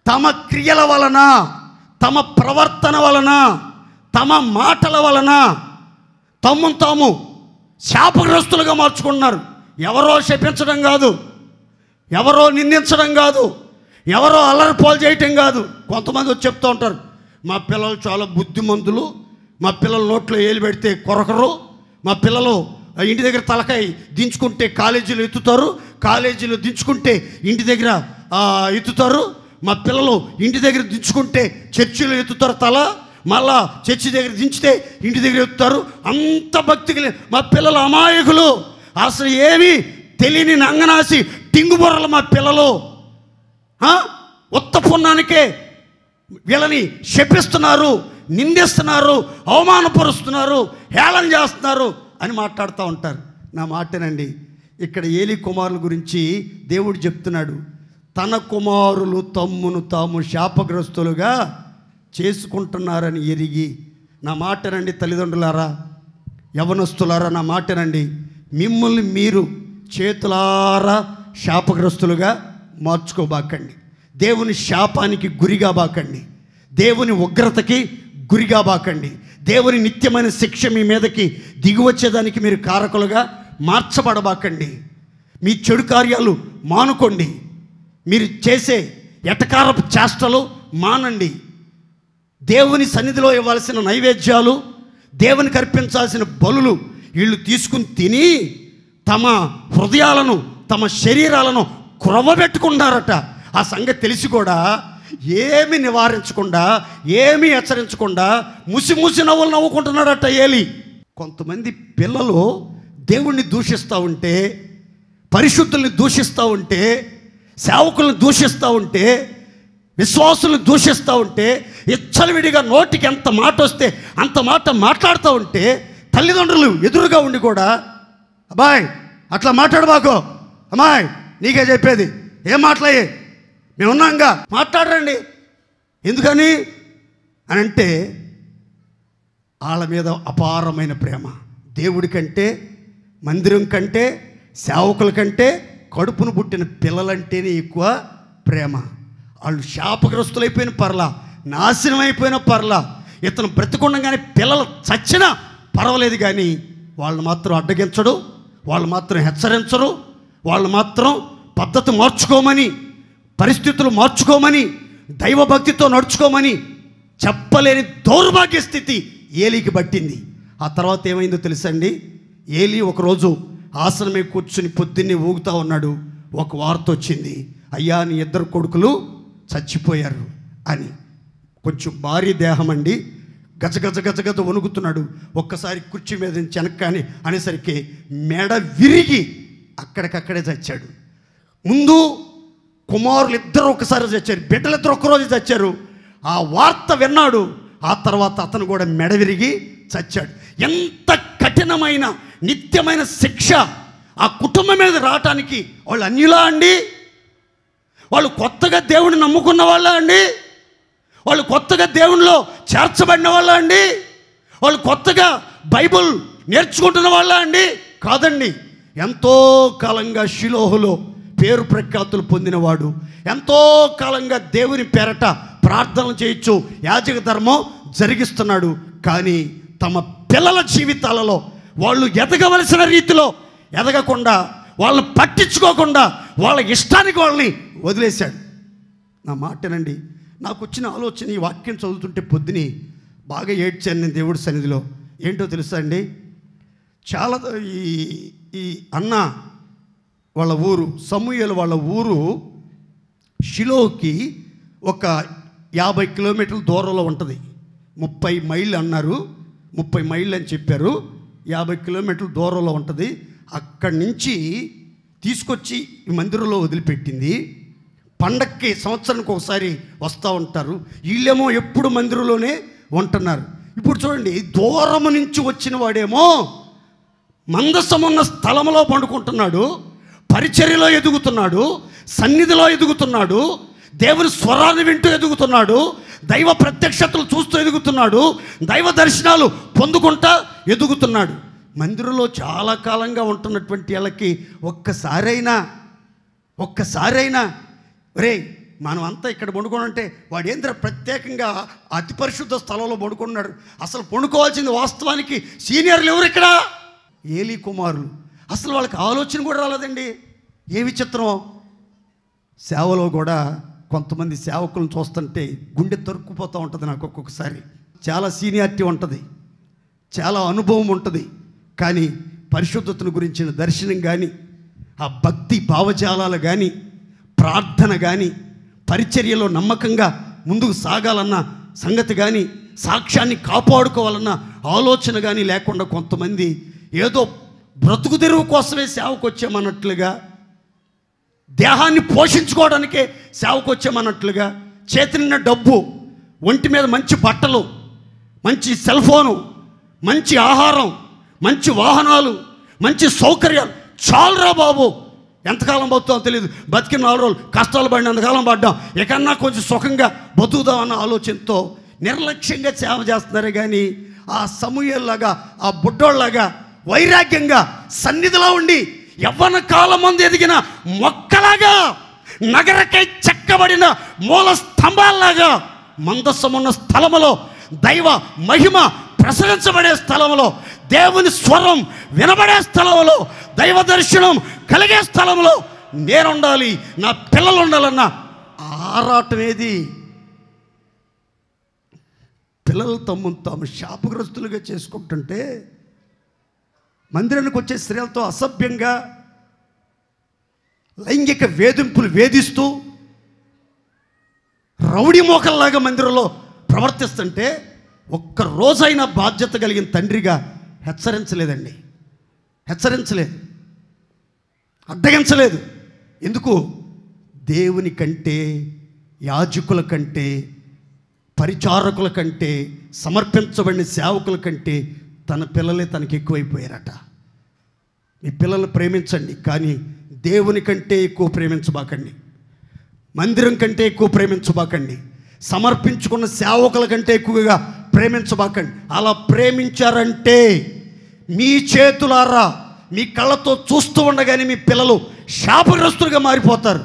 తమ క్రియల వలన, తమ ప్రవర్తన వలన, తమ మాటల వలన తమ్మును తాము శాపగ్రస్తులుగా మార్చుకుంటున్నారు. ఎవరో శపించడం కాదు, ఎవరో నిందించడం కాదు, ఎవరో అల్లరిపాలు చేయటం కాదు. కొంతమంది వచ్చి చెప్తూ ఉంటారు, మా పిల్లలు చాలా బుద్ధిమంతులు, మా పిల్లల నోట్లో ఏలు పెడితే కొరకరు, మా పిల్లలు ఇంటి దగ్గర తలకాయ దించుకుంటే కాలేజీలో ఎత్తుతారు, కాలేజీలో దించుకుంటే ఇంటి దగ్గర ఎత్తుతారు, మా పిల్లలు ఇంటి దగ్గర దించుకుంటే చర్చిలో ఎత్తుతారు తల, మళ్ళా చర్చి దగ్గర దించితే ఇంటి దగ్గర ఎత్తుతారు. అంత భక్తికి మా పిల్లలు అమాయకులు, అసలు ఏమీ తెలియని నంగనాసి టింగుబొర్రలు మా పిల్లలు, ఉత్త పుణ్యానికే వీళ్ళని శపిస్తున్నారు, నిందిస్తున్నారు, అవమానపరుస్తున్నారు, హేళన చేస్తున్నారు అని మాట్లాడుతూ ఉంటారు. నా మాటనండి, ఇక్కడ ఏలీ కుమారుల గురించి దేవుడు చెప్తున్నాడు, తన కుమారులు తమ్మును తాము శాపగ్రస్తులుగా చేసుకుంటున్నారని ఎరిగి. నా మాటనండి తల్లిదండ్రులారా, యవనస్తులారా, నా మాటనండి, మిమ్మల్ని మీరు చేతులారా శాపగ్రస్తులుగా మార్చుకోబాకండి. దేవుని శాపానికి గురిగా బాకండి. దేవుని ఉగ్రతకి గురిగా బాకండి. దేవుని నిత్యమైన శిక్ష మీ మీదకి దిగివచ్చేదానికి మీరు కారకులుగా మార్చబడబాకండి. మీ చెడు కార్యాలు మానుకోండి. మీరు చేసే ఎటకారపు చేష్టలు మానండి. దేవుని సన్నిధిలో ఇవ్వాల్సిన నైవేద్యాలు, దేవునికి అర్పించాల్సిన బలులు వీళ్ళు తీసుకుని తిని తమ హృదయాలను, తమ శరీరాలను క్రొవ్వబెట్టుకున్నారట. ఆ సంగతి తెలిసి కూడా ఏమి నివారించకుండా, ఏమీ హెచ్చరించకుండా ముసి నవ్వులు నవ్వుకుంటున్నాడట ఏలి. కొంతమంది పిల్లలు దేవుణ్ణి దూషిస్తూ ఉంటే, పరిశుద్ధుల్ని దూషిస్తూ ఉంటే, సేవకుల్ని దూషిస్తూ ఉంటే, విశ్వాసుల్ని దూషిస్తూ ఉంటే, ఇచ్చలవిడిగా నోటికి ఎంత మాట వస్తే అంత మాట మాట్లాడుతూ ఉంటే, తల్లిదండ్రులు ఎదురుగా ఉండి కూడా అబ్బాయ్ అట్లా మాట్లాడబాకో, అమ్మాయి నీకే చెప్పేది, ఏం మాట్లాడే మేమున్నాంగా మాట్లాడరండి ఎందుకని అని అంటే, వాళ్ళ మీద అపారమైన ప్రేమ. దేవుడి కంటే, మందిరం కంటే, సేవకుల కంటే కడుపును పుట్టిన పిల్లలంటేనే ఎక్కువ ప్రేమ. వాళ్ళు శాపగ్రస్తులైపోయిన పర్లా, నాశనం అయిపోయిన పర్లా, ఇతను బ్రతికుండగానే పిల్లలు చచ్చినా పర్వాలేదు, కానీ వాళ్ళు మాత్రం అడ్డగించడు, వాళ్ళు మాత్రం హెచ్చరించరు, వాళ్ళు మాత్రం పద్ధతి మార్చుకోమని, పరిస్థితులు మార్చుకోమని, దైవభక్తితో నడుచుకోమని చెప్పలేని దౌర్భాగ్య స్థితి ఏలీకి పట్టింది. ఆ తర్వాత ఏమైందో తెలుసండి? ఏలీ ఒకరోజు ఆసనమే కూర్చుని పొద్దున్నే ఊగుతూ ఉన్నాడు. ఒక వార్త వచ్చింది, అయ్యా నీ 2 కొడుకులు చచ్చిపోయారు అని. కొంచెం భారీ దేహం అండి, గజ వణుకుతున్నాడు. ఒక్కసారి కుర్చీ మీద నుంచి వెనక్కాని అనేసరికి మెడ విరిగి అక్కడికక్కడే చచ్చాడు. ముందు కుమారులు 2 ఒకసారి చచ్చారు, బిడ్డలు 2 ఒక్కరోజు చచ్చారు. ఆ వార్త విన్నాడు. ఆ తర్వాత అతను కూడా మెడ విరిగి చచ్చాడు. ఎంత కఠినమైన నిత్యమైన శిక్ష ఆ కుటుంబం మీద రావటానికి. వాళ్ళు అన్యులా అండి? వాళ్ళు కొత్తగా దేవుడిని నమ్ముకున్న వాళ్ళ అండి? వాళ్ళు కొత్తగా దేవునిలో చేర్చబడిన వాళ్ళ అండి? వాళ్ళు కొత్తగా బైబుల్ నేర్చుకుంటున్న వాళ్ళ అండి? కాదండి. ఎంతో కాలంగా షిలోహులో పేరు ప్రఖ్యాతులు పొందినవాడు, ఎంతో కాలంగా దేవుని పేరట ప్రార్థనలు చేయొచ్చు, యాజక ధర్మం జరిగిస్తున్నాడు. కానీ తమ పిల్లల జీవితాలలో వాళ్ళు ఎదగవలసిన రీతిలో ఎదగకుండా, వాళ్ళని పట్టించుకోకుండా వాళ్ళ ఇష్టానికి వాళ్ళని వదిలేశాడు. నా మాటనండి, నాకు వచ్చిన ఆలోచన ఈ వాక్యం చదువుతుంటే పొద్దుని బాగా ఏడ్చాను నేను దేవుడి సన్నిధిలో. ఏంటో తెలుసా అండి? చాలా ఈ అన్న వాళ్ళ ఊరు, సమూయేలు వాళ్ళ ఊరు షిలోకి ఒక 50 కిలోమీటర్ల దూరంలో ఉంటుంది. 30 మైళ్ళు అన్నారు, 30 మైళ్ళు అని చెప్పారు. 50 కిలోమీటర్ల దూరంలో ఉంటుంది. అక్కడి నుంచి తీసుకొచ్చి ఈ మందిరంలో వదిలిపెట్టింది. పండక్కి సంవత్సరానికి ఒకసారి వస్తూ ఉంటారు. వీళ్ళేమో ఎప్పుడు మందిరంలోనే ఉంటున్నారు. ఇప్పుడు చూడండి, దూరం నుంచి వచ్చిన వాడేమో మందసమున్న స్థలంలో పండుకుంటున్నాడు, పరిచర్యలో ఎదుగుతున్నాడు, సన్నిధిలో ఎదుగుతున్నాడు, దేవుని స్వరాన్ని వింటూ ఎదుగుతున్నాడు, దైవ ప్రత్యక్షతలు చూస్తూ ఎదుగుతున్నాడు, దైవ దర్శనాలు పొందుకుంటా ఎదుగుతున్నాడు. మందిరంలో చాలా కాలంగా ఉంటున్నటువంటి వాళ్ళకి ఒక్కసారైనా రే మనం అంతా ఇక్కడ పండుకోనంటే వాడు ఏంద్ర ప్రత్యేకంగా అతి పరిశుద్ధ స్థలంలో పండుకున్నాడు, అసలు పండుకోవాల్సింది వాస్తవానికి సీనియర్లు ఎవరు ఇక్కడ? ఏలీ కుమారులు. అసలు వాళ్ళకి ఆలోచన కూడా రాలేదండి. ఏ విచిత్రం! సేవలో కూడా కొంతమంది సేవకులను చూస్తుంటే గుండె తరుక్కుపోతూ ఉంటుంది నాకు ఒక్కొక్కసారి. చాలా సీనియారిటీ ఉంటుంది, చాలా అనుభవం ఉంటుంది, కానీ పరిశుద్ధతను గురించిన దర్శనం కానీ, ఆ భక్తి భావజాలాలు కానీ, ప్రార్థన కానీ, పరిచర్యలో నమ్మకంగా ముందుకు సాగాలన్న సంగతి కానీ, సాక్ష్యాన్ని కాపాడుకోవాలన్న ఆలోచన కానీ లేకుండా కొంతమంది ఏదో బ్రతుకు తెరువు కోసమే సేవకు వచ్చామన్నట్లుగా, దేహాన్ని పోషించుకోవడానికే సేవకు వచ్చామన్నట్లుగా, చేతి నిండా డబ్బు, ఒంటి మీద మంచి బట్టలు, మంచి సెల్ ఫోను, మంచి ఆహారం, మంచి వాహనాలు, మంచి సౌకర్యాలు, చాలురా బాబు, ఎంతకాలం బతుకుతామో తెలియదు, బతికిన 4 రోజులు కష్టాలు పడినంతకాలం పడ్డాం, ఎకన్నా కొంచెం సుఖంగా బతుకుదామన్న ఆలోచనతో నిర్లక్ష్యంగా సేవ చేస్తున్నారే కానీ ఆ సమూయేల్లాగా, ఆ బుడ్డోళ్ళలాగా వైరాగ్యంగా సన్నిధిలో ఉండి యవ్వన కాలం ముందు ఎదిగిన మొక్కలాగా, నగరకై చెక్కబడిన మూల స్తంభాల్లాగా, మందసమున్న స్థలములో, దైవ మహిమ ప్రసరించబడే స్థలంలో, దేవుని స్వరం వినబడే స్థలంలో, దైవ దర్శనం కలిగే స్థలంలో నేనుండాలి, నా పిల్లలు ఉండాలన్న ఆరాటం ఏది? పిల్లలు తమ్మును తాము శాపగ్రస్తులుగా చేసుకుంటుంటే మందిరానికి వచ్చే స్త్రీలతో అసభ్యంగా లైంగిక వేధింపులు వేధిస్తూ రౌడీ మోకల్లాగా మందిరంలో ప్రవర్తిస్తుంటే ఒక్క రోజైనా బాధ్యత కలిగిన తండ్రిగా హెచ్చరించలేదండి. హెచ్చరించలేదు, అడ్డగించలేదు. ఎందుకు? దేవుని కంటే, యాజకుల కంటే, పరిచారకుల కంటే, సమర్పించబడిన సేవకుల కంటే తన పిల్లలే తనకి ఎక్కువైపోయారట. మీ పిల్లల్ని ప్రేమించండి, కానీ దేవుని కంటే ఎక్కువ ప్రేమించబాకండి. మందిరం కంటే ఎక్కువ ప్రేమించబాకండి. సమర్పించుకున్న సేవకుల కంటే ఎక్కువగా ప్రేమించబాకండి. అలా ప్రేమించారంటే మీ చేతులారా మీ కళ్ళతో చూస్తూ ఉండగానే మీ పిల్లలు శాపగ్రస్తులుగా మారిపోతారు.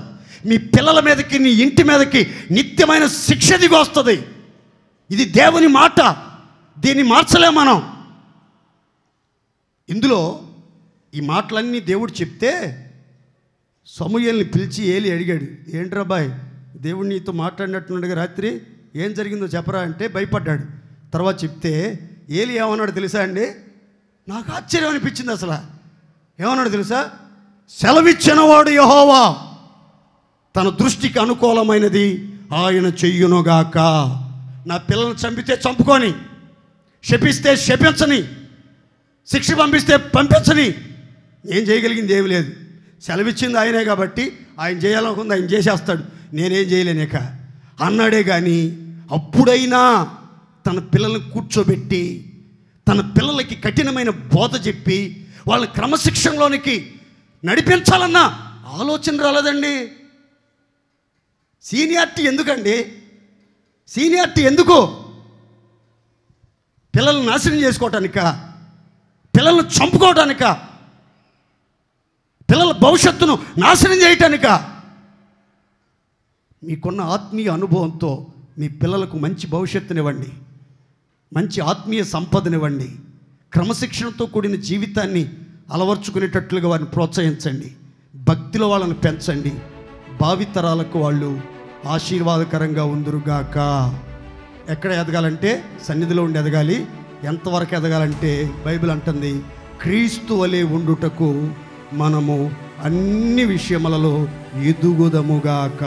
మీ పిల్లల మీదకి, నీ ఇంటి మీదకి నిత్యమైన శిక్ష దిగి వస్తుంది. ఇది దేవుని మాట, దీన్ని మార్చలేం మనం. ఇందులో ఈ మాటలన్నీ దేవుడు చెప్తే సమూయేలుని పిలిచి ఏలి అడిగాడు, ఏంట్రా బాయ్, దేవుడు నీతో మాట్లాడినట్టున్నాడుగా రాత్రి, ఏం జరిగిందో చెప్పరా అంటే భయపడ్డాడు. తర్వాత చెప్తే ఏలి ఏమన్నాడు తెలుసా అండి? నాకు ఆశ్చర్యం అనిపించింది. అసలు ఏమన్నాడు తెలుసా? సెలవిచ్చినవాడు యెహోవా, తన దృష్టికి అనుకూలమైనది ఆయన చెయ్యునుగాక. నా పిల్లల్ని చంపితే చంపుకొని, శపిస్తే శపించని, శిక్ష పంపిస్తే పంపించని, నేను చేయగలిగింది ఏమి లేదు. సెలవిచ్చింది ఆయనే కాబట్టి ఆయన చేయాలనుకుంది ఆయన చేసేస్తాడు, నేనేం చేయలేనిక అన్నాడే. కానీ అప్పుడైనా తన పిల్లల్ని కూర్చోబెట్టి తన పిల్లలకి కఠినమైన బోధ చెప్పి వాళ్ళని క్రమశిక్షణలోనికి నడిపించాలన్న ఆలోచన రాలేదండి. సీనియారిటీ ఎందుకండి? సీనియారిటీ ఎందుకు? పిల్లల్ని నాశనం చేసుకోవటానిక? పిల్లల్ని చంపుకోవటానిక? పిల్లల భవిష్యత్తును నాశనం చేయటానిక? మీకున్న ఆత్మీయ అనుభవంతో మీ పిల్లలకు మంచి భవిష్యత్తునివ్వండి, మంచి ఆత్మీయ సంపదనివ్వండి, క్రమశిక్షణతో కూడిన జీవితాన్ని అలవర్చుకునేటట్లుగా వారిని ప్రోత్సహించండి, భక్తిలో వాళ్ళని పెంచండి. భావితరాలకు వాళ్ళు ఆశీర్వాదకరంగా ఉందురుగాక. ఎక్కడ ఎదగాలంటే సన్నిధిలో ఉండి ఎదగాలి. ఎంతవరకు ఎదగాలంటే బైబిల్ అంటుంది, క్రీస్తు వలె ఉండుటకు మనము అన్ని విషయములలో ఎదుగుదముగాక.